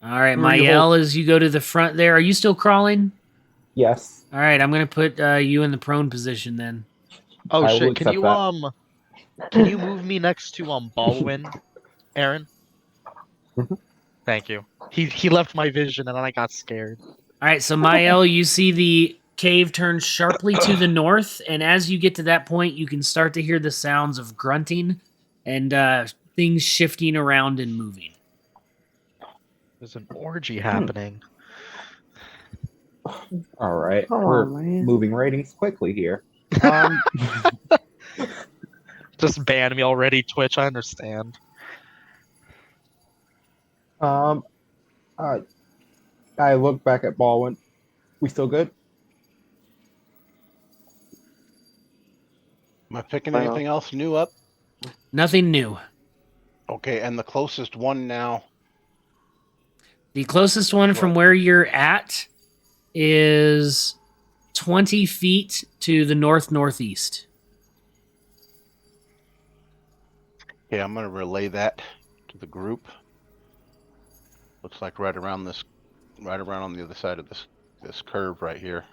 right, Where are you Mael, as you go to the front there, are you still crawling? Yes. All right, I'm gonna put you in the prone position then. Oh I will shit! Can accept you that. can you move me next to Baldwin, Aaron? Mhm. Thank you. He left my vision and then I got scared. All right, so Mael, you see the cave turn sharply to the north, and as you get to that point, you can start to hear the sounds of grunting and things shifting around and moving. There's an orgy happening. All right. Oh, We're man. moving ratings quickly here. Just ban me already, Twitch. I understand. I look back at Baldwin. We still good? Am I picking Wow. anything else new up? Nothing new. Okay, and the closest one now. The closest one from What? where you're at is 20 feet to the northeast. Okay, I'm going to relay that to the group. Looks like right around on the other side of this curve right here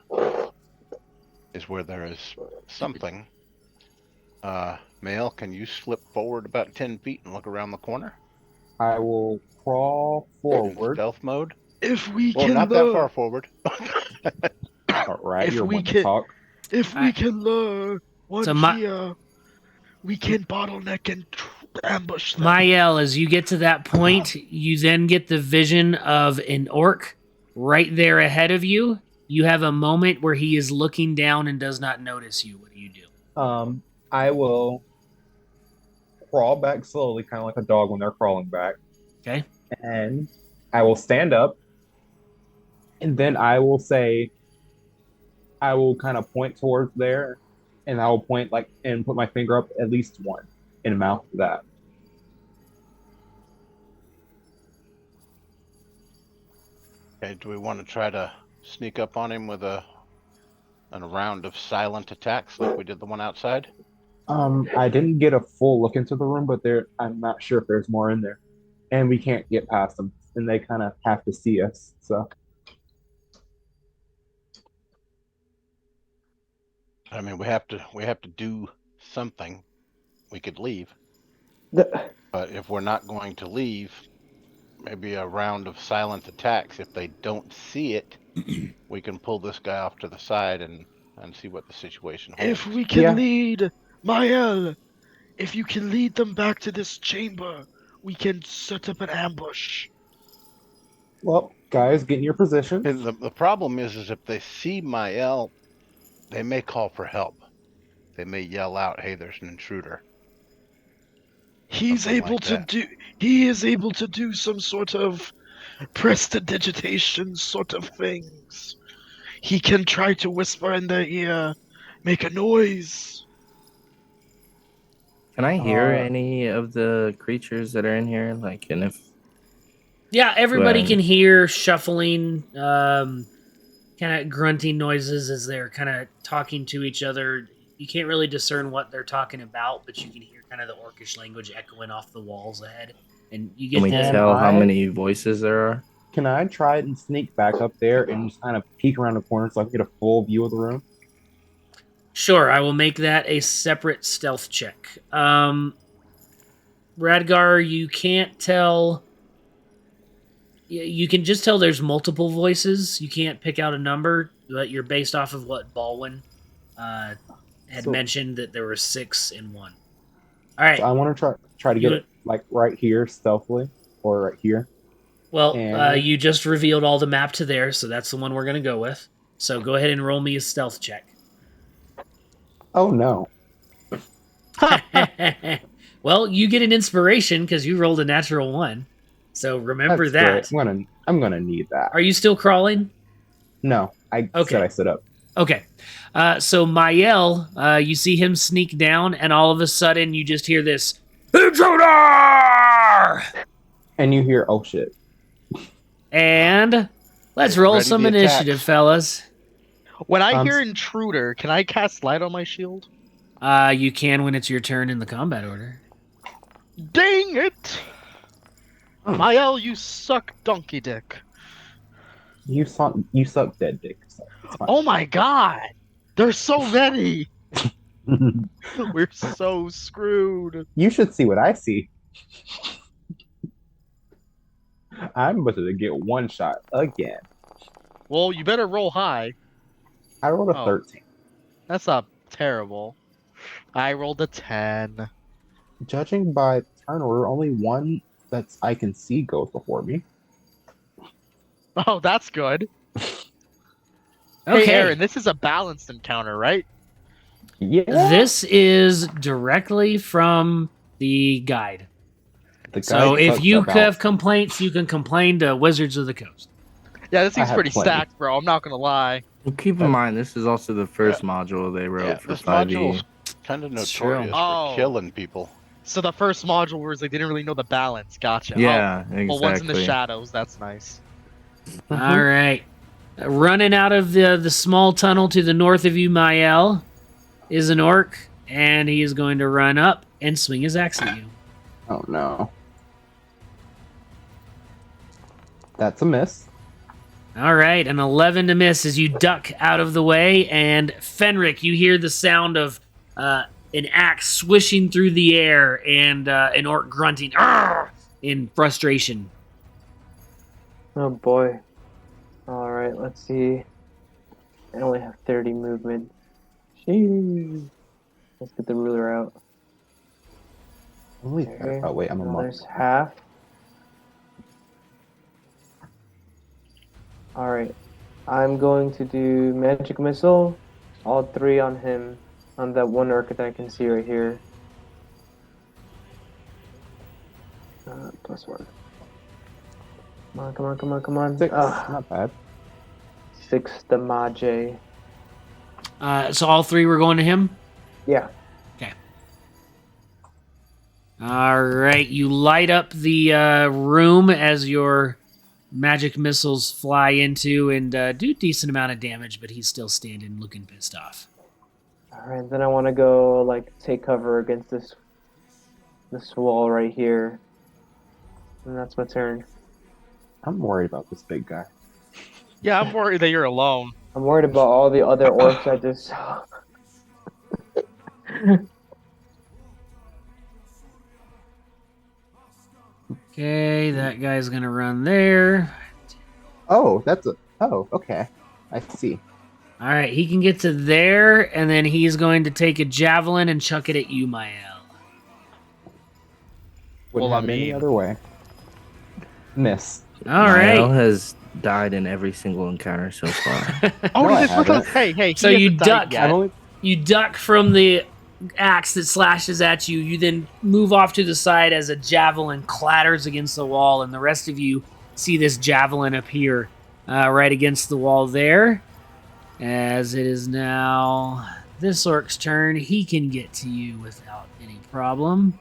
is where there is something. Mael, can you slip forward about 10 feet and look around the corner? I will crawl In forward. stealth mode? If we Well, can not that far forward. All right, If you're we one to can- talk. if we can lure one So my- here, we can bottleneck and ambush them. Mael, as you get to that point, you then get the vision of an orc right there ahead of you. You have a moment where he is looking down and does not notice you. What do you do? I will crawl back slowly, kind of like a dog when they're crawling back. Okay. And I will stand up, and then I will say, I will kind of point towards there, and I will point and put my finger up at least one in the mouth of that. Okay, do we want to try to sneak up on him with a round of silent attacks like we did the one outside? I didn't get a full look into the room, but I'm not sure if there's more in there. And we can't get past them, and they kind of have to see us, so. I mean, we have to do something. We could leave. The- But if we're not going to leave, maybe a round of silent attacks. If they don't see it, we can pull this guy off to the side and see what the situation holds. If we can Yeah. lead Mael, if you can lead them back to this chamber, we can set up an ambush. Well, guys, get in your position. And the problem is if they see Mael, they may call for help. They may yell out, "Hey, there's an intruder." He is able to do some sort of prestidigitation sort of things. He can try to whisper in their ear, make a noise. Can I hear Uh, any of the creatures that are in here? And if Yeah, everybody Right. can hear shuffling, kind of grunting noises as they're kind of talking to each other. You can't really discern what they're talking about, but you can hear kind of the orcish language echoing off the walls ahead. And you Can get we the tell how I- many voices there are? Can I try and sneak back up there and just kind of peek around the corner so I can get a full view of the room? Sure, I will make that a separate stealth check. Radgar, you can't tell. You can just tell there's multiple voices. You can't pick out a number, but you're based off of what Baldwin had So- mentioned that there were 6 in one. All right. So I want to try to You get would- it like right here stealthily, or right here. Well, And- you just revealed all the map to there, so that's the one we're going to go with. So go ahead and roll me a stealth check. Oh no! Well, you get an inspiration because you rolled a natural 1. So remember That's that. great. I'm gonna need that. Are you still crawling? No, I Okay. said I stood up. Okay. So Mael, you see him sneak down, and all of a sudden you just hear this intruder! And you hear, oh shit. And let's Get roll ready some the initiative, attacks. fellas. When I Um, hear intruder, can I cast light on my shield? You can when it's your turn in the combat order. Dang it! Mael, you suck donkey dick. You suck dead dick. So it's fine. Oh my god! There's so many! We're so screwed. You should see what I see. I'm about to get one shot again. Well, you better roll high. I rolled a Oh. 13. That's not terrible. I rolled a 10. Judging by turn order, only one that's I can see goes before me. Oh, that's good. Okay. Hey, Aaron, this is a balanced encounter, right? Yeah. This is directly from the guide. The So guy if sucks you about- have complaints, you can complain to Wizards of the Coast. Yeah, this I seems have pretty plenty. stacked, bro. I'm not gonna lie. Well, keep in mind, this is also the first module they wrote Yeah, for this 5e. module's kind of It's true. notorious Oh. for killing people. So the first module was they didn't really know the balance. Gotcha. Yeah, Oh, exactly. well, one's in the shadows. That's nice. All right. Running out of the small tunnel to the north of you, Mael, is an orc, and he is going to run up and swing his axe at you. Oh no. That's a miss. All right, an 11 to miss as you duck out of the way, and Fenric, you hear the sound of an axe swishing through the air and an orc grunting "Arr!" in frustration. Oh boy. Alright, let's see. I only have 30 movement. Jeez. Let's get the ruler out. Holy Okay. Oh wait, I'm a Now monk. there's half. Alright. I'm going to do magic missile. All 3 on him. On that one orc that I can see right here. +1. Come on, come on, come on, come on. 6. Ah, Not bad. 6 damage. So all 3 were going to him? Yeah. All right, you light up the room as your magic missiles fly into and do a decent amount of damage, but he's still standing looking pissed off. Alright, then I want to go, like, take cover against this wall right here. And that's my turn. I'm worried about this big guy. Yeah, I'm worried that you're alone. I'm worried about all the other orcs I just saw. Okay, that guy's gonna run there. Oh, oh, okay. I see. All right, he can get to there, and then he's going to take a javelin and chuck it at you, Mael. Wouldn't Well, have I it any mean- other way. Miss. All Mael right. has died in every single encounter so far. Oh, No, I he just look haven't. Hey, he So you hasn't died duck. yet. I've only You duck from the axe that slashes at you. You then move off to the side as a javelin clatters against the wall, and the rest of you see this javelin appear right against the wall there. As it is now this orc's turn, he can get to you without any problem.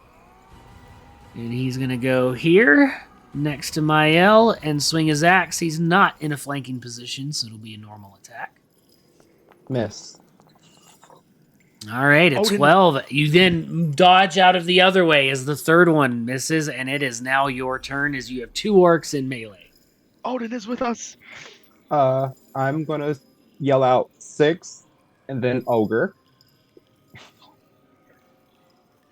And he's going to go here next to Mael and swing his axe. He's not in a flanking position, so it'll be a normal attack. miss. All right, a Odin. 12. You then dodge out of the other way as the third one misses, and it is now your turn as you have 2 orcs in melee. Odin is with us. I'm gonna yell out 6 and then ogre.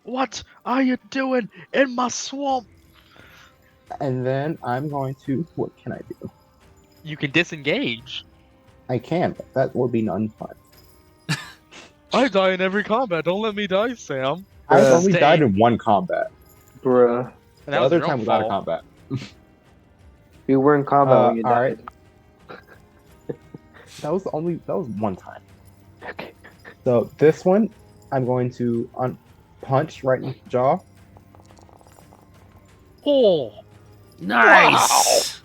What are you doing in my swamp? And then I'm going to, what can I do? You can disengage. I can, but that would be none fun. I die in every combat. Don't let me die, Sam. I've only Stay. died in one combat. Bruh. And The that was other your time own was out of fault. combat. You were in combat when you all died. That was one time. Okay. So this one, I'm going to punch right in the jaw. Oh, Nice!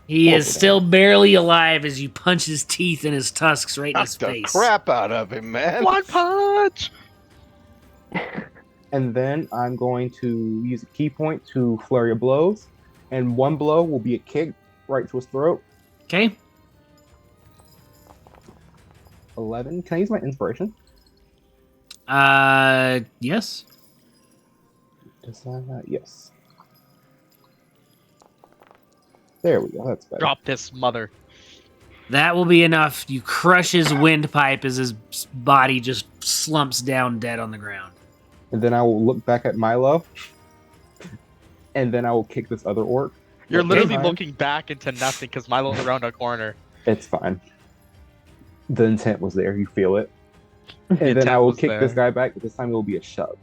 He is still barely alive as you punch his teeth and his tusks right in his Knocked the face. crap out of him, man. one punch! And then I'm going to use a key point to flurry of blows. And one blow will be a kick right to his throat. Okay. 11. Can I use my inspiration? Yes. Yes. There we go. That's better. Drop this mother. That will be enough. You crush his windpipe as his body just slumps down dead on the ground. And then I will look back at Milo. And then I will kick this other orc. You're This literally time, looking back into nothing because Milo's around a corner. It's fine. The intent was there. You feel it. And then intent I will was kick there. this guy back, but this time it will be a shove.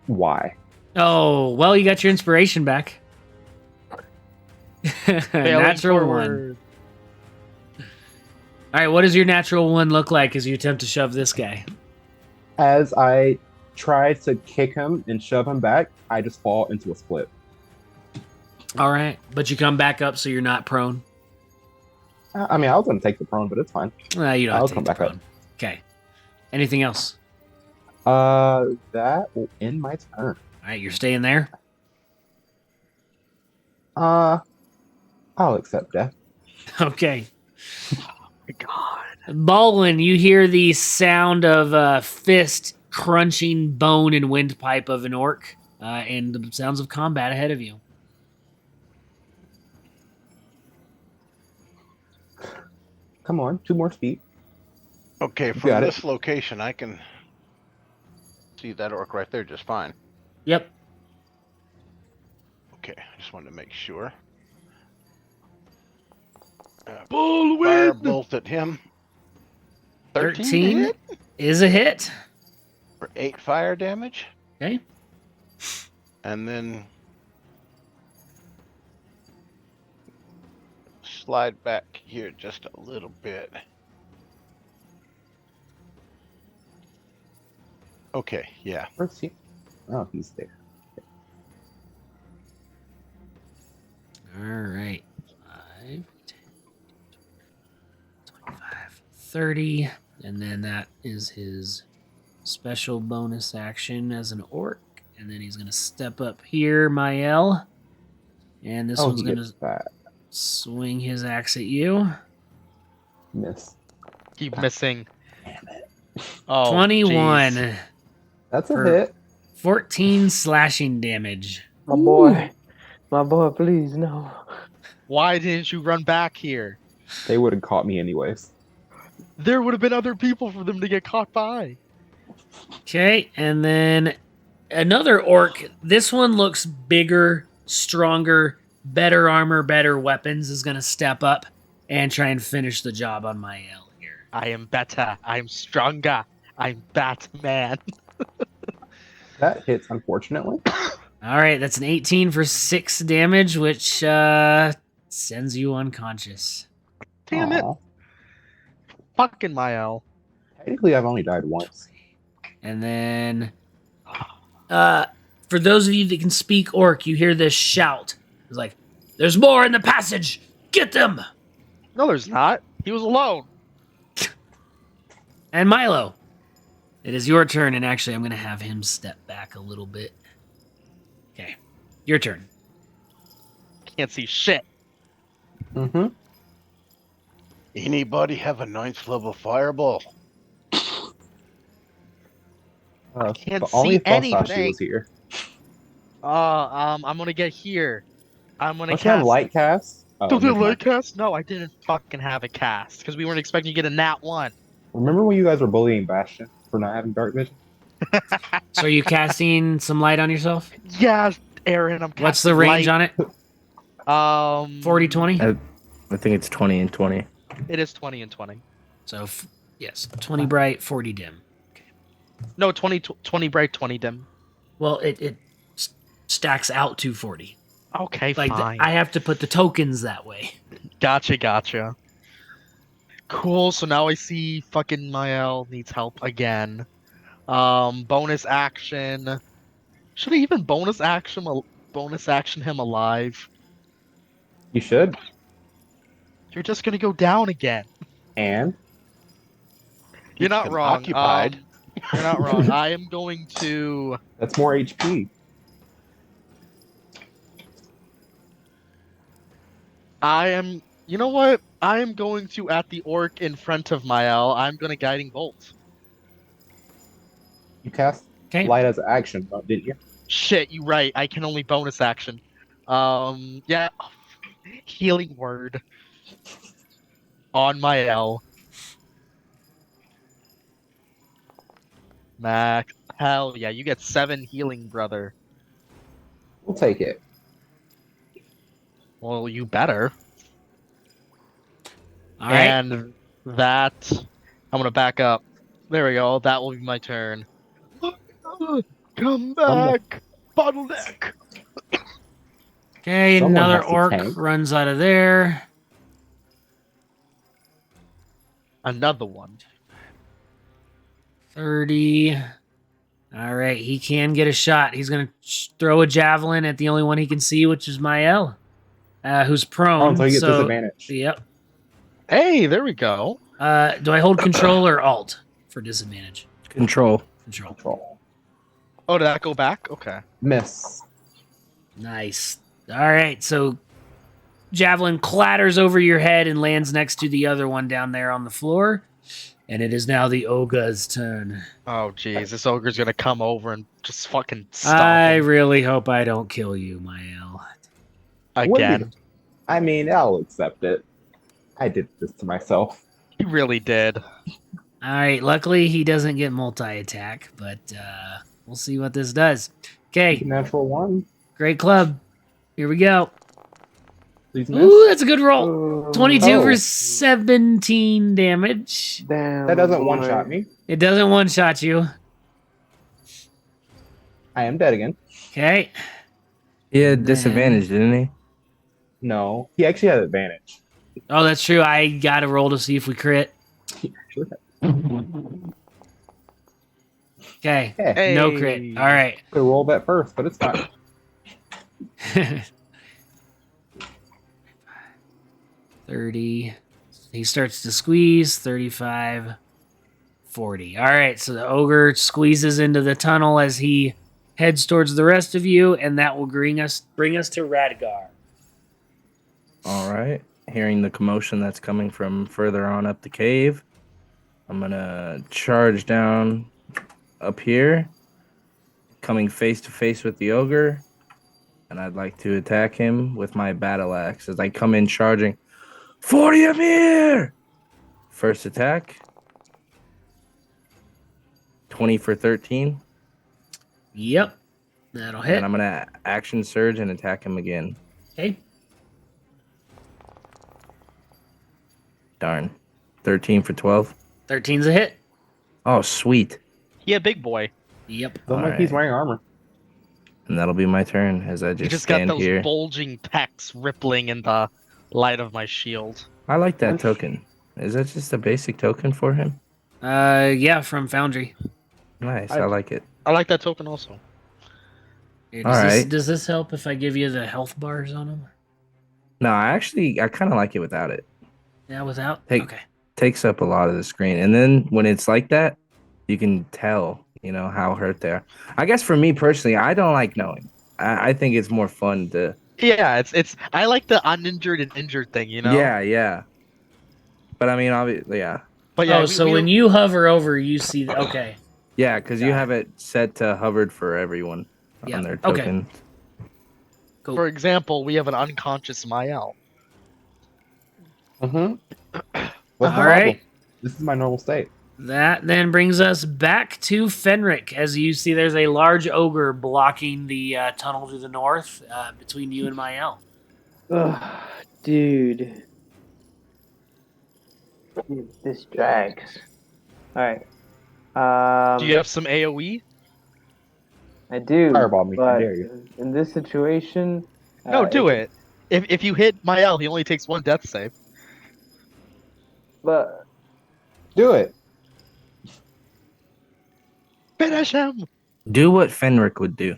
Why? Oh, well, you got your inspiration back. Natural forward. 1. All right, what does your natural 1 look like as you attempt to shove this guy? As I try to kick him and shove him back, I just fall into a split. All right, but you come back up so you're not prone. I mean, I was going to take the prone, but it's fine. You don't I'll have to come take the back up. prone. Okay. Anything else? That will end my turn. All right, you're staying there. I'll accept death. Okay. My God. Baldwin, you hear the sound of a fist crunching bone and windpipe of an orc, and the sounds of combat ahead of you. Come on, 2 more speed. Okay, from Got it. this location, I can see that orc right there just fine. Yep. Okay, I just wanted to make sure. Bullwhip! Firebolt at him. 13 hit is a hit. for 8 fire damage. Okay. And then slide back here just a little bit. Okay, yeah. Where's he? Oh, he's there. All right. 5, 10, 25, 30. And then that is his special bonus action as an orc. And then he's going to step up here, Mael. And this one's he going gets to that. swing his axe at you. Miss. Keep missing. Damn it. Oh, 21 jeez. That's a For- hit. 14 slashing damage. My boy. My boy, please, no. Why didn't you run back here? They would have caught me anyways. There would have been other people for them to get caught by. Okay, and then another orc. This one looks bigger, stronger, better armor, better weapons, is going to step up and try and finish the job on Mael here. I am better. I'm stronger. I'm Batman. That hits, unfortunately. All right, that's an 18 for 6 damage, which sends you unconscious. Damn it. Aw. Fucking Mael. Technically, I've only died once. And then, for those of you that can speak orc, you hear this shout. It's like, there's more in the passage! Get them! No, there's not. He was alone. And Milo, it is your turn, and actually, I'm going to have him step back a little bit. Okay, your turn. Can't see shit. Mm-hmm. Anybody have a 9th level fireball? Can't but only see if Vasashi anything. was here. I'm gonna get here. I'm gonna Don't you have cast. light cast? Oh, Don't you have never light mind. cast? No, I didn't fucking have a cast because we weren't expecting to get a nat 1. Remember when you guys were bullying Bastion for not having dark vision? So are you casting some light on yourself? Yeah, Aaron, I'm casting What's the range light. on it? 40, 20? I think it's 20 and 20. It is 20 and 20. So, yes, 20 bright, 40 dim. No, 20 bright, 20 dim. Well, it stacks out to 40. Okay, Like, fine. I have to put the tokens that way. Gotcha. Cool, so now I see fucking Mael needs help again. Bonus action. Should I even bonus action him alive? You should. You're just gonna go down again. And You're not him wrong. occupied. You're not wrong. I am going to. that's more HP. You know what? I am going to, at the orc in front of Mael, I'm gonna guiding bolt. You cast Okay. light as action, didn't you? Shit, you right. I can only bonus action. Yeah. Healing word on Mael. Max. Hell yeah, you get 7 healing, brother. We'll take it. Well, you better. All right. And that, I'm gonna back up. There we go. That will be my turn. Come back, bottleneck. Okay, Someone another has to orc tank. runs out of there. Another one. 30. All right, he can get a shot. He's going to throw a javelin at the only one he can see, which is Mael, who's prone. Oh, so he gets disadvantage. Yep. Hey, there we go. Do I hold control or alt for disadvantage? Control. Control. Oh, did that go back? Okay. Miss. Nice. All right, so javelin clatters over your head and lands next to the other one down there on the floor. And it is now the Oga's turn. Oh, jeez. This ogre's gonna come over and just fucking stomp I him really hope I don't kill you, Mael. again. I mean, I'll accept it. I did this to myself. He really did. All right, luckily he doesn't get multi-attack, but we'll see what this does. Okay, Natural 1. great club. Here we go. Please miss. Ooh, that's a good roll. Ooh. 22 for Oh. 17 damage. Damn. That doesn't boy. one-shot me. It doesn't one-shot you. I am dead again. Okay. He had disadvantage, didn't he? No, he actually had advantage. Oh, that's true. I got to roll to see if we crit. Sure. Okay. Hey, No crit. All right. could roll that first, but it's fine. 30. He starts to squeeze. 35. 40. All right, so the ogre squeezes into the tunnel as he heads towards the rest of you, and that will bring us to Radgar. All right. Hearing the commotion that's coming from further on up the cave, I'm going to charge down up here, coming face to face with the ogre, and I'd like to attack him with my battle axe as I come in charging. 40 of here! First attack. 20 for 13. Yep, that'll hit. And I'm going to action surge and attack him again. Okay. Darn. 13 for 12. 13's a hit. Oh, sweet. Yeah, big boy. Yep. Doesn't like he's wearing armor. And that'll be my turn as I You just just got stand those here. bulging pecs rippling in the light of my shield. I like that token. Is that just a basic token for him? Yeah, from Foundry. Nice. I like it. I like that token also. Here, All right. Does this help if I give you the health bars on them? No, I kind of like it without it. Yeah, without? Hey. Okay. Takes up a lot of the screen. And then when it's like that, you can tell, how hurt they are. I guess for me personally, I don't like knowing. I think it's more fun to... Yeah, it's. I like the uninjured and injured thing, Yeah. But I mean, obviously, yeah. But yeah. So when you hover over, you see... Okay. Yeah, because you Got have it set to hovered for everyone Yeah, on their okay. token. Cool. For example, we have an unconscious Mael. Mm-hmm. What's the All problem? right. This is my normal state. That then brings us back to Fenric. As you see, there's a large ogre blocking the tunnel to the north between you and Mael. Ugh, dude. This drags. Alright. Do you have some AoE? I do. Fireball me, I but dare you. in this situation, No, do if it. If you hit Mael, he only takes 1 death save. But Do it. Finish him. Do what Fenric would do.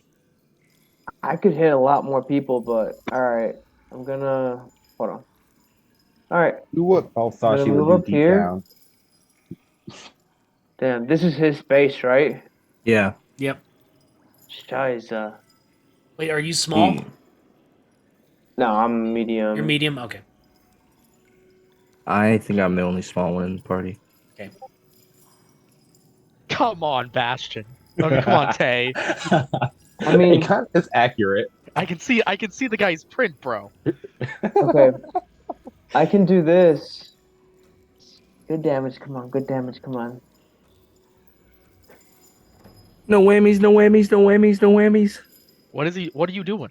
I could hit a lot more people. But all right, I'm gonna hold on. All right, Do what I'm Balsashi gonna move would do up deep here. down. Damn, this is his space, right? Yeah. Yep. Scheiße. Wait, are you small? He- No, I'm medium. You're medium? Okay. I think I'm the only small one in the party. Come on, Bastion. I mean, come on, Tay. I mean- it kind of is accurate. I can see the guy's print, bro. Okay, I can do this. Good damage. Come on. Good damage. Come on. No whammies, no whammies, no whammies, no whammies. What are you doing?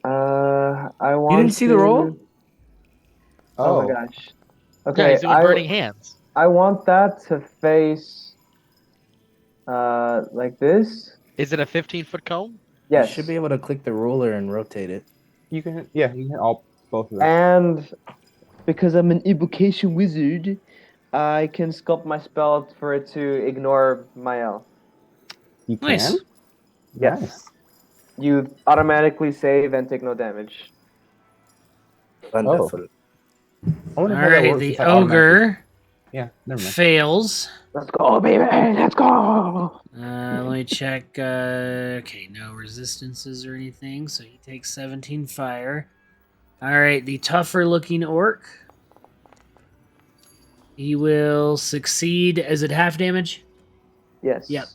I want. You didn't see the roll? Oh my gosh. Yeah, Okay, he's doing burning hands. I want that to face like this. Is it a 15-foot cone? Yes. You should be able to click the ruler and rotate it. You can, yeah, you can hit both of them. And because I'm an evocation wizard, I can sculpt my spell for it to ignore Mael. You can? Nice. Yes. Nice. You automatically save and take no damage. Wonderful. I wonder All how that right, works the if I automatically- ogre Yeah, never mind. fails. Let's go, baby! Let's go! Let me check. Okay, no resistances or anything, so he takes 17 fire. All right, the tougher looking orc. He will succeed. Is it half damage? Yes. Yep.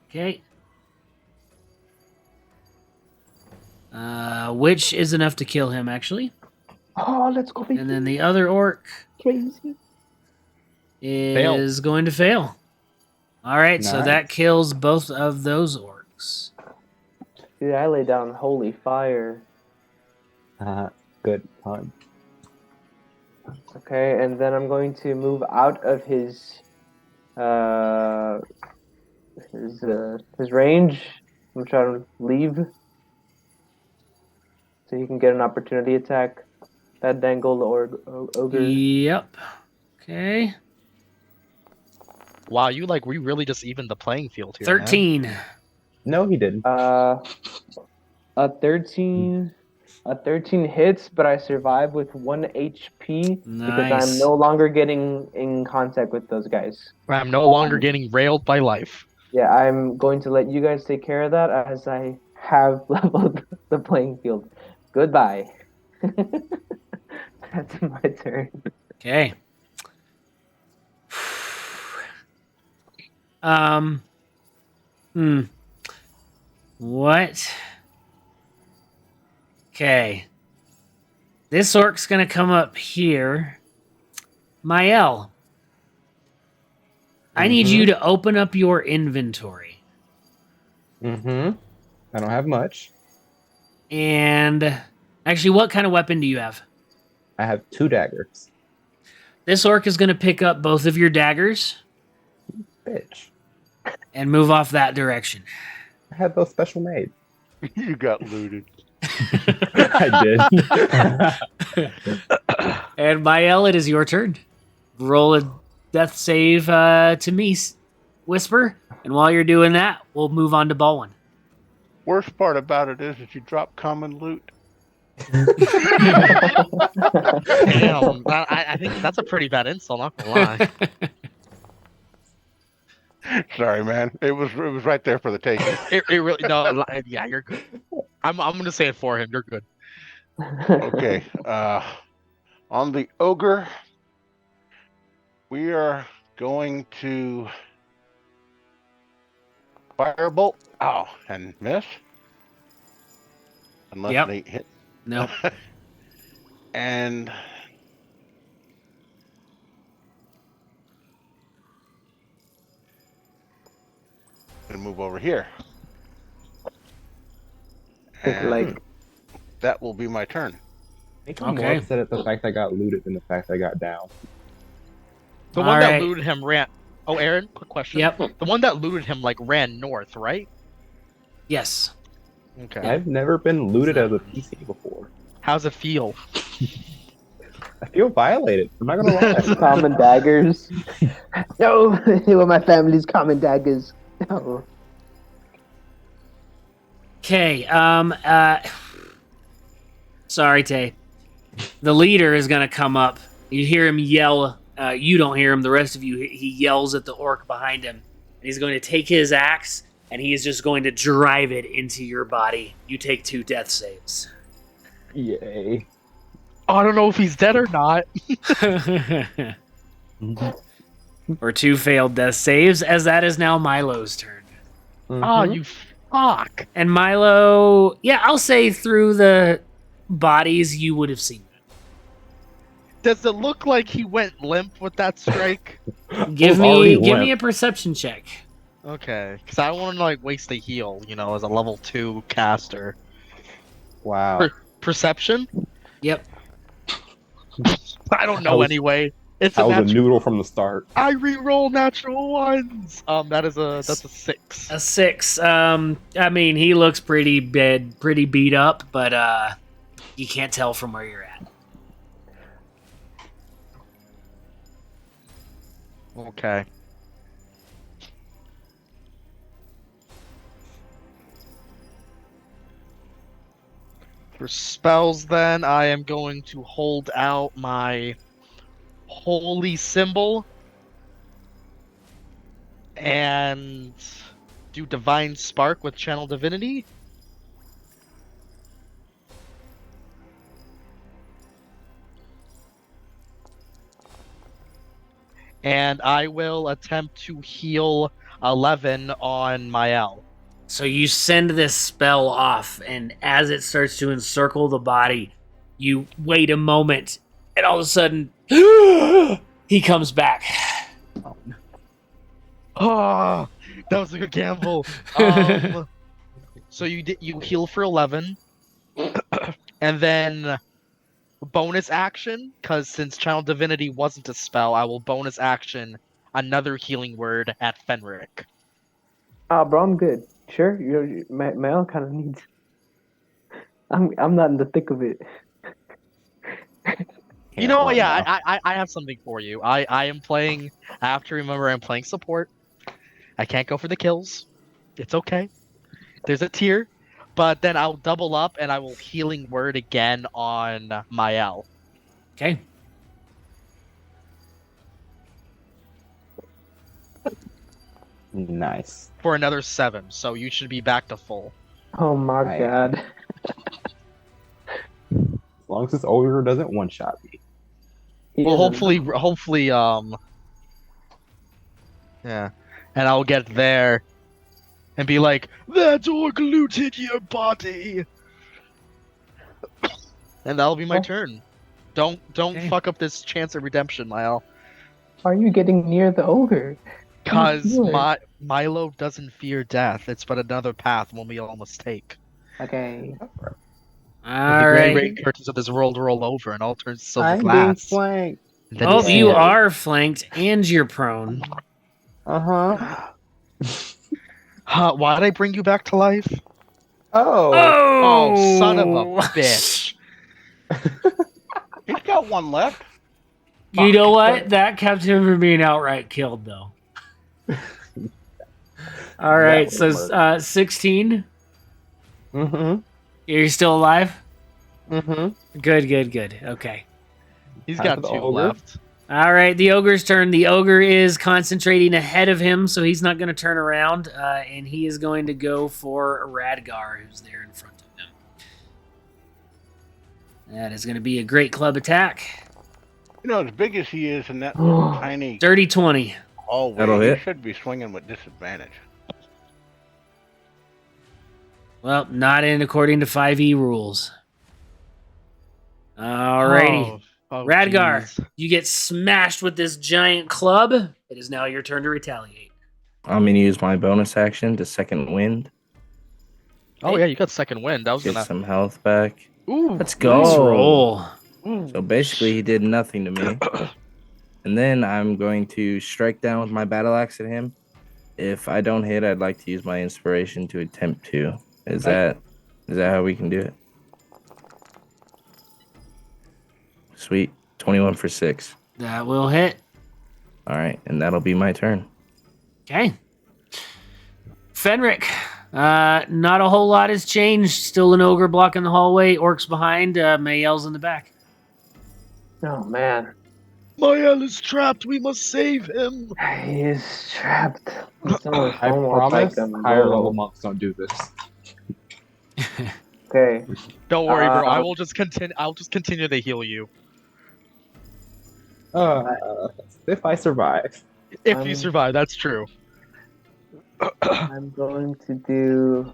Okay. Which is enough to kill him, actually. Oh, let's go, baby! And then the other orc Crazy. is going to fail. All right, so Nice. that kills both of those orcs. Dude, I lay down holy fire. Good pun. Okay, and then I'm going to move out of his range. I'm trying to leave so he can get an opportunity attack. That dangled ogre. Yep. Okay. Wow, we really just evened the playing field here. man. 13. No, he didn't. A 13 hits, but I survive with 1 HP because Nice. I'm no longer getting in contact with those guys. I'm no longer getting railed by life. Yeah, I'm going to let you guys take care of that as I have leveled the playing field. Goodbye. That's my turn. Okay. What? Okay. This orc's gonna come up here. Mael, I need you to open up your inventory. Mm-hmm. I don't have much. And actually, what kind of weapon do you have? I have 2 daggers. This orc is gonna pick up both of your daggers Bitch. and move off that direction. I had those special made. You got looted. I did. And Mael, it is your turn. Roll a death save to me, Whisper. And while you're doing that, we'll move on to Baldwin. Worst part about it is that you drop common loot. Damn, I think that's a pretty bad insult. Not gonna lie. Sorry, man. It was right there for the taking. It really yeah, you're good. I'm gonna say it for him. You're good. Okay. On the ogre, we are going to firebolt. Oh, and miss. Unless Yep. they hit. Nope. And gonna move over here. And Like, that will be my turn. I think I'm more Okay. upset at the fact I got looted than the fact I got down. The All one that right. looted him ran. Oh, Aaron, quick question. Yep. The one that looted him like ran north, right? Yes. Okay. I've never been looted as a PC before. How's it feel? I feel violated. I'm not gonna lie. common daggers. No, they were my family's common daggers. No. Okay. Sorry, Tay. The leader is gonna come up. You hear him yell. You don't hear him. The rest of you. He yells at the orc behind him, and he's going to take his axe and he is just going to drive it into your body. You take 2 death saves. Yay. I don't know if he's dead or not. Or 2 failed death saves, as that is now Milo's turn. Ah, you fuck. And Milo, yeah, I'll say through the bodies you would have seen. Does it look like he went limp with that strike? Give already me a limp. perception check. Okay, because I don't want to like waste a heal, as a level 2 caster. Wow. Perception? Yep. I don't know was- anyway. It's I a was a natural. noodle from the start. I reroll natural ones. That's a 6. A 6. I mean, he looks pretty beat up, but you can't tell from where you're at. Okay. For spells, then, I am going to hold out my holy symbol and do divine spark with channel divinity. And I will attempt to heal 11 on Mael. So you send this spell off, and as it starts to encircle the body, you wait a moment, and all of a sudden, he comes back. Oh, that was a good gamble. So you heal for 11, and then bonus action, because since Channel Divinity wasn't a spell, I will bonus action another healing word at Fenric. Bro, I'm good. Sure, Mel kind of needs. I'm not in the thick of it. I have something for you. I am playing. I have to remember I'm playing support. I can't go for the kills. It's okay. There's a tier, but then I'll double up and I will healing word again on Mael. Okay. Nice. For another 7, so you should be back to full. Oh my god. As long as this ogre doesn't one-shot me. Well, Yeah. hopefully, yeah, and I'll get there and be like, that orc looted your body, and that'll be my turn. Don't Okay. fuck up this chance of redemption, Lyle. Are you getting near the ogre? Cause do it. Milo doesn't fear death. It's but another path one we all must take. Okay. All The great right. curtains of this world roll over and all turns to silver I'm being glass. flanked. And then Oh, see you it. are flanked and you're prone. Uh-huh. Why did I bring you back to life? Oh. Oh, son of a bitch. He's got 1 left. You know what? That kept him from being outright killed, though. All right, That so would work. 16. Mm-hmm. You're still alive? Mm-hmm. Good. Okay. He's Time got for the 2 ogre. left. All right, the ogre's turn. The ogre is concentrating ahead of him, so he's not going to turn around, and he is going to go for Radgar, who's there in front of him. That is going to be a great club attack. As big as he is in that little tiny Dirty 20. hallway, That'll he hit. should be swinging with disadvantage. Well, not in according to 5e rules. Alrighty. Oh, Radgar, jeez. you get smashed with this giant club. It is now your turn to retaliate. I'm gonna use my bonus action to second wind, Oh yeah, you got second wind. I was get gonna. some health back. Ooh, Let's go. Nice roll. So basically, he did nothing to me. And then I'm going to strike down with my battle axe at him. If I don't hit, I'd like to use my inspiration to attempt to. Is that how we can do it? Sweet. 21 for 6. That will hit. All right, and that'll be my turn. Okay. Fenric, not a whole lot has changed. Still an ogre blocking the hallway. Orcs behind. Mayel's in the back. Oh man, Mael is trapped. We must save him. he is trapped. It's almost I promise like a higher level mole. monks don't do this. Okay. Don't worry, bro. I Uh, will just continue. I'll just continue to heal you If I survive. if you survive. That's true. I'm going to do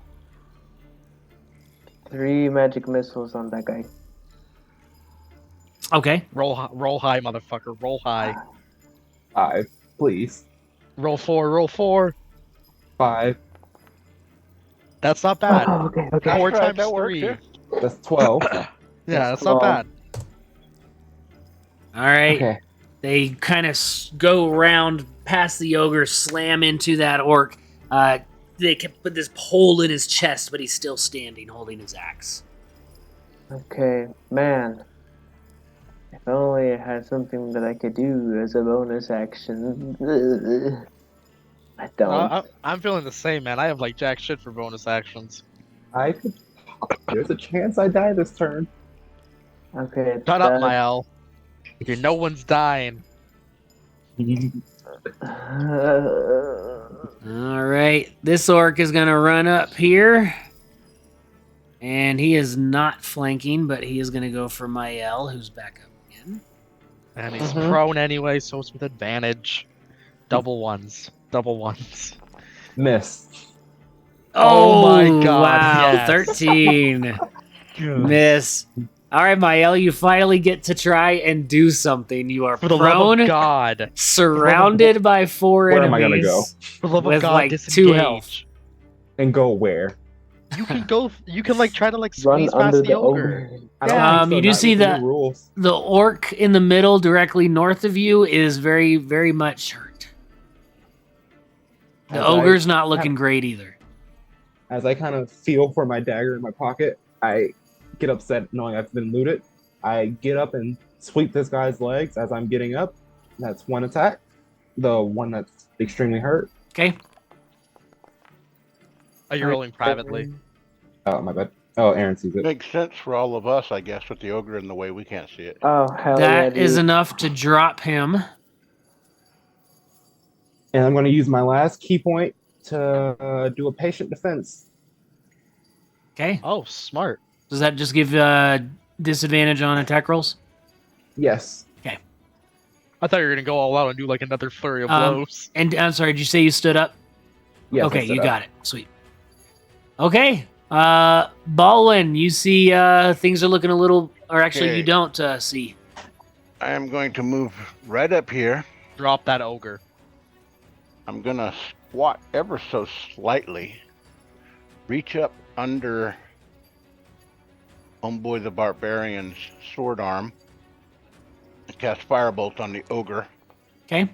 3 magic missiles on that guy. Okay. Roll high, motherfucker. Roll high. 5, please. Roll 4. Roll 4. 5. That's not bad. Oh, okay. That's 4 right, times that works, 3. yeah. That's 12. Yeah, that's not 12. bad. All right. Okay. They kind of go around past the ogre, slam into that orc. They can put this hole in his chest, but he's still standing, holding his axe. Okay, man. If only I had something that I could do as a bonus action. I don't. I'm feeling the same, man. I have like jack shit for bonus actions. I could. There's a chance I die this turn. Okay. Shut up, Mael. No one's dying. All right. This orc is going to run up here. And he is not flanking, but he is going to go for Mael, who's back up again. And he's prone anyway, so it's with advantage. Double ones. Double ones. Miss. Oh my God, Wow, yes. 13. Miss. All right, Mael, you finally get to try and do something. You are For the love prone, of God. surrounded by 4 Where enemies. am I gonna go? For the love With, of God, like, disengage. 2 health. And go where? You can go. You can like try to like Run squeeze under past the the ogre. ogre. I don't Yeah. think so, You do not see with the that- new rules. The orc in the middle, directly north of you, is very, very much hurt. The As ogre's not looking great either. As I kind of feel for my dagger in my pocket, I get upset knowing I've been looted. I get up and sweep this guy's legs as I'm getting up. That's 1 attack. The one that's extremely hurt. Okay. Are you rolling privately? Oh, my bad. Oh, Aaron sees it. Makes sense for all of us, I guess, with the ogre in the way we can't see it. Oh, hell yeah. That is dude. enough to drop him. And I'm going to use my last key point to do a patient defense. Okay. Oh, smart. Does that just give disadvantage on attack rolls? Yes. I thought you were gonna go all out and do like another flurry of Um, blows. And I'm sorry, did you say you stood up? Yes, Okay, you got it. Sweet. Okay. Baldwin, you see things are looking a little, or actually Okay. you don't see. I am going to move right up here. Drop that ogre. I'm going to squat ever so slightly. Reach up under Homeboy the Barbarian's sword arm. And cast Firebolt on the ogre. Okay.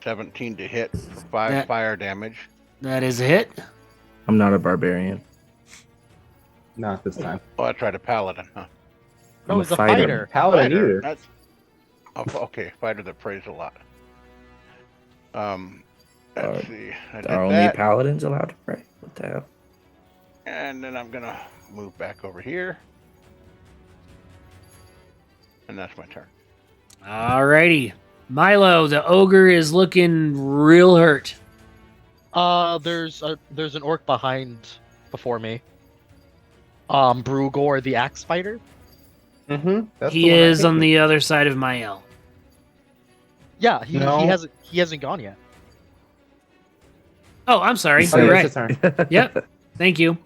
17 to hit for 5 That- fire damage. That is a hit. I'm not a barbarian. Not this time. Oh, I tried a paladin, huh? No, I'm he's a fighter. Paladin either. That's okay. Fighter that prays a lot. Let's see. I did Are only that, paladins allowed to pray? What the hell? and then I'm gonna move back over here, and that's my turn. Alrighty. Milo, the ogre is looking real hurt. There's an orc before me. Brugor the axe fighter. Mm-hmm. He is on the other side of Mael. Yeah, he No. hasn't gone yet. Oh, I'm sorry. Oh, You're yeah, right. it's his turn. Yep. Thank you.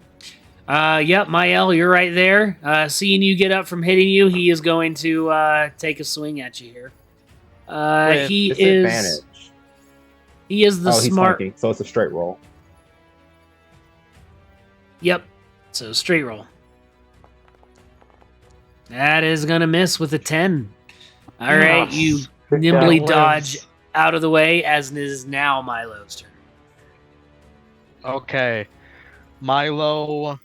Yep, Mael, you're right there. Seeing you get up from hitting you, he is going to take a swing at you here. With He Disadvantage. is the Oh, he's smart. flanking, so it's a straight roll. Yep. So straight roll. That is gonna miss with a 10. All right, Yes. you Good nimbly job. dodge out of the way, as it is now Milo's turn. Okay. Milo.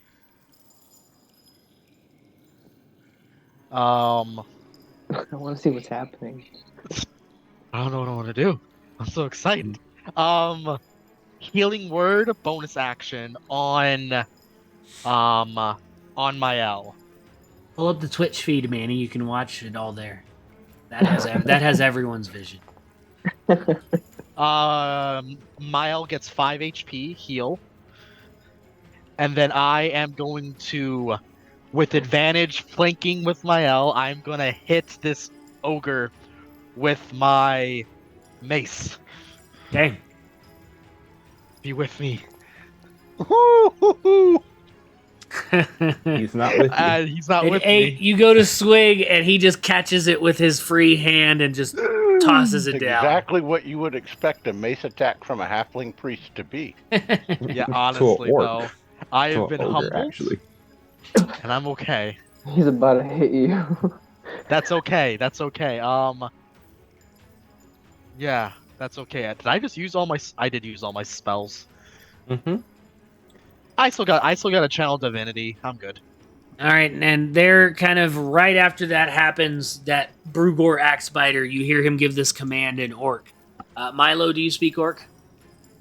I want to see what's happening. I don't know what I want to do. I'm so excited. Healing word bonus action on Mael. Pull up the Twitch feed, Manny. You can watch it all there. That has everyone's vision. Mael gets 5 HP heal. And then I am going to, with advantage flanking with Mael, I'm going to hit this ogre with my mace. Okay. Be with me. He's not with you. He's not At with 8, me. you go to swing, and he just catches it with his free hand and just tosses it down. Exactly what you would expect a mace attack from a halfling priest to be. Yeah, honestly, orc. though. I To have an been ogre, humbled, actually. and I'm okay. He's about to hit you. That's okay. That's okay. Yeah, that's okay. Did I just use all my? I did use all my spells. Mm-hmm. I still got a channel divinity. I'm good. All right, and there, kind of right after that happens, that Brugor axe biter, you hear him give this command in Orc. Milo, do you speak Orc?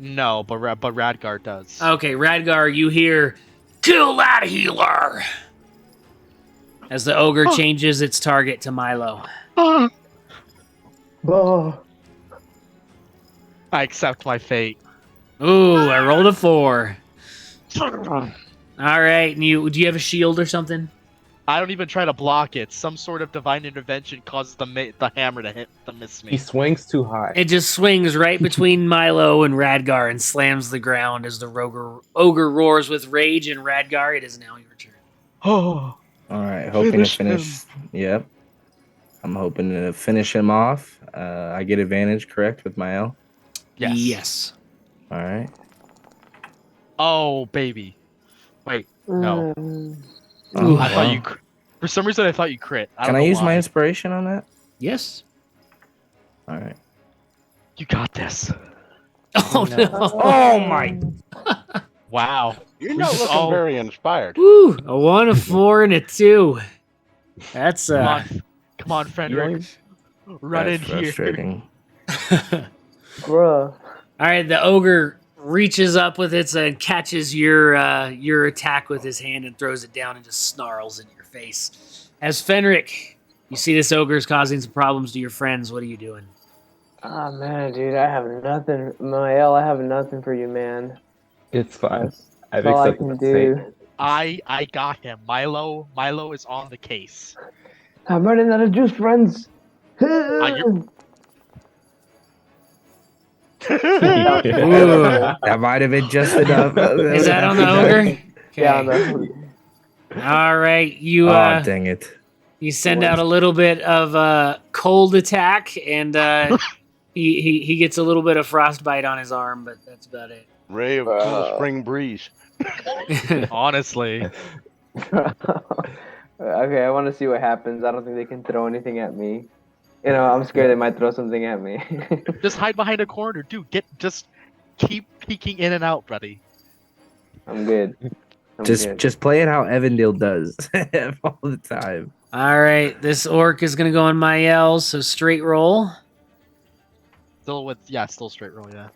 No, but Radgar does. Okay, Radgar, you hear, "Kill that healer!" As the ogre changes its target to Milo. Oh. I accept my fate. Ooh, I rolled a 4. All right, and do you have a shield or something? I don't even try to block it. Some sort of divine intervention causes the hammer to miss He me. swings too high. It just swings right between Milo and Radgar and slams the ground as the ogre roars with rage. And Radgar, it is now your turn. Oh, All right, hoping Finish to finish. Yep, I'm hoping to finish him off. I get advantage, correct, with my L. Yes. All right. Oh, baby. Wait, no. Ooh. I thought you. For some reason, I thought you crit. Can I use my inspiration on that? Yes. All right. You got this. Oh no! Oh my! Wow. You're We not just looking all- very inspired. Woo! A 1, a 4, and a 2. That's Come on, Frederick. Run That's in here. frustrating. Bruh. All right, the ogre reaches up with it and catches your attack with his hand and throws it down and just snarls in your face. As Fenric, you see this ogre is causing some problems to your friends. What are you doing? Ah, man, dude, I have nothing. Mael, I have nothing for you, man. It's fine. I've That's all I accepted can the fate. do. I got him. Milo is on the case. I'm running out of juice, friends. you- Ooh. That might have been just enough. Is that on the ogre? Yeah, Okay. All right, you Oh, dang it. you send out a little bit of cold attack, and he gets a little bit of frostbite on his arm, but that's about it. Ray of cool spring breeze. Honestly. Okay, I want to see what happens. I don't think they can throw anything at me. You know, I'm scared they might throw something at me. Just hide behind a corner, dude. Just keep peeking in and out, buddy. I'm good. Just play it how Evandale does all the time. All right, this orc is gonna go on Mael, so straight roll. Still straight roll, yeah.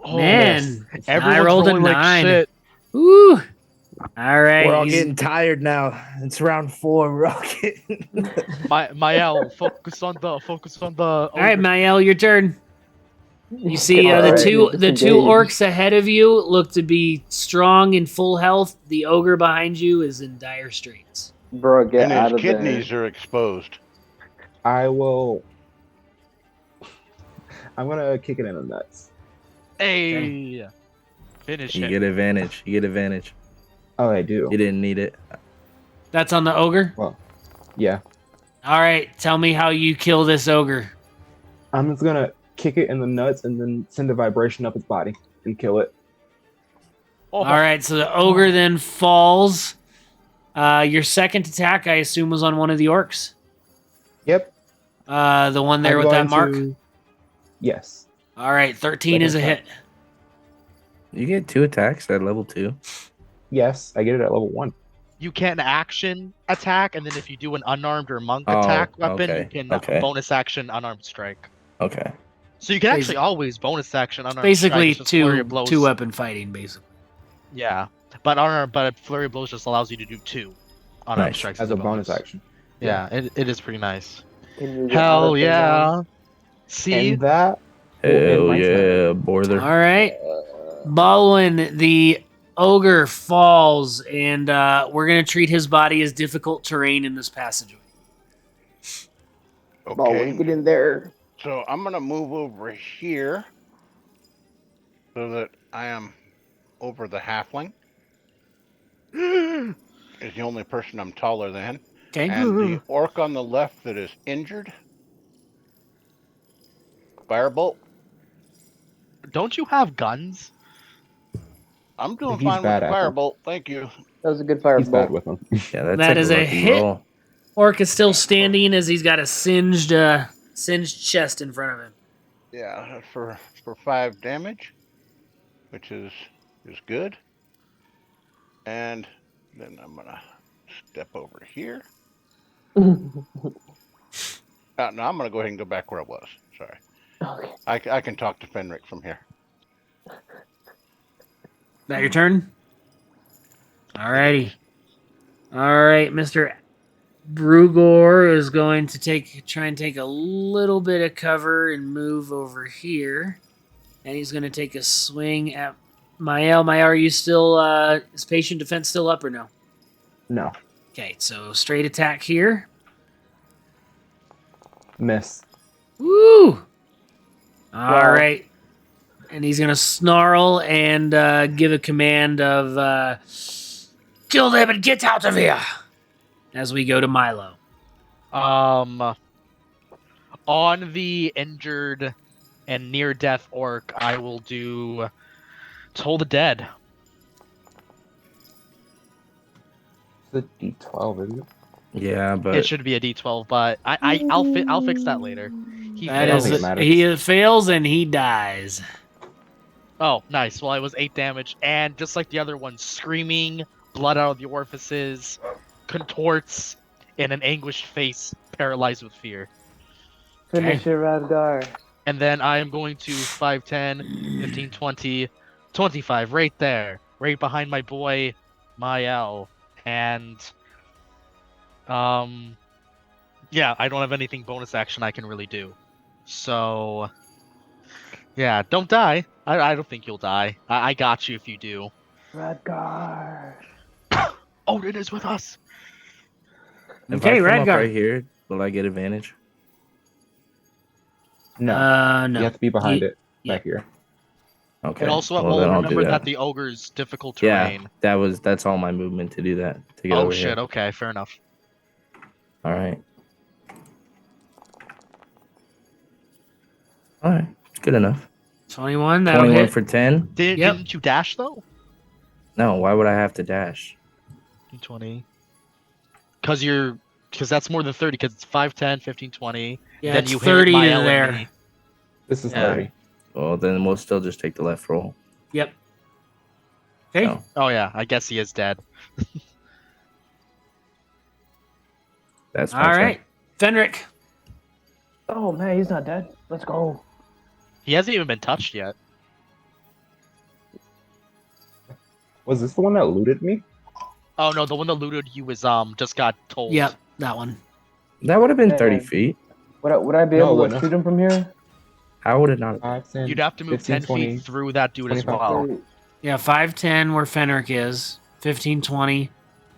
Man, I Everyone's rolled a rolling like 9. shit. Woo! All right, We're all he's- getting tired now. It's round 4. We're all getting... Mael, focus on the. all right, Mael, your turn. You see Get the alright, two dude, the two disengage. orcs ahead of you look to be strong and full health. The ogre behind you is in dire straits. Bro, get And out his of kidneys there. are exposed. I'm gonna kick it in the nuts. Hey. Finish You it. get advantage. You get advantage. Oh, I do. You didn't need it. That's on the ogre? Well, yeah. All right, tell me how you kill this ogre. I'm just gonna kick it in the nuts and then send a vibration up its body and kill it. Oh, All right, so the ogre then falls. Your second attack, I assume, was on one of the orcs? Yep. The one there I'm with that going mark? to- Yes. All right, 13 is a Second hit. You get 2 attacks at level 2. Yes, I get it at level 1. You can action attack, and then if you do an unarmed or monk Oh, attack weapon, okay, you can okay. bonus action unarmed strike. Okay. So you can actually Basic- always bonus action unarmed Basically, strike. It's just flurry of blows. two weapon fighting, basically. Yeah, but flurry of blows just allows you to do 2 unarmed Nice. strikes As a bonus action. Yeah, it is pretty nice. Can you get out Hell of the yeah! See, And that will end Hell my yeah, turn. Borther. All right. Baldwin, the ogre falls, and we're going to treat his body as difficult terrain in this passageway. Okay. get in there. So I'm gonna move over here so that I am over the halfling. Is the only person I'm taller than. Okay. And the orc on the left that is injured. Firebolt. don't you have guns? I'm doing He's fine with bad the at them. firebolt. Thank you. That was a good He's fireball. bad with them. Yeah, that's That a is a lucky hit. roll. Orc is still standing as he's got a singed chest in front of him. Yeah, for 5 damage, which is good. And then I'm gonna step over here. No, I'm gonna go ahead and go back where I was. Sorry. Okay. I can talk to Fenric from here. That your turn? Alrighty. Alright, Mr. Brugor is going to try and take a little bit of cover and move over here. And he's going to take a swing at Mael. Mael, are you still, is patient defense still up or no? No. Okay, so straight attack here. Miss. Woo! Alright. And he's going to snarl and give a command of, kill them and get out of here! As we go to Milo. On the injured and near death orc, I will do Toll the Dead. It's a D12, isn't it? Yeah, but It should be a D12, but I'll fix that later. He That fails. think is, it matters. he fails and he dies. Oh, nice. Well, it was 8 damage, and just like the other one, screaming, blood out of the orifices, contorts in an anguished face, paralyzed with fear. Finish your Radgar. And then I am going to 5, 10, 15, 20, 25, right there, right behind my boy, Mael. And, yeah, I don't have anything bonus action I can really do. So, yeah, don't die. I don't think you'll die. I got you if you do. Radgar. Odin is with us. if Okay, I come up Radgar. right here, will I get advantage? No. No. You have to be behind You- it. Back here. Okay. And also, well, then I'll do remember that the ogre's difficult Yeah, terrain. that's all my movement to do that. To get Oh over shit! here. Okay, fair enough. All right. All right. Good enough. 21, that'll 21 hit. for 10. Didn't Yep. you dash though? No, why would I have to dash? 20. Because that's more than 30. Because it's 5, 10, 15, 20. Yeah, then it's you 30 hit to Mael there. and me. This is Yeah. 30. Well, then we'll still just take the left roll. Yep. Okay. No. Oh yeah, I guess he is dead. That's my All turn. right. Fenric. Oh man, he's not dead. Let's go. He hasn't even been touched yet. Was this the one that looted me? Oh no, the one that looted you was just got told. Yep, that one. That would have been Yeah. 30 feet. Would I be No, able it to wouldn't. shoot him from here? How would it not? 5, 10, You'd have to move 15, 10 20. feet through that dude as 25. well. Yeah, 5, 10 where Fenric is, 15, 20,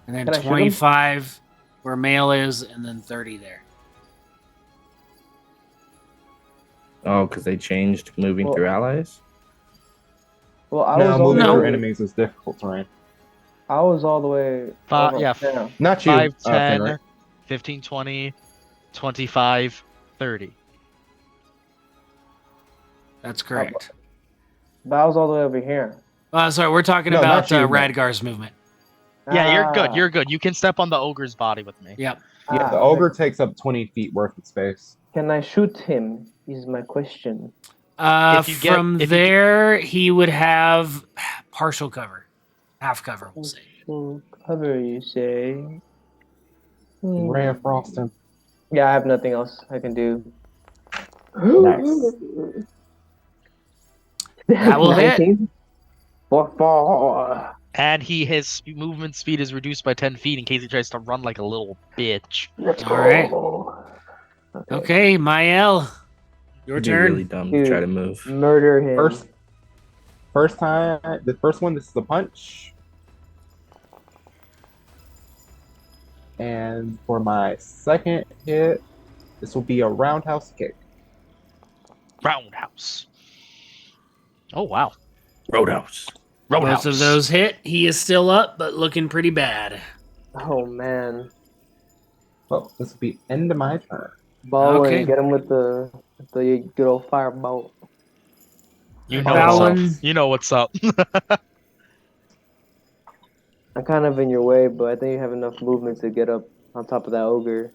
and then Can I shoot him? 25 where Mail is, and then 30 there. Oh, because they changed moving Well- through allies? Well, I No, was all moving the through way. enemies is difficult terrain. I was all the way. over Yeah, there. Not you, 5, 10, Fenric. 15, 20, 25, 30. That's correct. But I was all the way over here. Sorry, we're talking No, about not you, no. Radgar's movement. Yeah, you're good. Ah, You're good. You can step on the ogre's body with me. Yep. Yeah, the okay. ogre takes up 20 feet worth of space. Can I shoot him? Is my question. If you get- From if you get- there, he would have partial cover, half cover, we'll say. Full cover, you say? Ray of Frost him. Yeah, I have nothing else I can do. Nice. That will hit. 19? 4. And his movement speed is reduced by 10 feet in case he tries to run like a little bitch. Let's All right. go. Okay, Mael, your It'd be turn. really dumb to try to move. Murder him. First time, the first one, this is a punch. And for my second hit, this will be a roundhouse kick. Roundhouse. Oh, wow. Roadhouse. Both of those hit. He is still up, but looking pretty bad. Oh man. Well, this will be end of my turn. Baldwin, Okay. get him with the good old firebolt. You know Balin. what's up. You know what's up. I'm kind of in your way, but I think you have enough movement to get up on top of that ogre.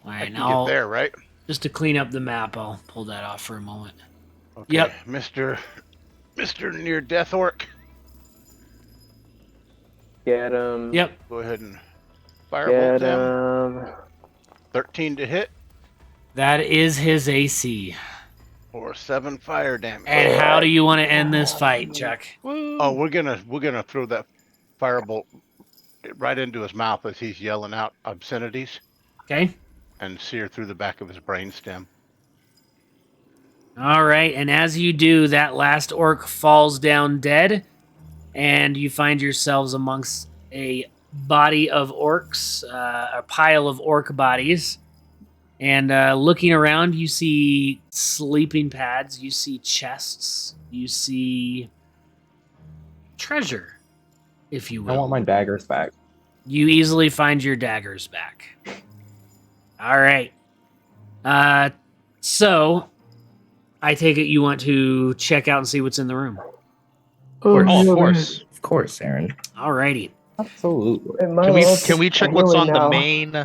All I right, can now get there, right? just to clean up the map, I'll pull that off for a moment. Okay. Yep. Mr. Near Death Orc, Get him. Yep. go ahead and firebolt Get them. him. 13 to hit That is his AC. or 7 fire damage. And how do you want to end this fight, Chuck? Oh, we're gonna throw that firebolt right into his mouth as he's yelling out obscenities Okay. and sear through the back of his brainstem. All right, and as you do, that last orc falls down dead, and you find yourselves amongst a body of orcs, a pile of orc bodies. And looking around, you see sleeping pads, you see chests, you see treasure, if you I will. want my daggers back. You easily find your daggers back. All right. So, I take it you want to check out and see what's in the room. Oh, of course. Of course, Aaron. Alrighty. Absolutely. Can we check what's on the main?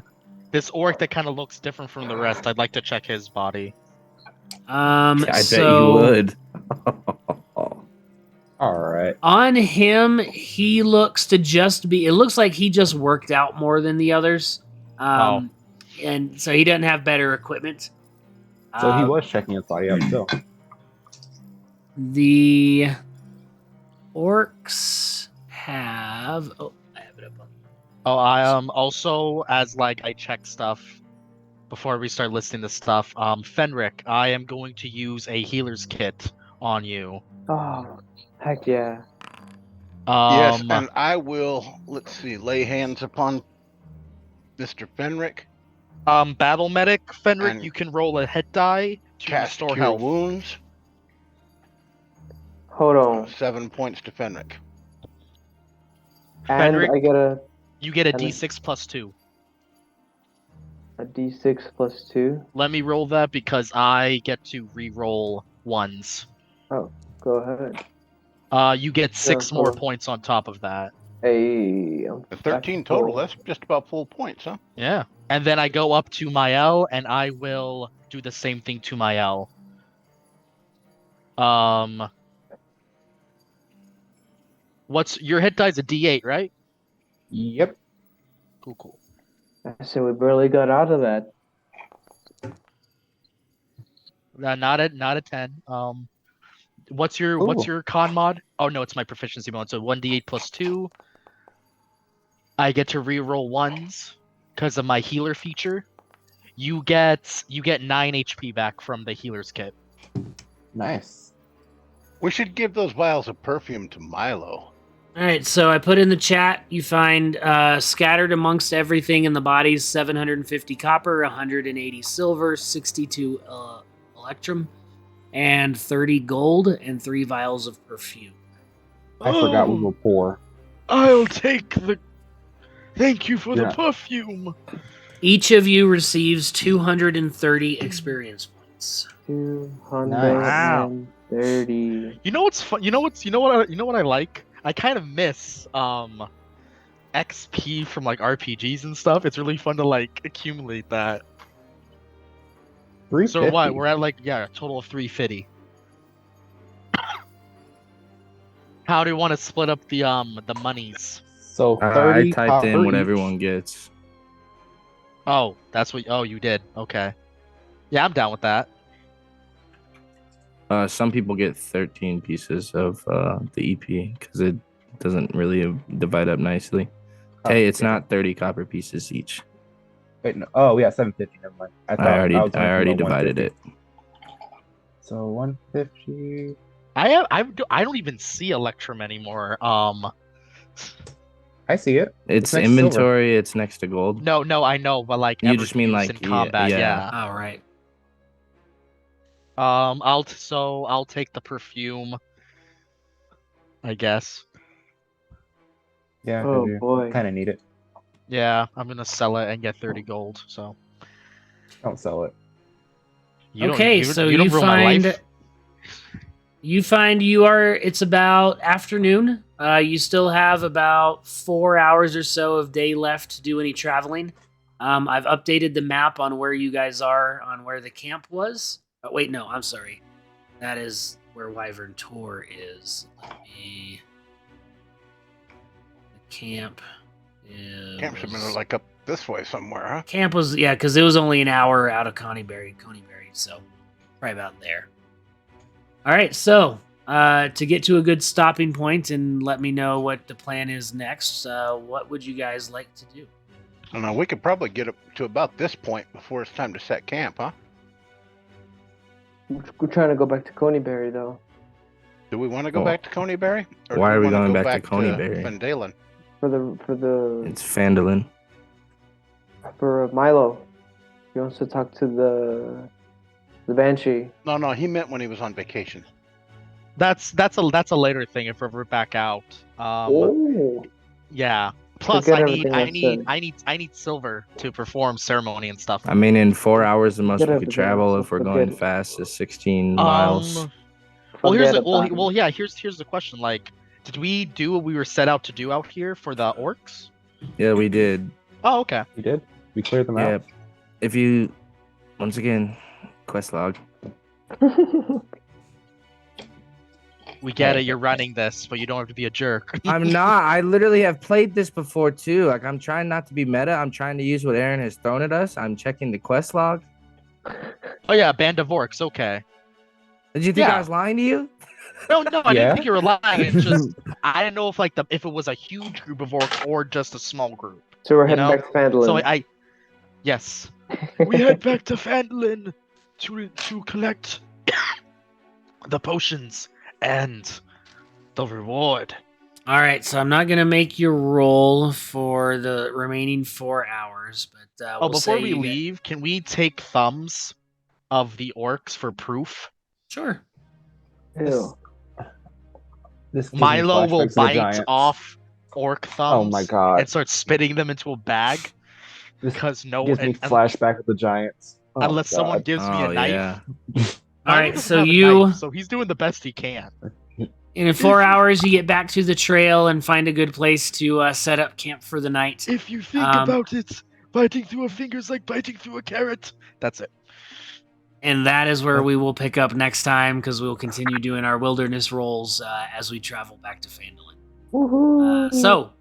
This orc that kind of looks different from the rest. I'd like to check his body. I bet so you would. All right. on him, he looks to just be. It looks like he just worked out more than the others. And so he doesn't have better equipment. So he was checking his body out still. The orcs have. Oh, I have it up on. Oh, I also as like I check stuff before we start listing the stuff. Fenric, I am going to use a healer's kit on you. Oh, heck yeah. Yes, and I will, let's see, lay hands upon Mr. Fenric, Battle medic Fenric, And you can roll a hit die to cast restore Cure health. Wounds, Hold on. 7 points to Fenric. And Fenric, I get a you get a and a- D6 plus 2. D6 plus 2. Let me roll that because I get to re-roll ones. Go ahead. You get 6 more cool. points on top of that. Hey, I'm 13 back total, full. that's just about full points, huh? Yeah. And then I go up to Mael and I will do the same thing to Mael. What's your hit die's a D8, right? Yep. Cool. I said we barely got out of that. Not a 10. What's your con mod? Oh no, it's my proficiency mod. So 1d8 plus 2. I get to reroll ones because of my healer feature. You get 9 HP back from the healer's kit. Nice. We should give those vials of perfume to Milo. All right, so I put in the chat. You find scattered amongst everything in the bodies 750 copper, 180 silver, 62 electrum, and 30 gold, and 3 vials of perfume. I forgot we were poor. I'll take the. Thank you for Yeah. the perfume. Each of you receives 230 experience points. 230. You know what's fun? You know what I like? I kind of miss XP from like RPGs and stuff. It's really fun to like accumulate that. 350. So what? We're at like a total of 350. How do you want to split up the monies? So I 30 typed in copper what each. everyone gets. Oh, that's what. Oh, you did. Okay. Yeah, I'm down with that. Some people get 13 pieces of the EP because it doesn't really divide up nicely. Hey, it's not 30 copper pieces each. Wait, no. Oh, yeah, 750. Never mind. I already divided it. So 150. I don't even see Electrum anymore. I see it. It's next to silver. inventory. It's next to gold. No, I know, but like You ever just mean, used like, in combat, yeah. All right. I'll take the perfume, I guess. Yeah, Oh, you boy. kind of need it. Yeah, I'm gonna sell it and get 30 gold. So Don't sell it. you Okay, don't, so you don't you ruin my life. find it's about afternoon. You still have about 4 hours or so of day left to do any traveling. I've updated the map on where you guys are on where the camp was. Oh, wait, no, I'm sorry. That is where Wyvern Tor is. The camp is... Camp should have been like up this way somewhere, huh? Camp was, yeah, because it was only an hour out of Coneyberry, so probably about there. All right, so to get to a good stopping point and let me know what the plan is next, what would you guys like to do? I don't know. We could probably get up to about this point before it's time to set camp, huh? We're trying to go back to Coneyberry, though. Do we want to go back to Coneyberry? Or Why do are we wanna going go back to Coneyberry? Fandalen? For the It's Fandolin. for Milo. He wants to talk to the Banshee. No, he meant when he was on vacation. That's a later thing if we're back out. Yeah. Plus, Forget I everything need silver to perform ceremony and stuff. I mean, in 4 hours, the most Get we everything could travel else, if we're forget going it. fast is 16 miles. Well, here's Forget about it. here's the question. Like, did we do what we were set out to do out here for the orcs? Yeah, we did. Oh, okay. You did? We cleared them Yeah. out? If you, once again, quest log. We get it. You're running this, but you don't have to be a jerk. I'm not. I literally have played this before too. Like, I'm trying not to be meta. I'm trying to use what Aaron has thrown at us. I'm checking the quest log. Oh yeah, band of orcs. Okay. Did you think Yeah. I was lying to you? No, I Yeah. didn't think you were lying. It's just I didn't know if if it was a huge group of orcs or just a small group. So we're You heading know? back to Fandolin. So yes, we head back to Fandolin to collect the potions and the reward. All right, so I'm not gonna make you roll for the remaining 4 hours, but we'll Before say we you get- leave, can we take thumbs of the orcs for proof? Sure. Ew. This gives me Milo will flashbacks to the bite Giants. off orc thumbs. Oh my god. And start spitting them into a bag This because gives me flashback of the Giants. Oh, unless someone God. gives me a Oh, knife. yeah. All Milo right, doesn't so have a you knife, so he's doing the best he can. in 4 hours you get back to the trail and find a good place to set up camp for the night. If you think about it, biting through a finger's like biting through a carrot. That's it. And that is where we will pick up next time because we'll continue doing our wilderness rolls as we travel back to Fandolin. Woohoo!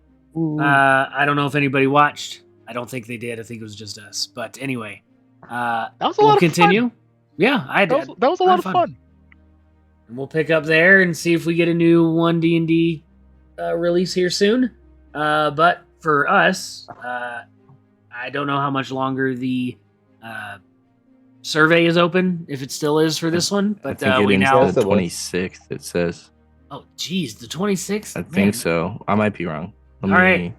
I don't know if anybody watched. I don't think they did. I think it was just us. But anyway, That was a we'll lot of continue. fun. Yeah, I did. That was a lot of fun. And we'll pick up there and see if we get a new 1D&D release here soon. But for us, I don't know how much longer the survey is open, if it still is for this one. I But think it we ends now... the 26th, it says. Oh, geez, the 26th. I think so. I might be wrong. All right.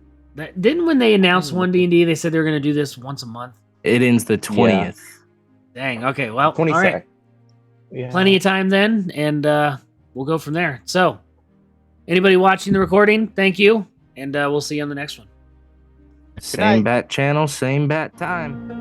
Didn't when they announced one D&D, they said they were going to do this once a month. It ends the 20th. Dang. Okay. Well, 22nd. all right. Yeah. Plenty of time then, and we'll go from there. So, anybody watching the recording, thank you, and we'll see you on the next one. Same bat channel, same bat time.